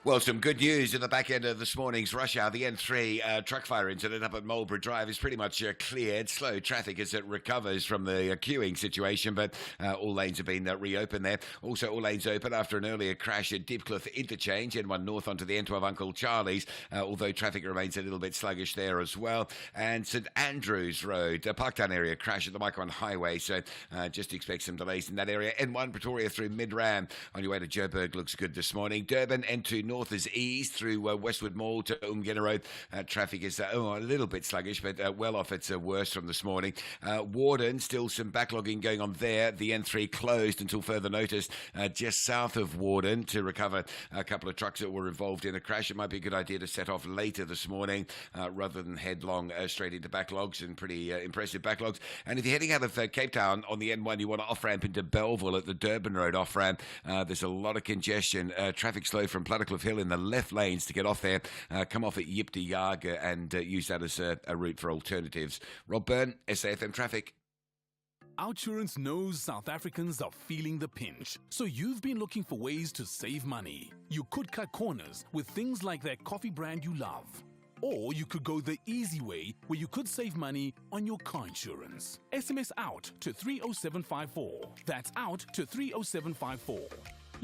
Speaker 13: Well, some good news in the back end of this morning's rush hour. The N3 truck fire incident up at Marlborough Drive is pretty much cleared. Slow traffic as it recovers from the queuing situation, but all lanes have been reopened there. Also, all lanes open after an earlier crash at Deepcliff Interchange, N1 North onto the N12 Uncle Charlie's, although traffic remains a little bit sluggish there as well. And St Andrews Road, Parktown area crash at the Micron Highway, so just expect some delays in that area. N1 Pretoria through Midrand on your way to Joburg looks good this morning. Durban N2 North is eased through Westwood Mall to Umgena Road. Traffic is a little bit sluggish, but well off its worst from this morning. Warden, still some backlogging going on there. The N3 closed until further notice just south of Warden to recover a couple of trucks that were involved in a crash. It might be a good idea to set off later this morning rather than headlong straight into backlogs, and pretty impressive backlogs. And if you're heading out of Cape Town on the N1, you want to off-ramp into Belleville at the Durban Road off-ramp. There's a lot of congestion. Traffic slow from Plattercliff Hill in the left lanes to get off there. Come off at Yipti Yaga and use that as a route for alternatives. Rob Byrne, SAFM Traffic.
Speaker 1: Outsurance knows South Africans are feeling the pinch, so you've been looking for ways to save money. You could cut corners with things like that coffee brand you love. Or you could go the easy way, where you could save money on your car insurance. SMS out to 30754. That's out to 30754.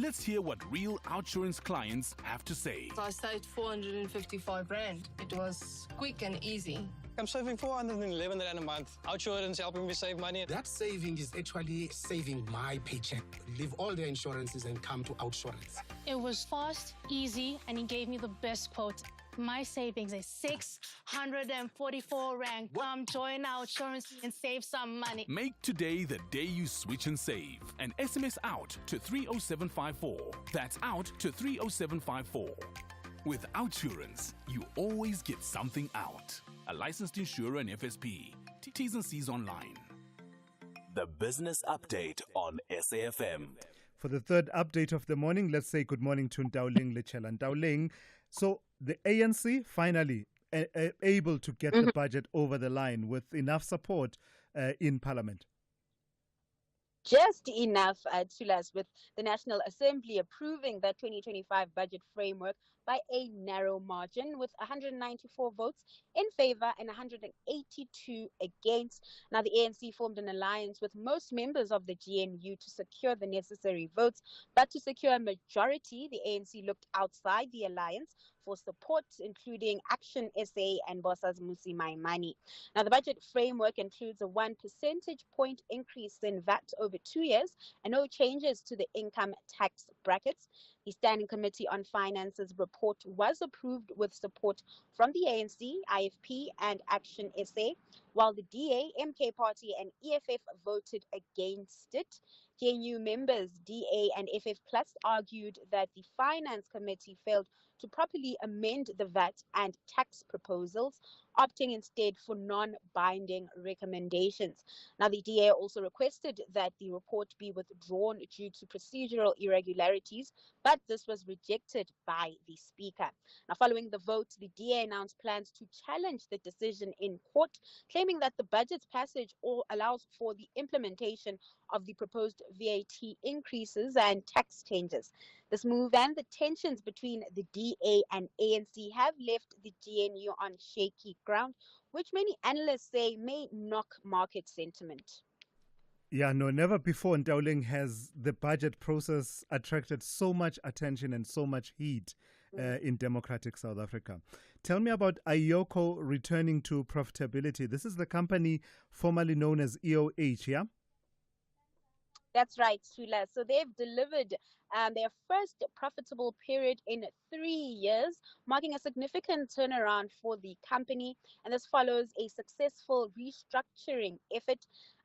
Speaker 1: Let's hear what real Outsurance clients have to say.
Speaker 7: I saved 455 Rand. It was quick and easy.
Speaker 8: I'm saving 411 Rand a month. Outsurance helping me save money.
Speaker 21: That saving is actually saving my paycheck. Leave all the insurances and come to Outsurance.
Speaker 22: It was fast, easy, and he gave me the best quote. My savings is 644 Rand. Come join Outsurance and save some money.
Speaker 1: Make today the day you switch and save. And SMS out to 30754. That's out to 30754. With Outsurance, you always get something out. A licensed insurer and FSP. T's and C's online. The Business Update on SAFM.
Speaker 2: For the third update of the morning, let's say good morning to Ndauling Lechela. Ndauling, so the ANC finally able to get the budget over the line with enough support in Parliament.
Speaker 23: Just enough, Thulas, with the National Assembly approving the 2025 budget framework
Speaker 9: by a narrow margin with 194 votes in favor and 182 against. Now, the ANC formed an alliance with most members of the GNU to secure the necessary votes, but to secure a majority, the ANC looked outside the alliance for support, including Action SA and Thulasizwe Simelane. Now, the budget framework includes a 1 percentage point increase in VAT over 2 years and no changes to the income tax brackets. The Standing Committee on Finance's report was approved with support from the ANC, IFP, and Action SA, while the DA, MK Party, and EFF voted against it. GNU members, DA and FF Plus, argued that the Finance Committee failed to properly amend the VAT and tax proposals, opting instead for non-binding recommendations. Now, the DA also requested that the report be withdrawn due to procedural irregularities, but this was rejected by the Speaker. Now, following the vote, the DA announced plans to challenge the decision in court, claiming that the budget's passage allows for the implementation of the proposed VAT increases and tax changes. This move and the tensions between the DA and ANC have left the GNU on shaky ground, which many analysts say may knock market sentiment.
Speaker 2: Yeah, no, never before in Dowling has the budget process attracted so much attention and so much heat in democratic South Africa. Tell me about Ioko returning to profitability. This is the company formerly known as EOH, yeah?
Speaker 9: That's right, Sula. So they've delivered their first profitable period in 3 years, marking a significant turnaround for the company. And this follows a successful restructuring effort.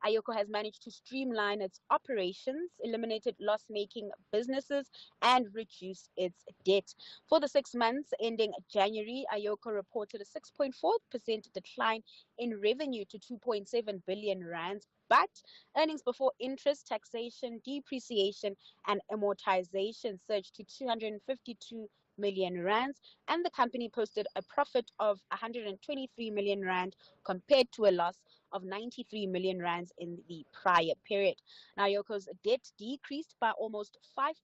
Speaker 9: Ioko has managed to streamline its operations, eliminated loss-making businesses, and reduce its debt. For the 6 months ending January, Ioko reported a 6.4% decline in revenue to 2.7 billion rands. But earnings before interest, taxation, depreciation, and amortization surged to 252 million rands, and the company posted a profit of 123 million rand compared to a loss of 93 million rands in the prior period. Now, Yoko's debt decreased by almost 5%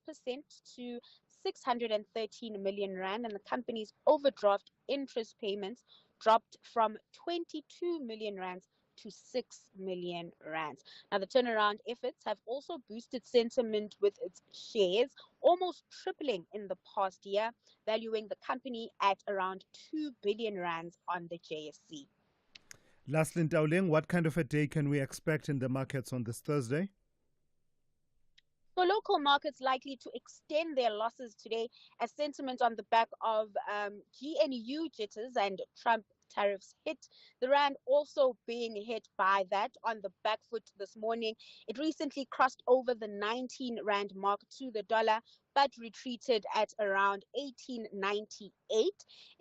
Speaker 9: to 613 million rand, and the company's overdraft interest payments dropped from 22 million rands to 6 million rands. Now, the turnaround efforts have also boosted sentiment with its shares almost tripling in the past year, valuing the company at around 2 billion rands on the JSE.
Speaker 2: Lastly, Dowling, what kind of a day can we expect in the markets on this Thursday?
Speaker 9: So local markets likely to extend their losses today as sentiment on the back of GNU jitters and Trump tariffs hit. The rand also being hit by that on the back foot this morning. It recently crossed over the 19 rand mark to the dollar, but retreated at around 18.98.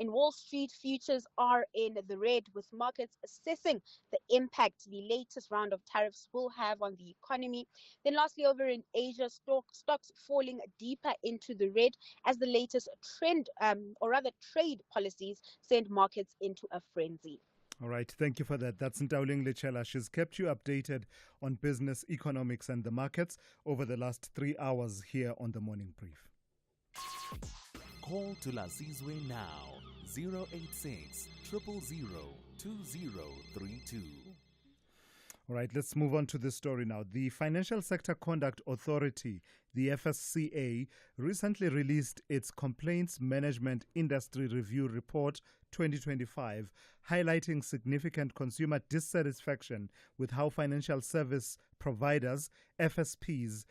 Speaker 9: In Wall Street, futures are in the red, with markets assessing the impact the latest round of tariffs will have on the economy. Then lastly, over in Asia, stocks falling deeper into the red as the latest trade policies send markets into a frenzy.
Speaker 2: All right, thank you for that. That's Ntauling Lechela. She's kept you updated on business, economics, and the markets over the last 3 hours here on the Morning Brief.
Speaker 11: Call Thulasizwe now, 086 000 2032.
Speaker 2: All right, let's move on to this story now. The Financial Sector Conduct Authority, the FSCA, recently released its Complaints Management Industry Review Report 2025, highlighting significant consumer dissatisfaction with how financial service providers, FSPs,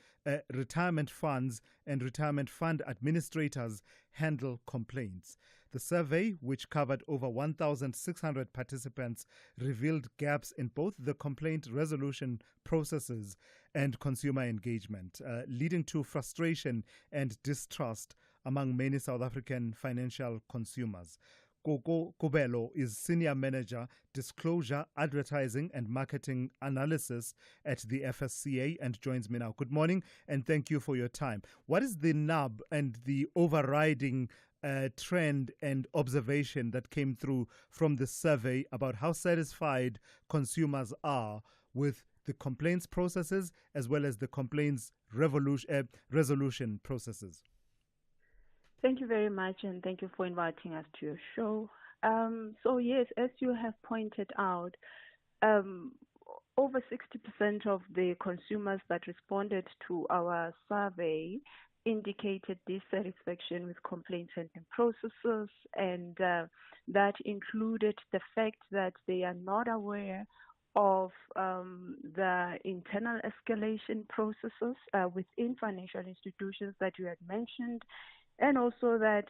Speaker 2: retirement funds, and retirement fund administrators handle complaints. The survey, which covered over 1,600 participants, revealed gaps in both the complaint resolution processes and consumer engagement, leading to frustration and distrust among many South African financial consumers. Gogo Kubelo is Senior Manager, Disclosure, Advertising and Marketing Analysis at the FSCA and joins me now. Good morning and thank you for your time. What is the nub and the overriding trend and observation that came through from the survey about how satisfied consumers are with the complaints processes as well as the complaints resolution processes?
Speaker 14: Thank you very much, and thank you for inviting us to your show. So yes, as you have pointed out, over 60% of the consumers that responded to our survey indicated dissatisfaction with complaint handling processes, and that included the fact that they are not aware of the internal escalation processes within financial institutions that you had mentioned, and also that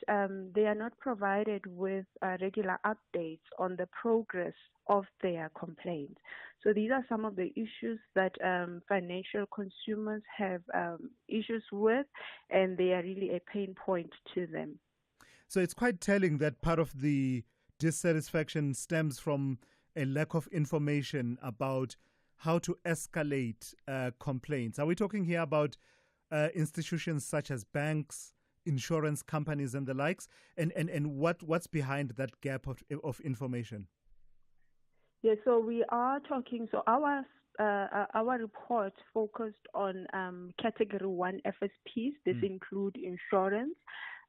Speaker 14: they are not provided with regular updates on the progress of their complaints. So these are some of the issues that financial consumers have issues with, and they are really a pain point to them.
Speaker 2: So it's quite telling that part of the dissatisfaction stems from a lack of information about how to escalate complaints. Are we talking here about institutions such as banks, insurance companies, and the likes? And what's behind that gap of information?
Speaker 14: Yeah, so we are talking. So our report focused on Category 1 FSPs. This include insurance,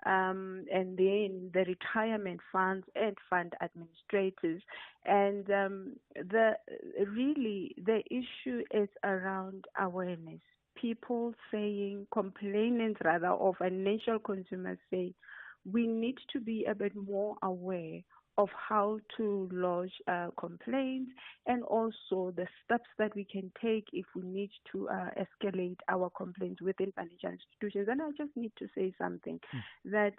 Speaker 14: and then the retirement funds and fund administrators. And the issue is around awareness. People saying, complainants rather, or financial consumers say, we need to be a bit more aware of how to lodge complaints, and also the steps that we can take if we need to escalate our complaints within financial institutions. And I just need to say something that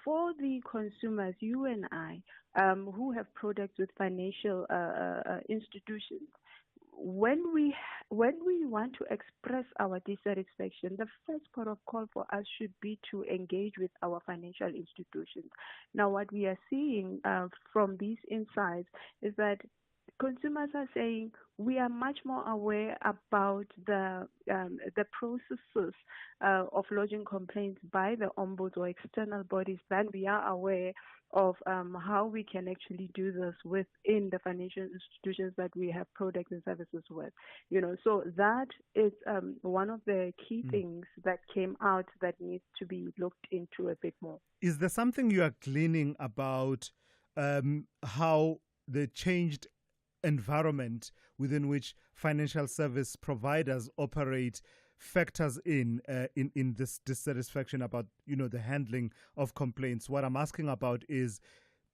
Speaker 14: for the consumers, you and I, who have products with financial institutions, when we want to express our dissatisfaction, the first port of call for us should be to engage with our financial institutions. Now, what we are seeing from these insights is that consumers are saying we are much more aware about the processes of lodging complaints by the ombuds or external bodies than we are aware of how we can actually do this within the financial institutions that we have products and services with. So that is one of the key things that came out that needs to be looked into a bit more.
Speaker 2: Is there something you are gleaning about how the changed environment within which financial service providers operate factors in this dissatisfaction about the handling of complaints? What I'm asking about is,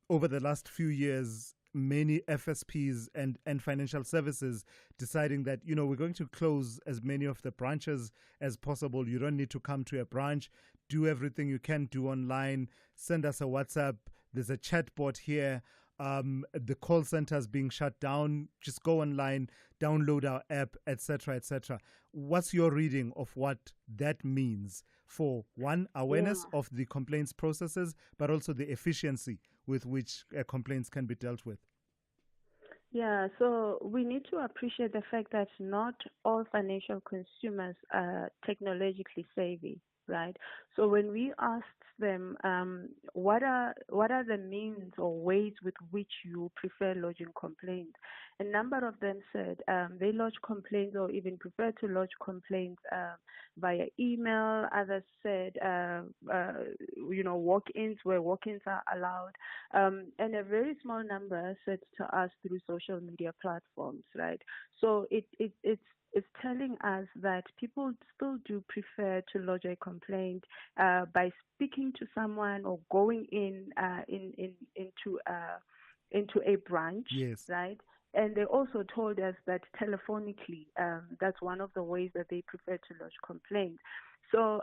Speaker 2: over the last few years, many FSPs and financial services deciding that we're going to close as many of the branches as possible. You don't need to come to a branch. Do everything you can do online. Send us a WhatsApp. There's a chatbot here. The call center is being shut down. Just go online, download our app, etc., etc. What's your reading of what that means for, one, awareness of the complaints processes, but also the efficiency with which complaints can be dealt with?
Speaker 14: Yeah, so we need to appreciate the fact that not all financial consumers are technologically savvy, right? So when we asked them what are the means or ways with which you prefer lodging complaints, a number of them said they lodge complaints or even prefer to lodge complaints via email. Others said walk-ins, where walk-ins are allowed, and a very small number said to us through social media platforms, right? So it's telling us that people still do prefer to lodge a complaint by speaking to someone or going into a branch, right? And they also told us that telephonically, that's one of the ways that they prefer to lodge complaints. So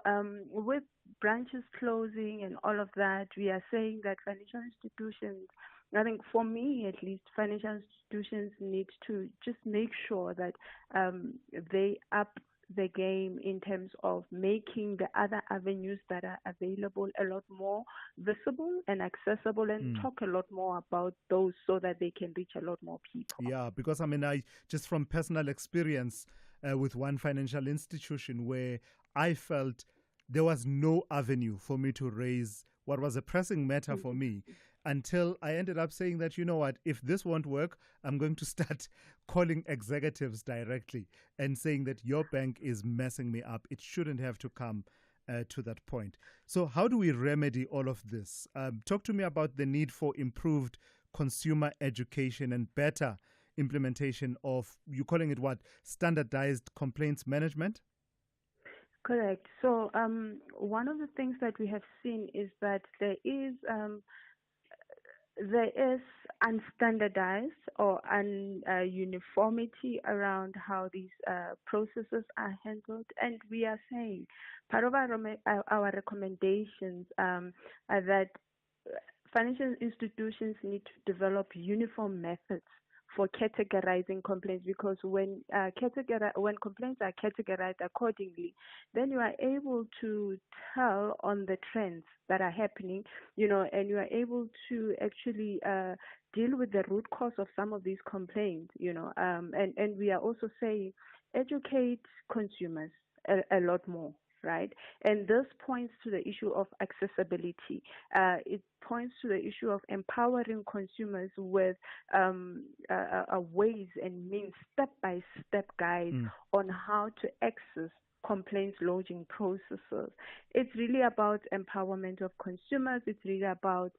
Speaker 14: with branches closing and all of that, we are saying that financial institutions, I think for me at least, financial institutions need to just make sure that they up the game in terms of making the other avenues that are available a lot more visible and accessible, and talk a lot more about those so that they can reach a lot more people.
Speaker 2: Yeah, because I just from personal experience with one financial institution where I felt there was no avenue for me to raise what was a pressing matter for me, until I ended up saying that, if this won't work, I'm going to start calling executives directly and saying that your bank is messing me up. It shouldn't have to come to that point. So how do we remedy all of this? Talk to me about the need for improved consumer education and better implementation of, you're calling it what, standardized complaints management?
Speaker 14: Correct. So one of the things that we have seen is that there is unstandardized or uniformity around how these processes are handled, and we are saying part of our recommendations are that financial institutions need to develop uniform methods for categorizing complaints, because when complaints are categorized accordingly, then you are able to tell on the trends that are happening, and you are able to actually deal with the root cause of some of these complaints, and we are also saying educate consumers a lot more. Right, and this points to the issue of accessibility. It points to the issue of empowering consumers with ways and means, step-by-step guides on how to access complaints lodging processes. It's really about empowerment of consumers. It's really about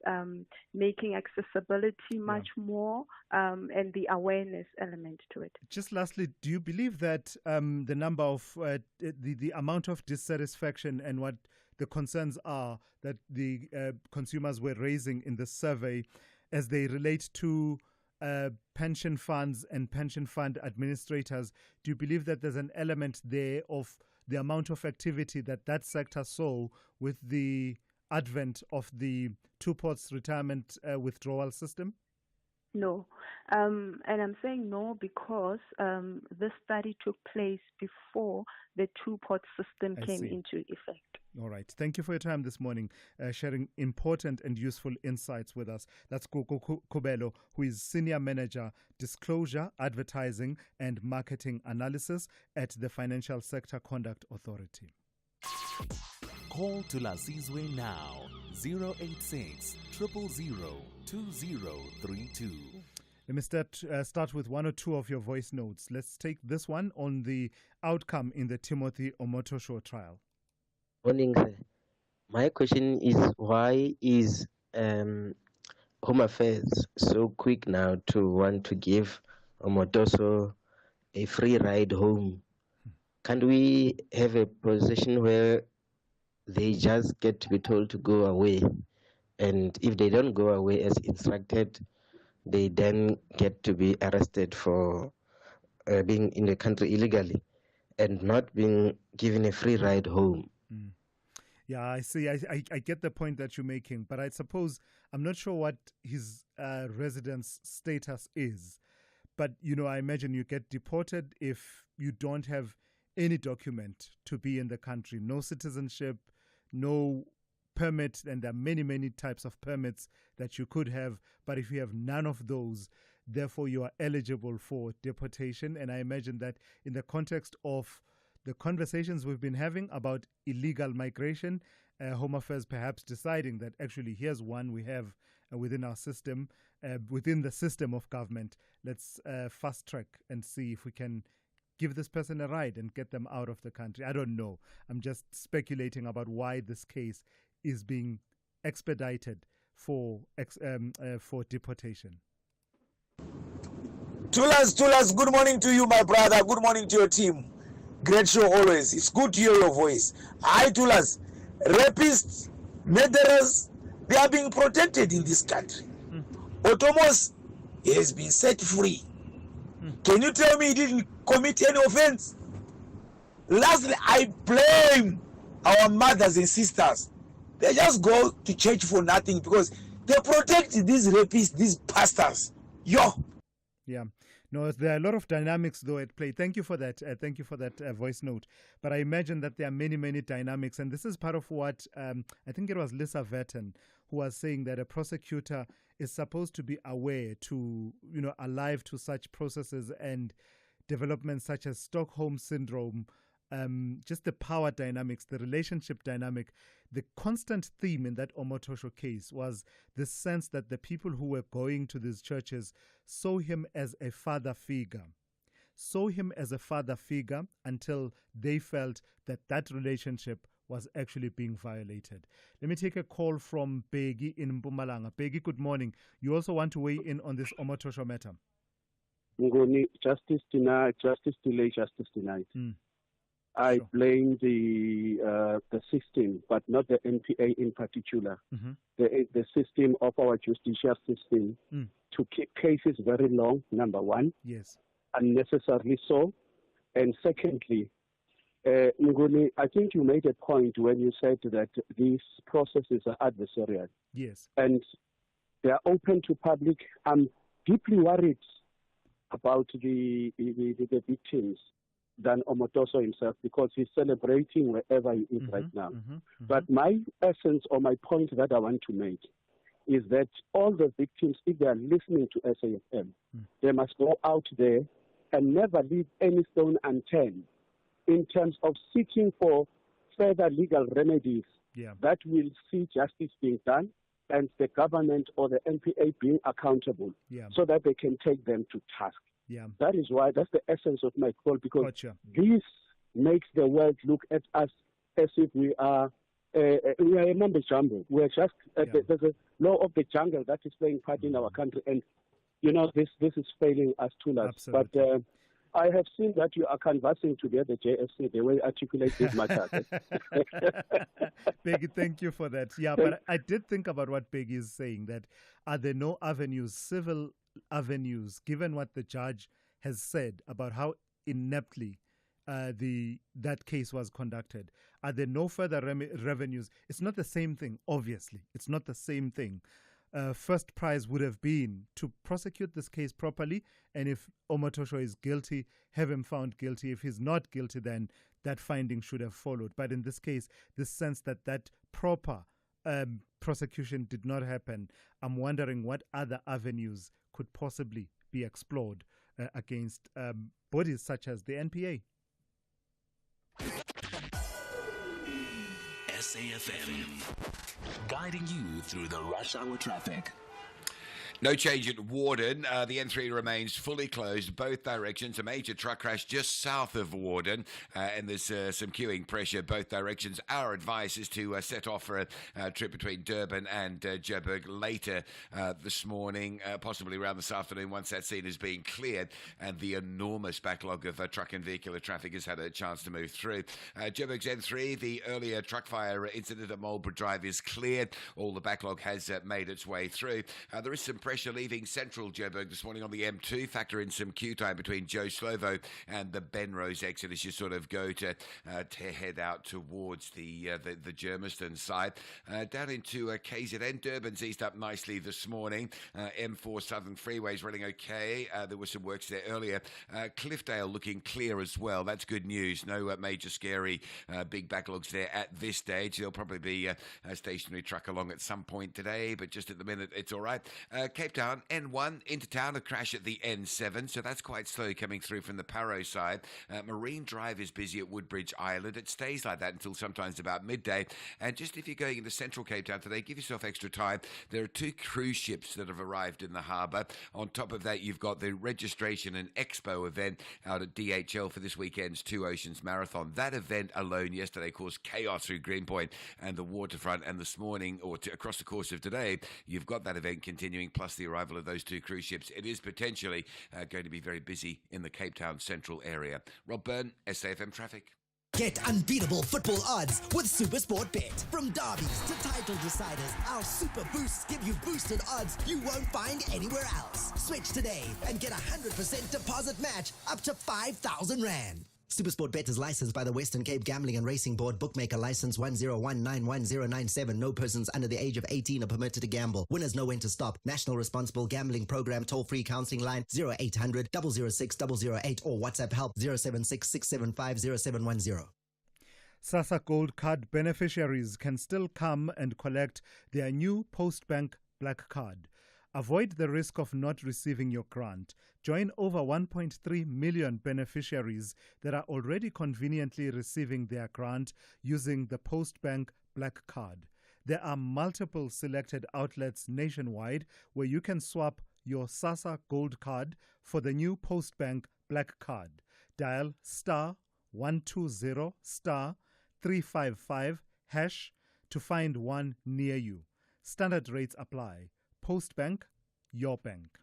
Speaker 14: making accessibility much more and the awareness element to it.
Speaker 2: Just lastly, do you believe that the number of the amount of dissatisfaction and what the concerns are that the consumers were raising in the survey as they relate to pension funds and pension fund administrators, do you believe that there's an element there of the amount of activity that sector saw with the advent of the two-ports retirement withdrawal system?
Speaker 14: No. And I'm saying no because this study took place before the two-port system came into effect.
Speaker 2: All right. Thank you for your time this morning, sharing important and useful insights with us. That's Koko Kobelo, who is Senior Manager, Disclosure, Advertising and Marketing Analysis at the Financial Sector Conduct Authority.
Speaker 11: Call Thulasizwe now, 086 000 2032.
Speaker 2: Let me start with one or two of your voice notes. Let's take this one on the outcome in the Timothy Omotosho trial.
Speaker 3: Morning, sir. My question is, why is Home Affairs so quick now to want to give Omotosho a free ride home? Can't we have a position where they just get to be told to go away, and if they don't go away as instructed, they then get to be arrested for being in the country illegally and not being given a free ride home?
Speaker 2: Yeah, I see. I get the point that you're making, but I suppose I'm not sure what his residence status is. But, I imagine you get deported if you don't have any document to be in the country. No citizenship, no permit, and there are many, many types of permits that you could have. But if you have none of those, therefore you are eligible for deportation. And I imagine that in the context of the conversations we've been having about illegal migration, Home Affairs perhaps deciding that actually here's one we have within our system, within the system of government. Let's fast track and see if we can give this person a ride and get them out of the country. I don't know. I'm just speculating about why this case is being expedited for deportation.
Speaker 18: Thulas, good morning to you, my brother. Good morning to your team. Great show always. It's good to hear your voice. Hi, Thulas. Rapists, murderers, they are being protected in this country. Otomos has been set free. Can you tell me he didn't commit any offense? Lastly, I blame our mothers and sisters. They just go to church for nothing because they protect these rapists, these pastors.
Speaker 2: Yeah. No, there are a lot of dynamics, though, at play. Thank you for that. Thank you for that voice note. But I imagine that there are many, many dynamics. And this is part of what I think it was Lisa Vetten who was saying, that a prosecutor is supposed to be aware to, alive to such processes and developments such as Stockholm Syndrome, just the power dynamics, the relationship dynamic. The constant theme in that Omotosho case was the sense that the people who were going to these churches saw him as a father figure. Saw him as a father figure until they felt that that relationship was actually being violated. Let me take a call from Begi in Mpumalanga. Begi, good morning. You also want to weigh in on this Omotosho matter?
Speaker 15: Ngoni, justice denied, justice delayed, justice denied. I blame the system, but not the NPA in particular. The system of our judicial system to keep cases very long, number one.
Speaker 2: Yes.
Speaker 15: Unnecessarily so. And secondly, Nguni, I think you made a point when you said that these processes are adversarial.
Speaker 2: Yes.
Speaker 15: And they are open to public. I'm deeply worried about the victims than Omotosho himself, because he's celebrating wherever he is right now. But my essence or my point that I want to make is that all the victims, if they are listening to SAFM, they must go out there and never leave any stone unturned in terms of seeking for further legal remedies that will see justice being done and the government or the NPA being accountable so that they can take them to task. That is why, that's the essence of my call, because this makes the world look at us as if we are a number jumbo. We're just, there's a law of the jungle that is playing part in our country, and this is failing us too much. But I have seen that you are canvassing together, JSC, the way you articulate these matters.
Speaker 2: Peggy, thank you for that. Yeah, but I did think about what Peggy is saying, that are there no avenues, civil avenues, given what the judge has said about how ineptly that case was conducted? Are there no further revenues? It's not the same thing, obviously. It's not the same thing. First prize would have been to prosecute this case properly, and if Omotosho is guilty, have him found guilty. If he's not guilty, then that finding should have followed. But in this case, this sense that proper prosecution did not happen, I'm wondering what other avenues could possibly be explored against bodies such as the NPA.
Speaker 11: SAFM, guiding you through the rush hour traffic.
Speaker 13: No change at Warden. The N3 remains fully closed both directions. A major truck crash just south of Warden, and there's some queuing pressure both directions. Our advice is to set off for a trip between Durban and Joburg later this morning, possibly around this afternoon, once that scene is being cleared and the enormous backlog of truck and vehicular traffic has had a chance to move through. Joburg's N3, the earlier truck fire incident at Marlborough Drive is cleared. All the backlog has made its way through. There is some pressure leaving central Joburg this morning on the M2. Factor in some queue time between Joe Slovo and the Benrose exit as you sort of go to head out towards the Germiston side. Down into KZN, Durban's eased up nicely this morning. M4 Southern Freeway's running okay. There were some works there earlier. Cliffdale looking clear as well. That's good news. No major scary big backlogs there at this stage. There'll probably be a stationary truck along at some point today, but just at the minute it's all right. Cape Town, N1 into town, a crash at the N7, so that's quite slow coming through from the Paro side. Marine Drive is busy at Woodbridge Island. It stays like that until sometimes about midday. And just if you're going into central Cape Town today, give yourself extra time. There are 2 cruise ships that have arrived in the harbour. On top of that, you've got the registration and expo event out at DHL for this weekend's Two Oceans Marathon. That event alone yesterday caused chaos through Greenpoint and the waterfront, and this morning, or across the course of today, you've got that event continuing, plus the arrival of those 2 cruise ships. It is potentially going to be very busy in the Cape Town central area. Rob Byrne, SAFM Traffic.
Speaker 16: Get unbeatable football odds with SuperSport Bet. From derbies to title deciders, our Super Boosts give you boosted odds you won't find anywhere else. Switch today and get 100% deposit match up to 5,000 Rand. SuperSport Bet is licensed by the Western Cape Gambling and Racing Board. Bookmaker license 101911097. No persons under the age of 18 are permitted to gamble. Winners know when to stop. National Responsible Gambling Program. Toll-free counseling line 0800 006 008 or WhatsApp help 076 675 0710.
Speaker 2: SASSA Gold Card beneficiaries can still come and collect their new Postbank Black Card. Avoid the risk of not receiving your grant. Join over 1.3 million beneficiaries that are already conveniently receiving their grant using the Postbank Black Card. There are multiple selected outlets nationwide where you can swap your SASSA Gold Card for the new Postbank Black Card. Dial *120 355 hash to find one near you. Standard rates apply. Postbank, your bank.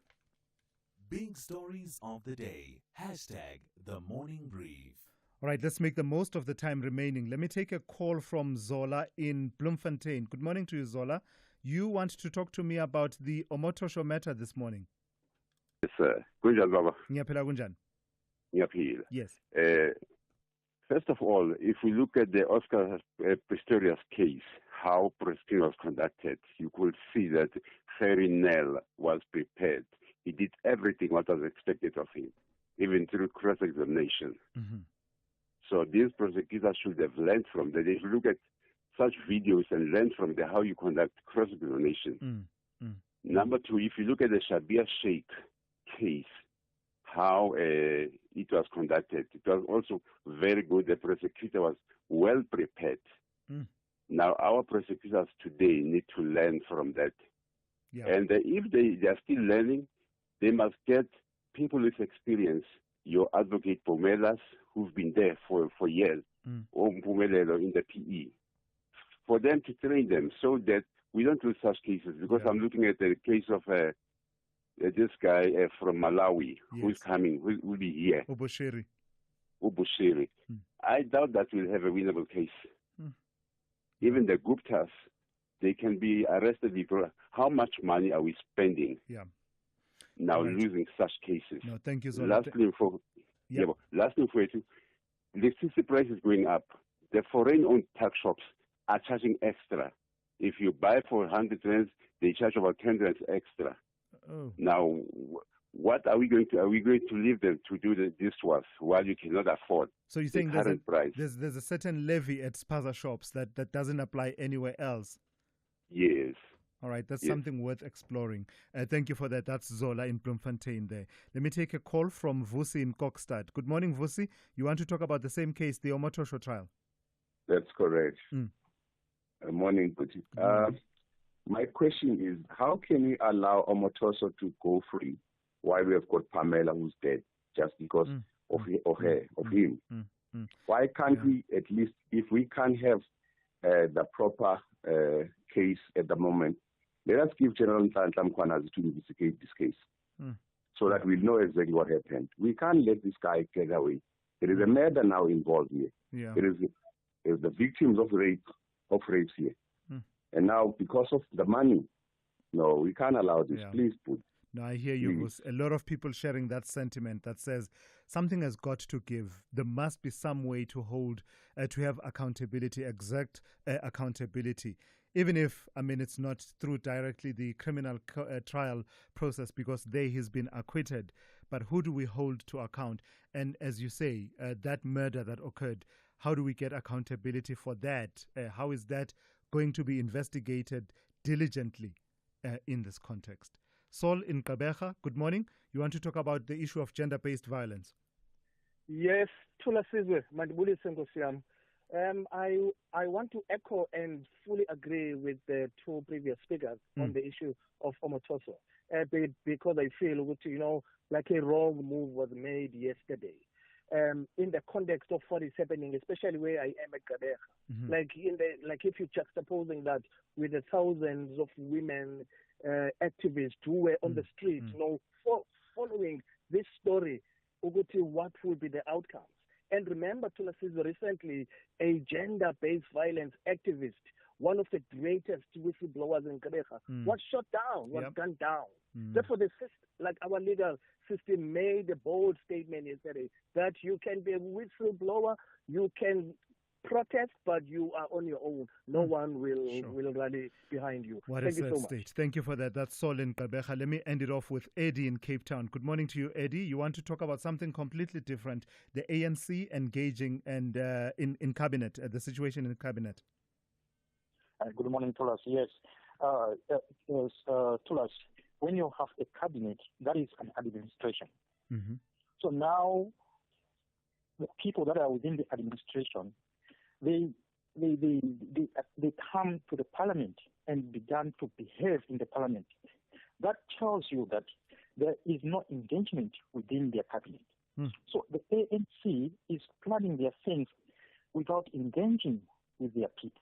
Speaker 11: Big stories of the day. Hashtag the morning brief.
Speaker 2: All right, let's make the most of the time remaining. Let me take a call from Zola in Bloemfontein. Good morning to you, Zola. You want to talk to me about the Omotosho matter this morning.
Speaker 4: Yes, sir. Kunjani baba?
Speaker 2: Ngiyaphila kunjani?
Speaker 4: Ngiyaphila.
Speaker 2: Yes.
Speaker 4: First of all, if we look at the Oscar Pistorius case, how prosecution was conducted, you could see that Ferry Nell was prepared. He did everything what was expected of him, even through cross-examination.
Speaker 2: Mm-hmm.
Speaker 4: So these prosecutors should have learned from that. They should look at such videos and learn from how you conduct cross-examination. Number two, if you look at the Shabir Sheikh case, how it was conducted, it was also very good. The prosecutor was well prepared. Now, our prosecutors today need to learn from that.
Speaker 2: Yeah.
Speaker 4: And if they are still learning, they must get people with experience, your advocate Pomelas, who've been there for years, or Mpumelelo in the PE, for them to train them so that we don't lose such cases. Because I'm looking at the case of this guy from Malawi who's coming, who will be here.
Speaker 2: Oboshiri.
Speaker 4: I doubt that we'll have a winnable case. Even the Guptas, they can be arrested because how much money are we spending now losing such cases?
Speaker 2: No, thank you, Zola.
Speaker 4: Lastly, for you, electricity price is going up. The foreign-owned tax shops are charging extra. If you buy for 100 rands, they charge about 10 rands extra.
Speaker 2: Oh.
Speaker 4: Now, what are we going to? Are we going to leave them to do this to us while you cannot afford?
Speaker 2: So you're
Speaker 4: the
Speaker 2: saying
Speaker 4: current price?
Speaker 2: There's a certain levy at spaza shops that doesn't apply anywhere else?
Speaker 4: Yes.
Speaker 2: All right, that's something worth exploring. Thank you for that. That's Zola in Bloemfontein there. Let me take a call from Vusi in Kokstad. Good morning, Vusi. You want to talk about the same case, the Omotosho trial?
Speaker 17: That's correct. Morning, Puti. My question is, how can we allow Omotosho to go free while we have got Pamela who's dead just because of him? Why can't we, at least, if we can't have the proper case at the moment, let us give General Nhlanhla Mkhwanazi to investigate this case so that we know exactly what happened. We can't let this guy get away. There is a murder now involved here.
Speaker 2: Yeah.
Speaker 17: There is the victims of rapes here. And now, because of the money, no, we can't allow this. Please, put.
Speaker 2: No, I hear you. Please. A lot of people sharing that sentiment that says something has got to give. There must be some way to hold, to have accountability, exact accountability. Even if, it's not through directly the criminal trial process because there he's been acquitted. But who do we hold to account? And as you say, that murder that occurred, how do we get accountability for that? How is that going to be investigated diligently in this context? Saul in Kabeja, good morning. You want to talk about the issue of gender-based violence?
Speaker 23: Yes, Thulasizwe Simelane. I want to echo and fully agree with the two previous speakers on the issue of Omotosho because I feel, like a wrong move was made yesterday. In the context of what is happening, especially where I am at Kabeja. Like if you're juxtaposing that with the thousands of women activists who were on the street, following this story, what will be the outcomes? And remember, Thulasizwe, recently a gender-based violence activist, one of the greatest whistleblowers in Kabeja, was shot down, was gunned down. Therefore, our legal system made a bold statement yesterday that you can be a whistleblower, you can protest, but you are on your own. No one will rally behind you. Thank you so much.
Speaker 2: Thank you for that. That's Sol in Kabeja. Let me end it off with Eddie in Cape Town. Good morning to you, Eddie. You want to talk about something completely different, the ANC engaging and in cabinet, the situation in the cabinet.
Speaker 24: Good morning, Thulas. Yes, Thulas, when you have a cabinet, that is an administration. So now the people that are within the administration, they come to the parliament and began to behave in the parliament. That tells you that there is no engagement within their cabinet. So the ANC is planning their things without engaging with their people.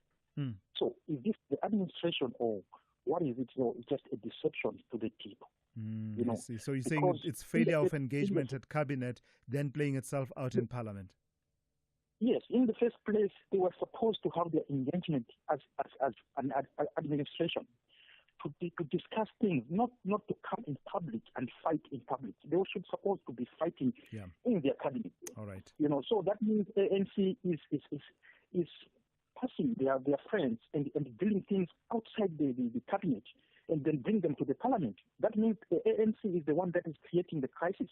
Speaker 24: So is this the administration or what is it? Or just a deception to the people?
Speaker 2: I see. So you're saying it's failure of engagement at cabinet, then playing itself out in parliament?
Speaker 24: Yes, in the first place, they were supposed to have their engagement as an administration to discuss things, not to come in public and fight in public. They should supposed to be fighting in their cabinet.
Speaker 2: All right.
Speaker 24: So that means ANC is passing their friends and doing things outside the cabinet and then bring them to the parliament. That means the ANC is the one that is creating the crisis.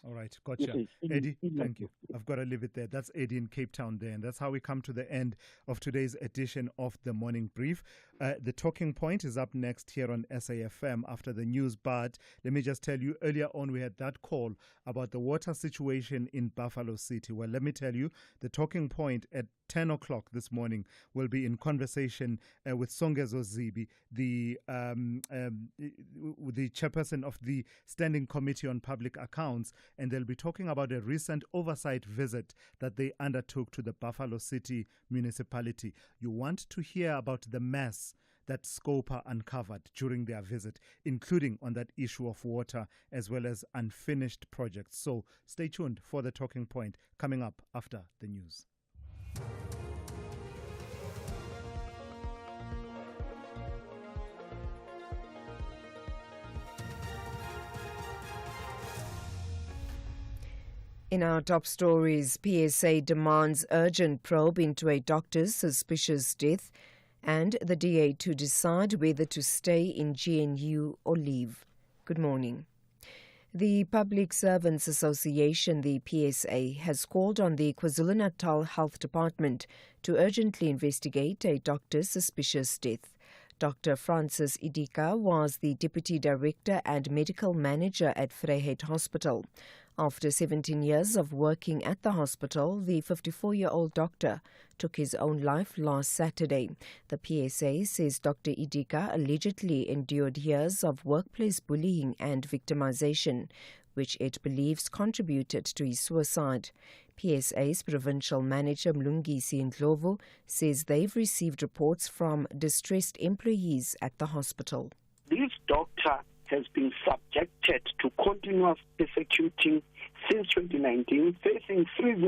Speaker 2: All right, gotcha. Eddie, thank you. I've got to leave it there. That's Eddie in Cape Town there. And that's how we come to the end of today's edition of the Morning Brief. The talking point is up next here on SAFM after the news. But let me just tell you, earlier on we had that call about the water situation in Buffalo City. Well, let me tell you, the talking point at 10 o'clock this morning will be in conversation with Songezo Zibi, the chairperson of the Standing Committee on Public Accounts, and they'll be talking about a recent oversight visit that they undertook to the Buffalo City municipality. You want to hear about the mess that Scopa uncovered during their visit, including on that issue of water as well as unfinished projects. So stay tuned for the talking point coming up after the news.
Speaker 12: In our top stories, PSA demands urgent probe into a doctor's suspicious death and the DA to decide whether to stay in GNU or leave. Good morning. The Public Servants Association, the PSA, has called on the KwaZulu-Natal Health Department to urgently investigate a doctor's suspicious death. Dr. Francis Idika was the Deputy Director and Medical Manager at Vryheid Hospital. After 17 years of working at the hospital, the 54-year-old doctor took his own life last Saturday. The PSA says Dr. Idika allegedly endured years of workplace bullying and victimization, which it believes contributed to his suicide. PSA's provincial manager Mlungisi Ndlovu says they've received reports from distressed employees at the hospital.
Speaker 5: This doctor has been subjected to continuous persecuting since 2019, facing freezing